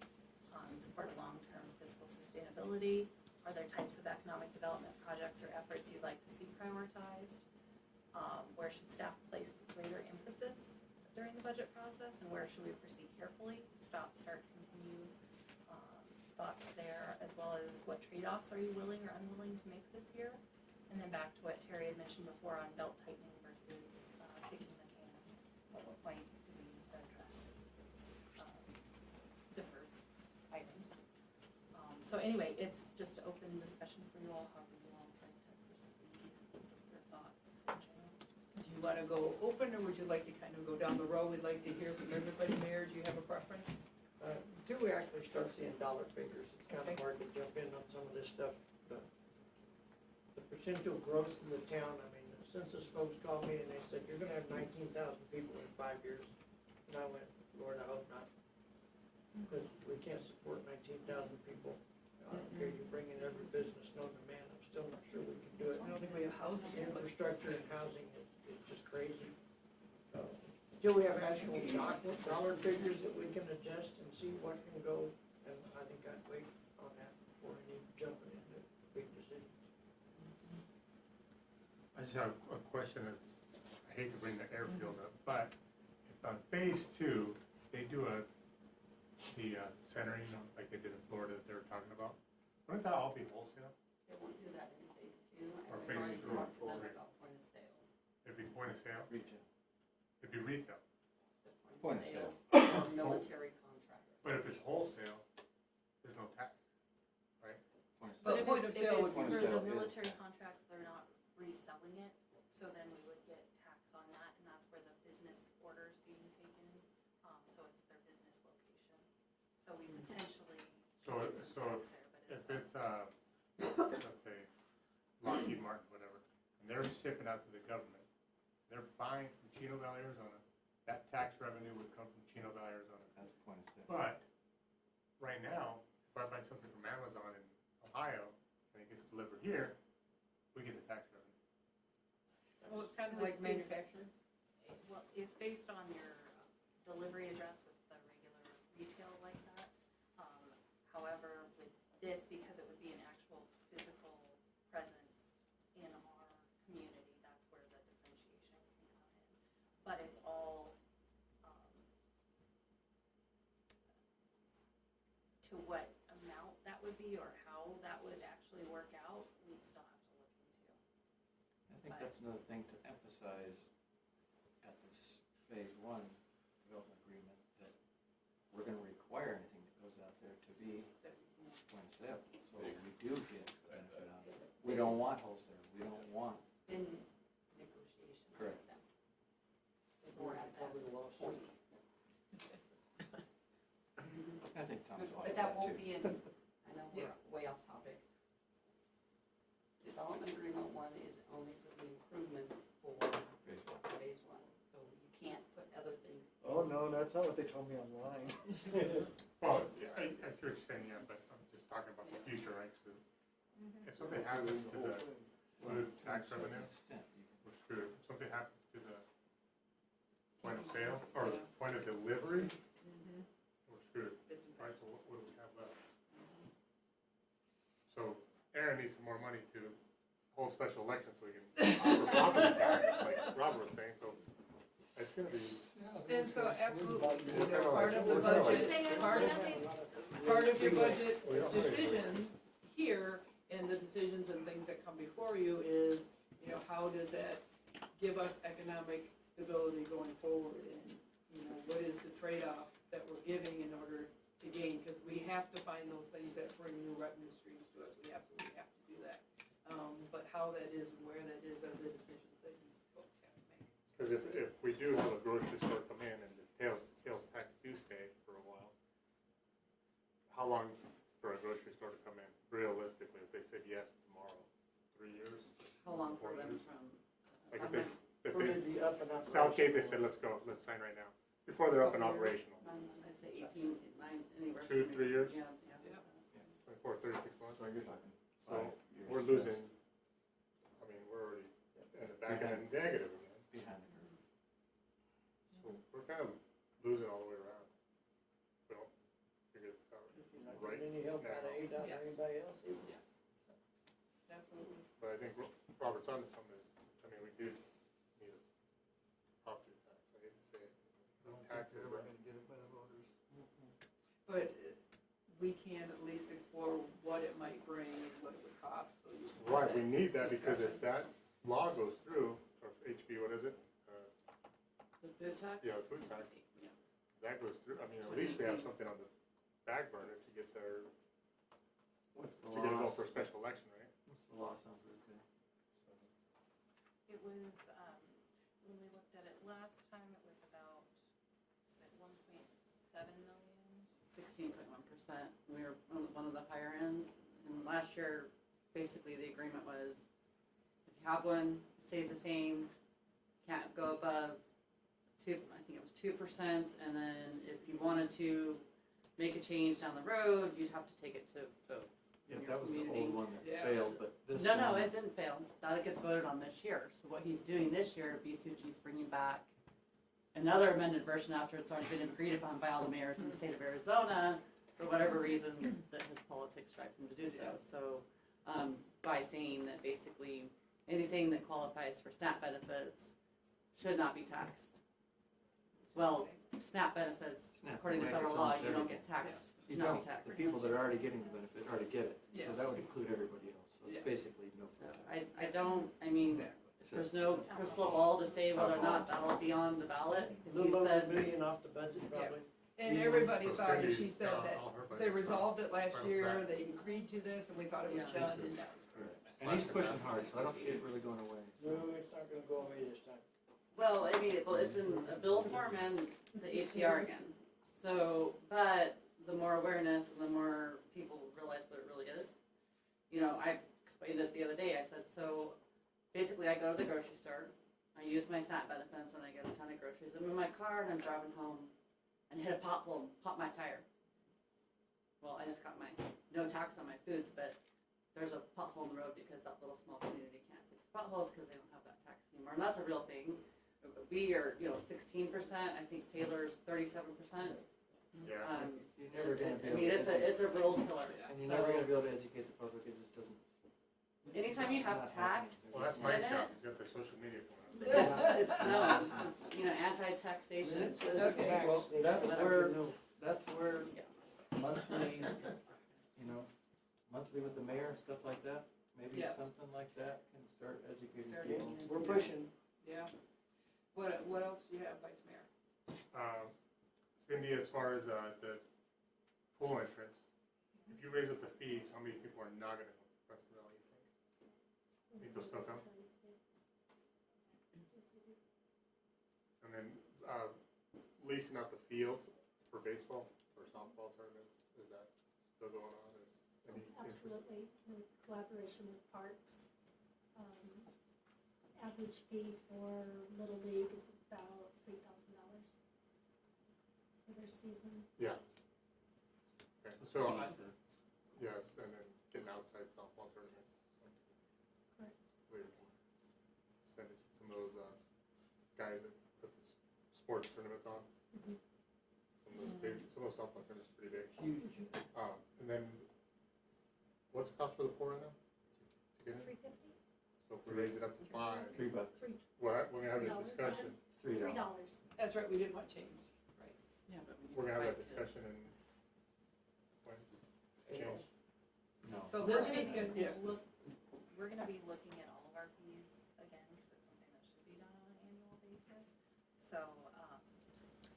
[SPEAKER 4] support long-term fiscal sustainability? Are there types of economic development projects or efforts you'd like to see prioritized? Where should staff place greater emphasis during the budget process, and where should we proceed carefully? Stop, start, continue. Thoughts there, as well as what trade-offs are you willing or unwilling to make this year? And then back to what Terry had mentioned before on belt tightening versus kicking the can. At what point do we need to address those deferred items? So anyway, it's just an open discussion for you all, however you all like to proceed with your thoughts in general.
[SPEAKER 3] Do you want to go open, or would you like to kind of go down the road? We'd like to hear from everybody. Mayor, do you have a preference?
[SPEAKER 1] Until we actually start seeing dollar figures, it's kind of hard to jump in on some of this stuff. The potential growth in the town, I mean, the census folks called me and they said, you're gonna have 19,000 people in 5 years. And I went, Lord, I hope not. Because we can't support 19,000 people. I don't care, you bring in every business known to man, I'm still not sure we can do it.
[SPEAKER 3] I don't think we have housing.
[SPEAKER 1] Infrastructure and housing is just crazy. Until we have actual dollar figures that we can adjust and see what can go, and I think I'd wait on that before any jumping into big decisions.
[SPEAKER 7] I just have a question. I hate to bring the airfield up, but if on phase 2, they do the centering like they did in Florida that they were talking about, be retail.
[SPEAKER 8] The
[SPEAKER 6] Point
[SPEAKER 8] point
[SPEAKER 6] of
[SPEAKER 8] of sales for military contracts.
[SPEAKER 7] But if it's wholesale, there's no tax, right?
[SPEAKER 3] But point of sale would
[SPEAKER 4] If
[SPEAKER 3] be-
[SPEAKER 4] it's
[SPEAKER 6] Point of
[SPEAKER 4] for the
[SPEAKER 6] sale is
[SPEAKER 4] military
[SPEAKER 6] tax.
[SPEAKER 4] contracts, they're not reselling it, so then we would get tax on that, and that's where the business orders being taken. So it's their business location. So we potentially
[SPEAKER 7] So,
[SPEAKER 4] get some
[SPEAKER 7] so
[SPEAKER 4] tax there, but
[SPEAKER 7] if
[SPEAKER 4] it's.
[SPEAKER 7] it's, let's say Lockheed Martin, whatever, and they're shipping out to the government, they're buying from Chino Valley, Arizona, that tax revenue would come from Chino Valley, Arizona.
[SPEAKER 6] That's the point of sale.
[SPEAKER 7] But, right now, if I buy something from Amazon in Ohio, and it gets delivered here, we get the tax revenue.
[SPEAKER 3] Well, it's kind of
[SPEAKER 4] So
[SPEAKER 3] like
[SPEAKER 4] it's based-
[SPEAKER 3] manufacturing.
[SPEAKER 4] Well, it's based on your delivery address with the regular retail like that. However, with this, because it would be an actual physical presence in our community, that's where the differentiation can come in. But it's all, to what amount that would be or how that would actually work out, we'd still have to look into.
[SPEAKER 6] I think that's another thing to emphasize at this phase one development agreement, that we're gonna require anything that goes out there to be point of sale, so we do get benefit out of it. We don't want wholesale, we don't want.
[SPEAKER 8] In negotiation
[SPEAKER 6] Correct.
[SPEAKER 8] with them. We're at that point.
[SPEAKER 6] I think Tom's on
[SPEAKER 8] But
[SPEAKER 6] that
[SPEAKER 8] that won't
[SPEAKER 6] too.
[SPEAKER 8] be in, I know we're way off topic. Development agreement one is only for the improvements for
[SPEAKER 6] Phase one.
[SPEAKER 8] phase one, so you can't put other things.
[SPEAKER 5] Oh, no, that's not what they told me online.
[SPEAKER 7] Well, yeah, I see what you're saying, yeah, but I'm just talking about the future, right? So if something happens to the food tax revenue, we're screwed. If something happens to the point of sale, or the point of delivery, we're screwed, right? So what do we have left? So Aaron needs some more money to hold special elections so we can offer property tax, like Robert was saying, so it's gonna be.
[SPEAKER 3] And so absolutely, you
[SPEAKER 7] We're
[SPEAKER 3] know,
[SPEAKER 7] kinda
[SPEAKER 3] part
[SPEAKER 7] like-
[SPEAKER 3] of the
[SPEAKER 7] we're kinda like-
[SPEAKER 3] budget,
[SPEAKER 2] Say it,
[SPEAKER 3] part
[SPEAKER 2] nothing.
[SPEAKER 3] of your budget decisions here and the decisions and things that come before you is, you know, how does that give us economic stability going forward? And, you know, what is the trade-off that we're giving in order to gain? Because we have to find those things that bring new revenue streams to us. We absolutely have to do that. But how that is and where that is are the decisions that you folks have to make.
[SPEAKER 7] Because if we do have a grocery store come in and the sales tax do stay for a while, how long for a grocery store to come in, realistically, if they said yes tomorrow? 3 years?
[SPEAKER 10] How long
[SPEAKER 7] 4
[SPEAKER 10] for them
[SPEAKER 7] years?
[SPEAKER 10] from?
[SPEAKER 7] Like
[SPEAKER 10] I'm
[SPEAKER 7] if
[SPEAKER 1] For me
[SPEAKER 7] they,
[SPEAKER 1] to be up and operational.
[SPEAKER 7] Southgate, they said, let's go, let's sign right now, before they're up and
[SPEAKER 10] Couple years.
[SPEAKER 7] operational.
[SPEAKER 10] I'd say 18, 9, anywhere.
[SPEAKER 7] 2,
[SPEAKER 10] from
[SPEAKER 7] 3 years?
[SPEAKER 10] Yeah,
[SPEAKER 3] Yeah.
[SPEAKER 7] 24, 36 months?
[SPEAKER 6] So you're talking
[SPEAKER 7] So
[SPEAKER 6] 5 years.
[SPEAKER 7] we're losing, I mean, we're already in the back end negative again.
[SPEAKER 6] Behind the curve.
[SPEAKER 7] So we're kind of losing all the way around. We don't figure this out
[SPEAKER 1] If you're not
[SPEAKER 7] right
[SPEAKER 1] getting any help out of
[SPEAKER 7] now.
[SPEAKER 1] ADOT or
[SPEAKER 3] Yes.
[SPEAKER 1] anybody else either.
[SPEAKER 3] Yes. Absolutely.
[SPEAKER 7] But I think Robert's onto something is, I mean, we do need a property tax, I hate to say it.
[SPEAKER 5] I don't think
[SPEAKER 7] Tax
[SPEAKER 5] they're
[SPEAKER 7] is
[SPEAKER 5] ever
[SPEAKER 7] a-
[SPEAKER 5] gonna get it by the voters.
[SPEAKER 3] But we can at least explore what it might bring and what it would cost, so you can.
[SPEAKER 7] Right, we need that because if
[SPEAKER 3] discussion.
[SPEAKER 7] that law goes through, or HB, what is it?
[SPEAKER 3] The food tax?
[SPEAKER 7] Yeah, food tax,
[SPEAKER 10] Yeah.
[SPEAKER 7] that goes through, I mean, at least we have something on the back burner to get their,
[SPEAKER 6] What's the
[SPEAKER 7] to get a vote
[SPEAKER 6] loss?
[SPEAKER 7] for a special election, right?
[SPEAKER 6] What's the loss on food tax?
[SPEAKER 4] It was, when we looked at it last time, it was about, at 1.7 million.
[SPEAKER 10] 16.1%. We were on one of the higher ends. And last year, basically, the agreement was, if you have one, it stays the same, can't go above 2, I think it was 2%. And then if you wanted to make a change down the road, you'd have to take it to vote.
[SPEAKER 6] Yeah,
[SPEAKER 10] in your
[SPEAKER 6] that was the
[SPEAKER 10] community.
[SPEAKER 6] old one that
[SPEAKER 3] Yes.
[SPEAKER 6] failed, but this
[SPEAKER 10] No,
[SPEAKER 6] one.
[SPEAKER 10] it didn't fail. That gets voted on this year. So what he's doing this year, BSUG's bringing back another amended version after it's already been agreed upon by all the mayors in the state of Arizona, for whatever reason that his politics drive him to do so. So, by saying that basically anything that qualifies for SNAP benefits should not be taxed. Well, SNAP benefits,
[SPEAKER 6] SNAP
[SPEAKER 10] according to
[SPEAKER 6] benefits
[SPEAKER 10] federal law,
[SPEAKER 6] almost
[SPEAKER 10] you don't
[SPEAKER 6] everything.
[SPEAKER 10] get taxed.
[SPEAKER 6] You
[SPEAKER 10] Cannot
[SPEAKER 6] don't,
[SPEAKER 10] be taxed.
[SPEAKER 6] the people that are already getting the benefit already get it, so
[SPEAKER 3] Yes.
[SPEAKER 6] that would include everybody else, so it's
[SPEAKER 3] Yes.
[SPEAKER 6] basically no
[SPEAKER 10] So
[SPEAKER 6] food tax.
[SPEAKER 10] I don't, I mean,
[SPEAKER 3] Exactly.
[SPEAKER 10] there's no crystal ball to say whether or not that'll be on the ballot,
[SPEAKER 1] A
[SPEAKER 10] because he
[SPEAKER 1] little over
[SPEAKER 10] said,
[SPEAKER 1] $1 million off the budget probably.
[SPEAKER 3] And everybody
[SPEAKER 7] So
[SPEAKER 3] thought, as she
[SPEAKER 7] Cindy's,
[SPEAKER 3] said, that
[SPEAKER 7] all her
[SPEAKER 3] they
[SPEAKER 7] budget's
[SPEAKER 3] resolved it last
[SPEAKER 7] right
[SPEAKER 3] year,
[SPEAKER 7] back.
[SPEAKER 3] they agreed to this, and we thought it was
[SPEAKER 10] Yeah.
[SPEAKER 3] done, and now.
[SPEAKER 6] And he's pushing hard, so I don't see it really going away.
[SPEAKER 1] No, it's not gonna go away this time.
[SPEAKER 10] well, I mean, it's in a bill form and the ATR again. So, but the more awareness and the more people realize what it really is. You know, I explained it the other day, I said, so basically I go to the grocery store, I use my SNAP benefits and I get a ton of groceries. I'm in my car and I'm driving home and hit a pothole and pop my tire. Well, I just got my no tax on my foods, but there's a pothole in the road because that little small community can't fix potholes because they don't have that tax anymore. And that's a real thing. We are, 16%, I think Taylor's 37%.
[SPEAKER 7] Yeah.
[SPEAKER 6] You're never gonna be
[SPEAKER 10] I mean,
[SPEAKER 6] able to.
[SPEAKER 10] it's a real killer.
[SPEAKER 6] And you're never gonna be able to educate the public, it just doesn't.
[SPEAKER 10] Anytime you have
[SPEAKER 6] it's not
[SPEAKER 10] tax
[SPEAKER 7] Well, that's my
[SPEAKER 10] in
[SPEAKER 7] job,
[SPEAKER 10] it,
[SPEAKER 7] you got the social media going on.
[SPEAKER 10] it's anti-taxation.
[SPEAKER 3] Okay.
[SPEAKER 6] Well, that's where
[SPEAKER 10] Yeah.
[SPEAKER 6] monthly, monthly with the mayor and stuff like that, maybe
[SPEAKER 3] Yes.
[SPEAKER 6] something like that can start educating
[SPEAKER 10] Start
[SPEAKER 6] people.
[SPEAKER 10] educating.
[SPEAKER 1] We're pushing.
[SPEAKER 3] Yeah. What else do you have, Vice Mayor?
[SPEAKER 7] Cindy, as far as the pool entrance, if you raise up the fees, how many people are not gonna go to Preston Valley, you think? Think they'll still come? And then, leasing out the fields for baseball, for softball tournaments, is that still going on, is any interest?
[SPEAKER 13] Absolutely, in collaboration with parks. Average fee for Little League is about $3,000 for their season.
[SPEAKER 7] Yeah. Okay, so, yes, and then getting outside softball tournaments.
[SPEAKER 13] Correct.
[SPEAKER 7] We can send it to some of those, guys that put the sports tournaments on.
[SPEAKER 13] Mhm.
[SPEAKER 7] Some of those big, some of those softball tournaments are pretty big.
[SPEAKER 6] Huge.
[SPEAKER 7] And then, what's the cost for the pour right now? To get in?
[SPEAKER 13] $3.50?
[SPEAKER 7] So if we raise it up to $5,
[SPEAKER 6] $3.
[SPEAKER 7] we're gonna have that
[SPEAKER 13] $3,
[SPEAKER 7] discussion,
[SPEAKER 6] It's $3.
[SPEAKER 13] $3.
[SPEAKER 3] That's right, we didn't want change.
[SPEAKER 10] Yeah, but we need
[SPEAKER 7] we're
[SPEAKER 10] to
[SPEAKER 7] gonna have that
[SPEAKER 10] fight this.
[SPEAKER 7] discussion and when, change.
[SPEAKER 6] No.
[SPEAKER 3] So
[SPEAKER 4] We're
[SPEAKER 3] this
[SPEAKER 4] gonna
[SPEAKER 3] is good, yeah.
[SPEAKER 4] We're gonna be looking at all of our fees again, because it's something that should be done on an annual basis. So,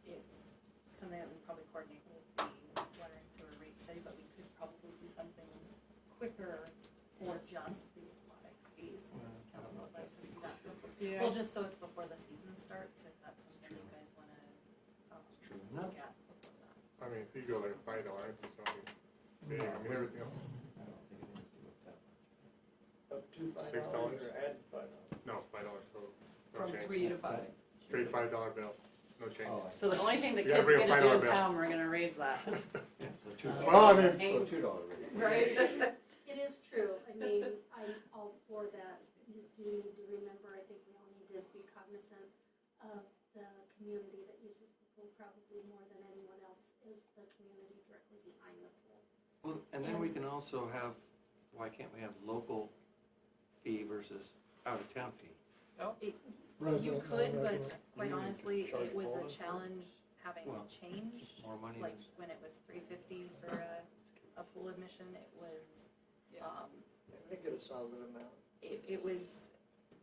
[SPEAKER 4] it's something that we probably coordinate with the water and sewer rate study, but we could probably do something quicker for just the aquatics fees. Council would like to see that before,
[SPEAKER 3] Yeah.
[SPEAKER 4] well, just so it's before the season starts, if that's something you guys wanna,
[SPEAKER 6] True
[SPEAKER 4] look
[SPEAKER 6] enough.
[SPEAKER 4] at before that.
[SPEAKER 7] I mean, if you go like $5, it's something big, I mean, everything else,
[SPEAKER 6] I don't think it needs to go that much.
[SPEAKER 1] Up to $5
[SPEAKER 7] $6?
[SPEAKER 1] or add $5.
[SPEAKER 7] no, $5, so no
[SPEAKER 3] From
[SPEAKER 7] change.
[SPEAKER 3] 3 to 5.
[SPEAKER 7] Straight $5 bill, no change.
[SPEAKER 6] Oh,
[SPEAKER 10] So the only thing the
[SPEAKER 7] You gotta
[SPEAKER 10] kids
[SPEAKER 7] bring a
[SPEAKER 10] get to do in
[SPEAKER 7] $5 bill.
[SPEAKER 10] town, we're gonna raise that.
[SPEAKER 6] yeah, so $2.
[SPEAKER 7] Well, I mean,
[SPEAKER 6] So $2 rate.
[SPEAKER 3] Right?
[SPEAKER 13] It is true, I mean, I'm all for that. You do need to remember, I think we all need to be cognizant of the community that uses the pool probably more than anyone else is the community directly behind the pool.
[SPEAKER 6] Well, and then we can also have, why can't we have local fee versus out-of-town fee?
[SPEAKER 4] You
[SPEAKER 11] Resident,
[SPEAKER 4] could, but
[SPEAKER 11] non-resident.
[SPEAKER 4] quite honestly,
[SPEAKER 1] charge
[SPEAKER 4] it was a
[SPEAKER 1] bowling?
[SPEAKER 4] challenge having
[SPEAKER 6] Well,
[SPEAKER 4] changed.
[SPEAKER 6] more money
[SPEAKER 4] Like,
[SPEAKER 6] than-
[SPEAKER 4] when it was $3.50 for a pool admission, it was,
[SPEAKER 3] Yes.
[SPEAKER 1] They get a solid amount.
[SPEAKER 4] it was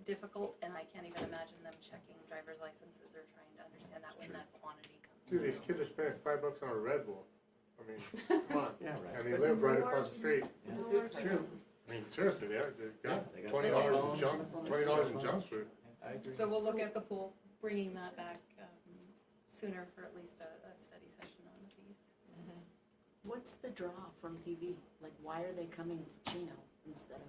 [SPEAKER 4] difficult, and I can't even imagine them checking driver's licenses or trying to understand that when that quantity comes.
[SPEAKER 7] dude, these kids are spending $5 on a Red Bull, I mean, come on,
[SPEAKER 6] Yeah, right.
[SPEAKER 7] and they live right across the street.
[SPEAKER 6] Yeah.
[SPEAKER 1] True.
[SPEAKER 7] I mean, seriously, they've
[SPEAKER 6] Yeah,
[SPEAKER 7] got
[SPEAKER 6] they got
[SPEAKER 7] $20
[SPEAKER 6] cell
[SPEAKER 7] in junk,
[SPEAKER 10] phones.
[SPEAKER 7] $20 in junk food.
[SPEAKER 6] I agree.
[SPEAKER 3] So we'll look at the pool.
[SPEAKER 4] Bringing that back sooner for at least a study session on the fees.
[SPEAKER 14] What's the draw from PV? Like, why are they coming to Chino instead of?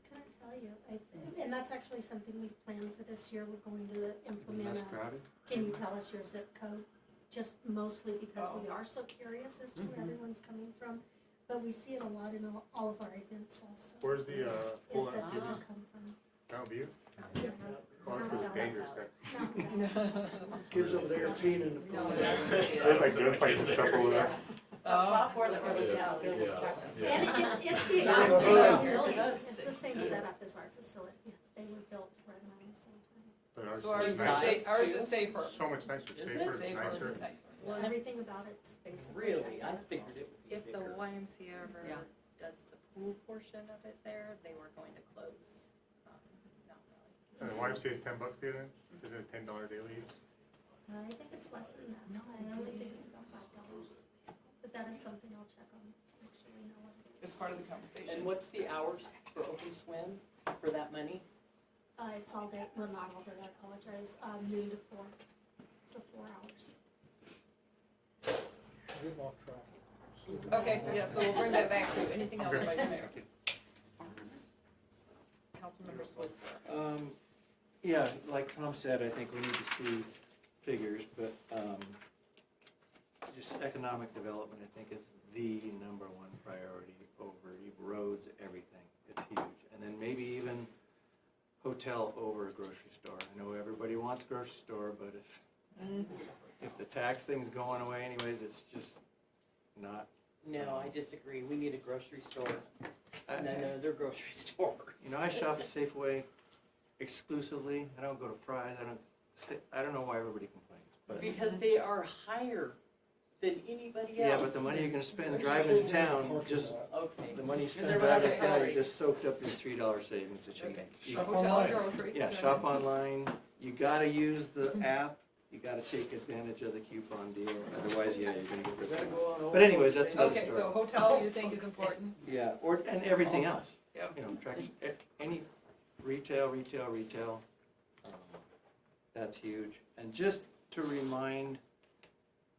[SPEAKER 13] Couldn't tell you, and that's actually something we've planned for this year, we're going to implement
[SPEAKER 6] Less
[SPEAKER 13] a,
[SPEAKER 6] crowded?
[SPEAKER 13] can you tell us your zip code? Just mostly because we are so curious as to where everyone's coming from, but we see it a lot in all of our events also.
[SPEAKER 7] Where's the,
[SPEAKER 13] Is
[SPEAKER 7] pool
[SPEAKER 13] that
[SPEAKER 7] at,
[SPEAKER 13] people come from.
[SPEAKER 7] Mountain View?
[SPEAKER 13] Yeah.
[SPEAKER 7] Well, that's 'cause it's dangerous there.
[SPEAKER 1] Kids over there peeing in the pool.
[SPEAKER 7] There's like gunfights and stuff over there.
[SPEAKER 10] That software that we're looking at, we'll
[SPEAKER 9] Yeah.
[SPEAKER 10] check them.
[SPEAKER 13] And it's the
[SPEAKER 7] Yeah.
[SPEAKER 13] exact same
[SPEAKER 7] Yeah.
[SPEAKER 13] facilities, it's the same setup as our facility, yes, they were built right around the same time.
[SPEAKER 7] But ours
[SPEAKER 3] So ours
[SPEAKER 7] is
[SPEAKER 3] is
[SPEAKER 7] nicer.
[SPEAKER 3] ours is safer.
[SPEAKER 7] So much nicer,
[SPEAKER 3] Is
[SPEAKER 7] safer,
[SPEAKER 3] it?
[SPEAKER 7] it's
[SPEAKER 3] Safer,
[SPEAKER 7] nicer.
[SPEAKER 3] it's nicer.
[SPEAKER 4] Well,
[SPEAKER 13] Everything about it's basically.
[SPEAKER 16] Really, I
[SPEAKER 13] identical.
[SPEAKER 16] figured it would be
[SPEAKER 4] if the
[SPEAKER 16] bigger.
[SPEAKER 4] YMCA ever
[SPEAKER 14] Yeah.
[SPEAKER 4] does the pool portion of it there, they were going to close Mountain Valley.
[SPEAKER 7] And the YMCA is $10 daily, is it a $10 daily use?
[SPEAKER 13] I think it's less than that. I only think it's about $5. But that is something I'll check on, actually, know what it
[SPEAKER 3] It's
[SPEAKER 13] is.
[SPEAKER 3] part of the conversation.
[SPEAKER 18] And what's the hours for open swim for that money?
[SPEAKER 13] It's all day, well, not all day, I apologize, noon to 4, so 4 hours.
[SPEAKER 11] Getting off track.
[SPEAKER 3] Okay, yeah, so we'll bring that back to, anything else, Vice Mayor? Councilmember Switzer.
[SPEAKER 6] Yeah, like Tom said, I think we need to see figures, but, just economic development, I think, is the number one priority over roads, everything. It's huge. And then maybe even hotel over a grocery store. I know everybody wants grocery store, but if the tax thing's going away anyways, it's just not.
[SPEAKER 18] No, I disagree. We need a grocery store and
[SPEAKER 6] I-
[SPEAKER 18] then another grocery store.
[SPEAKER 6] You know, I shop at Safeway exclusively. I don't go to Fry's. I don't know why everybody complains, but.
[SPEAKER 18] Because they are higher than anybody else.
[SPEAKER 6] Yeah, but the money you're gonna spend driving to town, just,
[SPEAKER 18] Okay.
[SPEAKER 6] the money you spend
[SPEAKER 18] They're
[SPEAKER 6] driving to
[SPEAKER 18] without
[SPEAKER 6] town, you
[SPEAKER 18] salary.
[SPEAKER 6] just soaked up your $3 savings that you
[SPEAKER 3] Okay,
[SPEAKER 6] can.
[SPEAKER 3] so hotel and grocery.
[SPEAKER 6] Yeah, shop online. You gotta use the app. You gotta take advantage of the coupon deal. Otherwise, yeah, you're gonna get ripped off. But anyways, that's another
[SPEAKER 3] Okay, so
[SPEAKER 6] story.
[SPEAKER 3] hotel you think is important?
[SPEAKER 6] Yeah, and everything else.
[SPEAKER 3] Yeah.
[SPEAKER 6] You know, any retail. That's huge. And just to remind,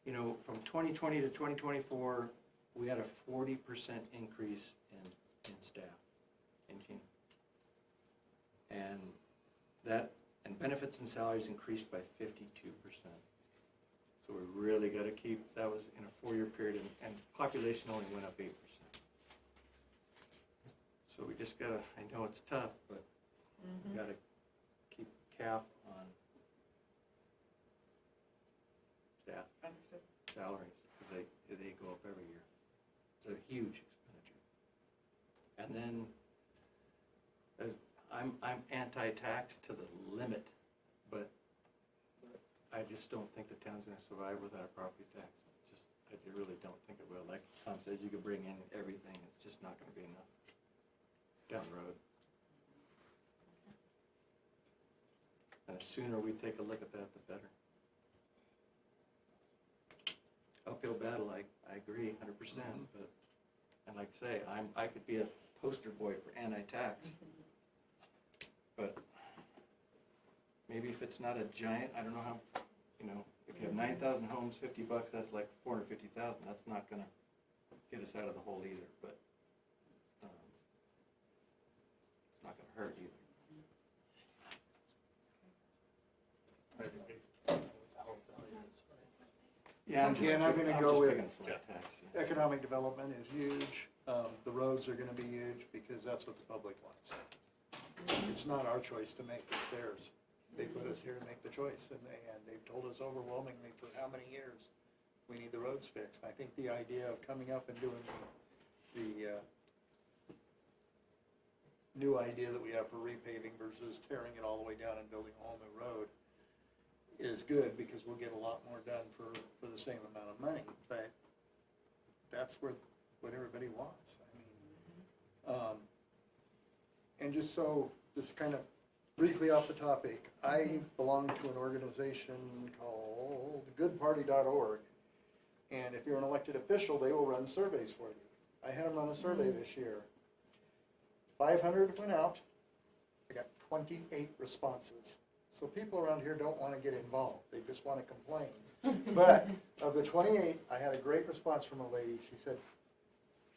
[SPEAKER 6] you know, from 2020 to 2024, we had a 40% increase in staff in Chino. And benefits and salaries increased by 52%. So we really gotta keep, that was in a 4-year period, and population only went up 8%. So we just gotta, I know it's tough, but we gotta keep cap on staff
[SPEAKER 3] Understood.
[SPEAKER 6] salaries, because they go up every year. It's a huge expenditure. And then, I'm anti-tax to the limit, but I just don't think the town's gonna survive without a property tax. I really don't think it will. Like Tom says, you could bring in everything, it's just not gonna be enough down the road. And the sooner we take a look at that, the better. Uphill battle, I agree 100%, but, and like I say, I could be a poster boy for anti-tax. But maybe if it's not a giant, I don't know how, you know, if you have 9,000 homes, $50, that's like 450,000. That's not gonna get us out of the hole either, but it's not gonna hurt either. Yeah,
[SPEAKER 5] Again, I'm gonna
[SPEAKER 6] just
[SPEAKER 5] go with
[SPEAKER 6] picking flat tax. Yeah.
[SPEAKER 5] economic development is huge. The roads are gonna be huge because that's what the public wants. It's not our choice to make, it's theirs. They put us here to make the choice, and they've told us overwhelmingly for how many years we need the roads fixed. I think the idea of coming up and doing the new idea that we have for repaving versus tearing it all the way down and building a whole new road is good, because we'll get a lot more done for the same amount of money, but that's what everybody wants. I mean, and just so, this kind of briefly off the topic, I belong to an organization called goodparty.org, and if you're an elected official, they will run surveys for you. I had them run a survey this year. 500 went out, I got 28 responses. So people around here don't want to get involved, they just want to complain. But of the 28, I had a great response from a lady. She said,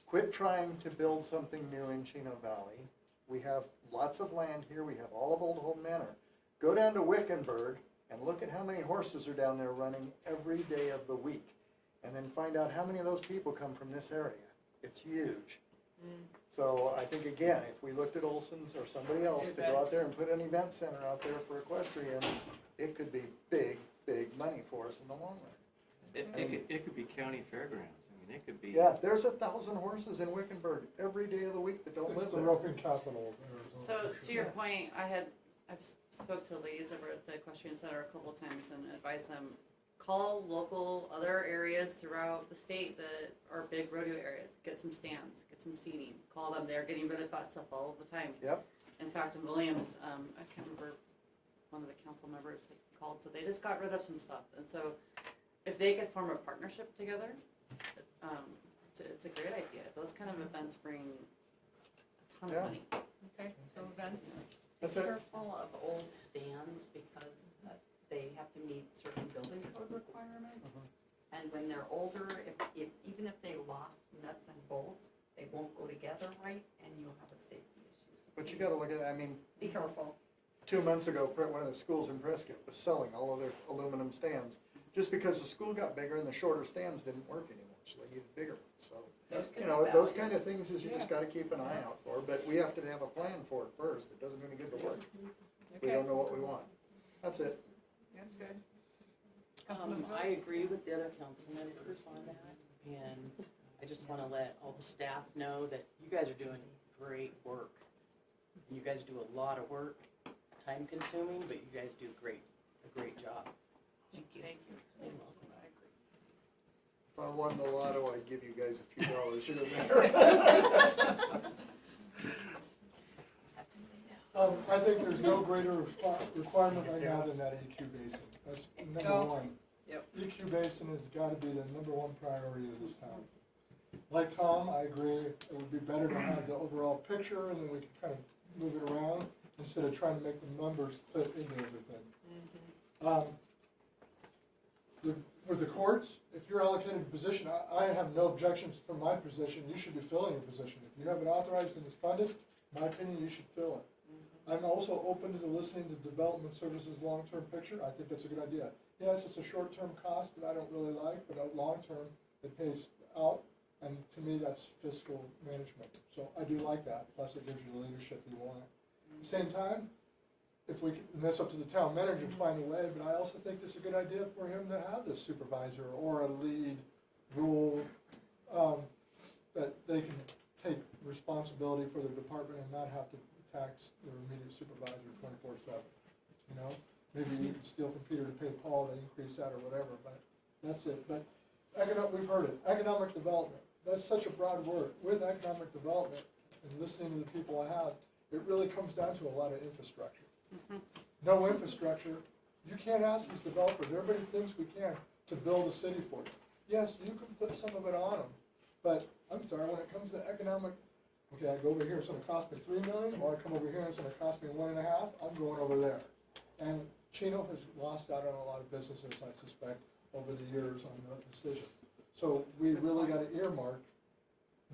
[SPEAKER 5] quit trying to build something new in Chino Valley. We have lots of land here, we have all of Old Home Manor. Go down to Wickenburg and look at how many horses are down there running every day of the week. And then find out how many of those people come from this area. It's huge. So I think, again, if we looked at Olson's or somebody else to go out there and put an event center out there for equestrian, it could be big, big money for us in the long run.
[SPEAKER 6] It could be county fairgrounds. I mean, it could be.
[SPEAKER 5] Yeah, there's 1,000 horses in Wickenburg every day of the week that don't
[SPEAKER 11] It's
[SPEAKER 5] live
[SPEAKER 11] the
[SPEAKER 5] there.
[SPEAKER 11] roping capital.
[SPEAKER 10] So to your point, I've spoke to ladies over at the equestrian center a couple of times and advised them, call local other areas throughout the state that are big rodeo areas, get some stands, get some seating, call them, they're getting rid of that stuff all the time.
[SPEAKER 5] Yep.
[SPEAKER 10] In fact, in Williams, I can't remember one of the council members had called, so they just got rid of some stuff. And so if they could form a partnership together, it's a great idea. Those kind of events bring a ton of money.
[SPEAKER 3] Okay, so events.
[SPEAKER 8] Be careful of old stands because they have to meet certain building code requirements. And when they're older, if even if they lost nuts and bolts, they won't go together right, and you'll have a safety issue. So
[SPEAKER 5] But you
[SPEAKER 8] please
[SPEAKER 5] gotta look at, I mean,
[SPEAKER 8] be careful.
[SPEAKER 5] 2 months ago, one of the schools in Prescott was selling all of their aluminum stands, just because the school got bigger and the shorter stands didn't work anymore, so they needed bigger ones, so.
[SPEAKER 8] Those could
[SPEAKER 5] You
[SPEAKER 8] be
[SPEAKER 5] know, those
[SPEAKER 8] valuable.
[SPEAKER 5] kind of things is you just gotta keep an eye out for, but we have to have a plan for it first, it doesn't mean good to look. We
[SPEAKER 3] Okay.
[SPEAKER 5] don't know what we want, that's it.
[SPEAKER 3] That's good.
[SPEAKER 18] I agree with the other council members on that, and I just wanna let all the staff know that you guys are doing great work. You guys do a lot of work, time consuming, but you guys do a great job.
[SPEAKER 10] Thank you.
[SPEAKER 3] Thank you.
[SPEAKER 18] You're welcome. I agree.
[SPEAKER 5] If I won the lotto, I'd give you guys a few dollars here and there.
[SPEAKER 11] I think there's no greater requirement right now than that EQ basin. That's number
[SPEAKER 3] No.
[SPEAKER 11] one.
[SPEAKER 3] Yep.
[SPEAKER 11] EQ basin has gotta be the number one priority of this town. Like Tom, I agree, it would be better to have the overall picture and then we can kind of move it around instead of trying to make the numbers fit into everything. With the courts, if you're allocated a position, I have no objections from my position, you should be filling your position. If you have it authorized and it's funded, in my opinion, you should fill it. I'm also open to listening to development services long-term picture, I think that's a good idea. Yes, it's a short-term cost that I don't really like, but long-term, it pays out, and to me, that's fiscal management. So I do like that, plus it gives you the leadership you want. At the same time, if we, and that's up to the town manager to find a way, but I also think it's a good idea for him to have this supervisor or a lead role, that they can take responsibility for their department and not have to tax their immediate supervisor 24/7, you know? Maybe you could steal from Peter to pay Paul to increase that or whatever, but that's it. But we've heard it, economic development, that's such a broad word. With economic development and listening to the people I have, it really comes down to a lot of infrastructure. No infrastructure, you can't ask these developers, everybody thinks we can, to build a city for you. Yes, you can put some of it on them, but I'm sorry, when it comes to economic, okay, I go over here, it's gonna cost me $3 million, or I come over here and it's gonna cost me $1.5 million, I'm going over there. And Chino has lost out on a lot of businesses, I suspect, over the years on that decision. So we really gotta earmark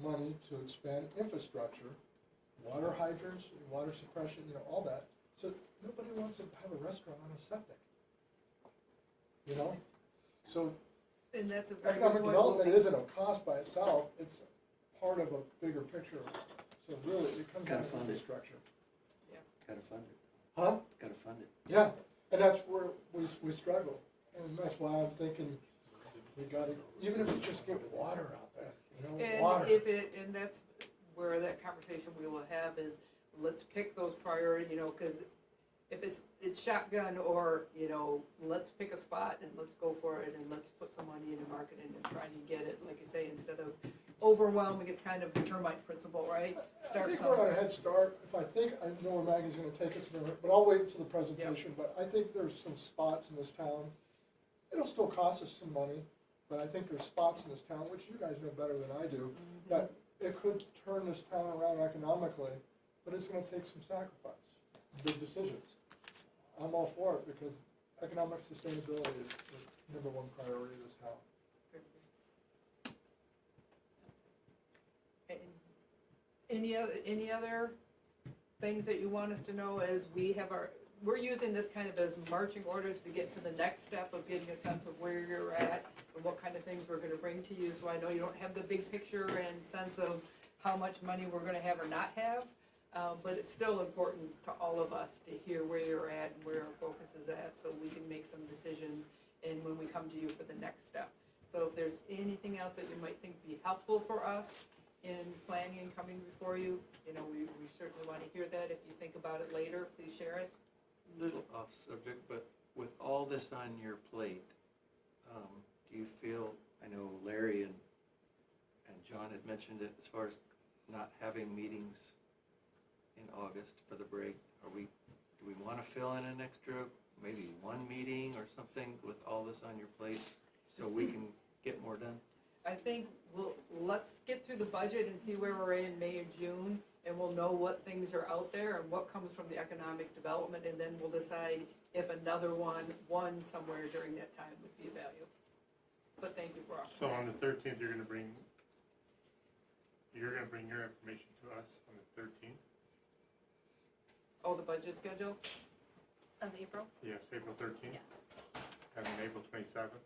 [SPEAKER 11] money to expand infrastructure, water hydrants, water suppression, you know, all that. So nobody wants to have a restaurant on a septic, you know? So
[SPEAKER 3] And that's a very good
[SPEAKER 11] economic
[SPEAKER 3] point.
[SPEAKER 11] development isn't a cost by itself, it's part of a bigger picture. So really, it comes down
[SPEAKER 6] Gotta
[SPEAKER 11] to
[SPEAKER 6] fund it.
[SPEAKER 11] infrastructure.
[SPEAKER 6] Gotta fund it,
[SPEAKER 11] Huh?
[SPEAKER 6] gotta fund it.
[SPEAKER 11] Yeah, and that's where we struggle, and that's why I'm thinking we gotta, even if it's just get water out there, you know, water.
[SPEAKER 3] And that's where that conversation we will have is, let's pick those priority, you know, cause if it's shotgun or, you know, let's pick a spot and let's go for it and let's put some money into marketing and trying to get it, like you say, instead of overwhelming, it's kind of the termite principle, right?
[SPEAKER 11] I think we're on a head start, if I know where Maggie's gonna take us, but I'll wait until the presentation, but I think there's some spots in this town. It'll still cost us some money, but I think there's spots in this town, which you guys know better than I do, that it could turn this town around economically, but it's gonna take some sacrifice, big decisions. I'm all for it, because economic sustainability is the number one priority of this town.
[SPEAKER 3] Any other things that you want us to know as we're using this kind of as marching orders to get to the next step of getting a sense of where you're at and what kind of things we're gonna bring to you, so I know you don't have the big picture and sense of how much money we're gonna have or not have, but it's still important to all of us to hear where you're at and where our focus is at, so we can make some decisions and when we come to you for the next step. So if there's anything else that you might think be helpful for us in planning and coming before you, you know, we certainly want to hear that. If you think about it later, please share it.
[SPEAKER 6] Little off subject, but with all this on your plate, do you feel, I know Larry and John had mentioned it, as far as not having meetings in August for the break, are we do we wanna fill in an extra, maybe one meeting or something with all this on your plate, so we can get more done?
[SPEAKER 3] I think let's get through the budget and see where we're in May and June, and we'll know what things are out there and what comes from the economic development, and then we'll decide if another one somewhere during that time would be of value. But thank you for offering.
[SPEAKER 7] So on the 13th, you're gonna bring your information to us on the 13th?
[SPEAKER 3] Oh, the budget schedule?
[SPEAKER 4] Of April?
[SPEAKER 7] Yes, April 13th,
[SPEAKER 4] Yes,
[SPEAKER 7] and then April 27th.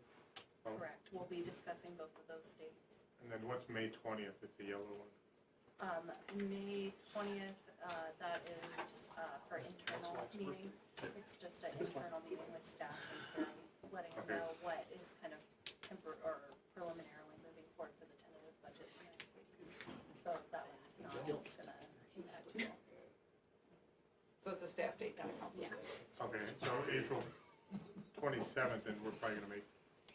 [SPEAKER 7] Oh,
[SPEAKER 4] correct. We'll be discussing both of those dates.
[SPEAKER 7] and then what's May 20th? It's a yellow one.
[SPEAKER 4] May 20th, that is for internal meeting. It's just an internal meeting with staff and Terry, letting them
[SPEAKER 7] Okay.
[SPEAKER 4] know what is kind of or preliminarily moving forward for the tentative budget for next week. So that was not gonna impact you all.
[SPEAKER 3] So it's a staff date, not a council
[SPEAKER 4] Yeah.
[SPEAKER 3] date.
[SPEAKER 7] Okay, so April 27th, and we're probably gonna make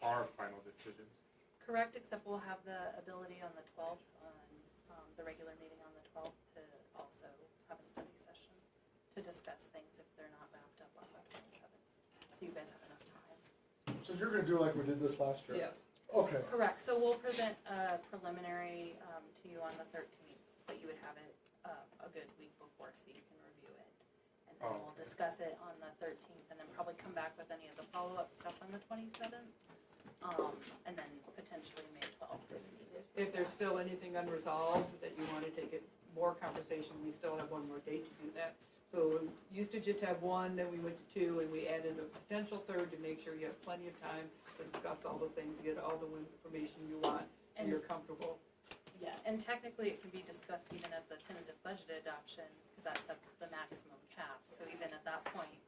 [SPEAKER 7] our final decisions.
[SPEAKER 4] Correct, except we'll have the ability on the 12th, on the regular meeting on the 12th, to also have a study session to discuss things if they're not wrapped up on the 27th. So you guys have enough time.
[SPEAKER 11] So you're gonna do like we did this last year?
[SPEAKER 3] Yes.
[SPEAKER 11] Okay.
[SPEAKER 4] Correct, so we'll present a preliminary to you on the 13th, but you would have it a good week before so you can review it. And then
[SPEAKER 7] Oh.
[SPEAKER 4] we'll discuss it on the 13th, and then probably come back with any of the follow-up stuff on the 27th. And then potentially May 12th if needed.
[SPEAKER 3] If there's still anything unresolved that you want to take it more conversation, we still have one more date to do that. So we used to just have one, then we went to two, and we added a potential third to make sure you have plenty of time to discuss all the things, get all the information you want, so
[SPEAKER 4] And-
[SPEAKER 3] you're comfortable.
[SPEAKER 4] Yeah, and technically it can be discussed even at the tentative budget adoption, because that sets the maximum cap. So even at that point,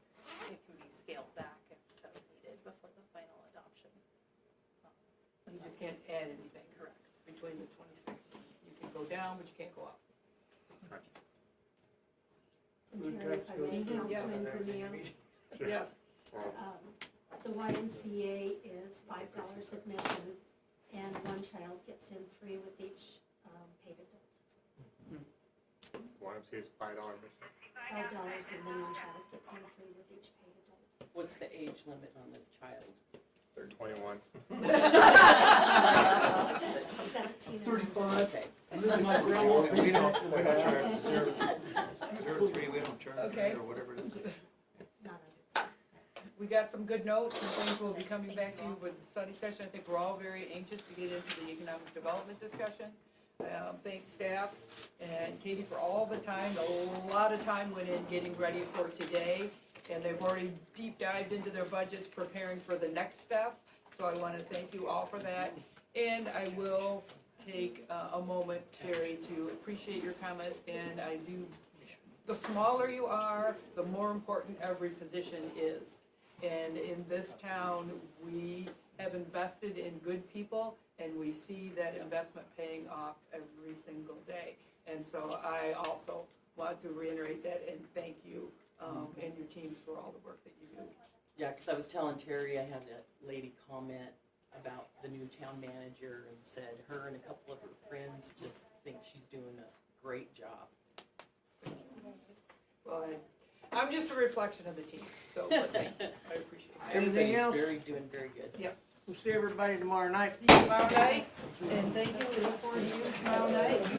[SPEAKER 4] it can be scaled back if so needed before the final adoption.
[SPEAKER 3] You just can't add anything.
[SPEAKER 4] Correct.
[SPEAKER 3] Between the 26th, you can go down, but you can't go up.
[SPEAKER 13] And Terry, if I may, Councilman Grenier,
[SPEAKER 3] Yes.
[SPEAKER 13] the YMCA is $5 admission, and one child gets in free with each paid adult.
[SPEAKER 7] YMCA is $5 admission.
[SPEAKER 13] $5, and then one child gets in free with each paid adult.
[SPEAKER 18] What's the age limit on the child?
[SPEAKER 7] They're 21.
[SPEAKER 13] 17.
[SPEAKER 11] 35.
[SPEAKER 18] Okay.
[SPEAKER 6] We don't charge 0.03, we don't charge
[SPEAKER 3] Okay.
[SPEAKER 6] or whatever it is.
[SPEAKER 13] Not under.
[SPEAKER 3] We got some good notes and things we'll be coming back to you with the study session. I think we're all very anxious to get into the economic development discussion. Thanks staff and Katie for all the time. A lot of time went in getting ready for today. And they've already deep dived into their budgets, preparing for the next step. So I want to thank you all for that. And I will take a moment, Terry, to appreciate your comments. And I do, the smaller you are, the more important every position is. And in this town, we have invested in good people, and we see that investment paying off every single day. And so I also want to reiterate that and thank you and your teams for all the work that you do.
[SPEAKER 18] Yeah, because I was telling Terry, I had that lady comment about the new town manager and said her and a couple of her friends just think she's doing a great job.
[SPEAKER 3] Well, I'm just a reflection of the team, so but thank you. I appreciate it.
[SPEAKER 1] Anything else?
[SPEAKER 18] Doing very good.
[SPEAKER 3] Yep.
[SPEAKER 1] We'll see everybody tomorrow night.
[SPEAKER 3] See you tomorrow night, and thank you. We look forward to you tomorrow night.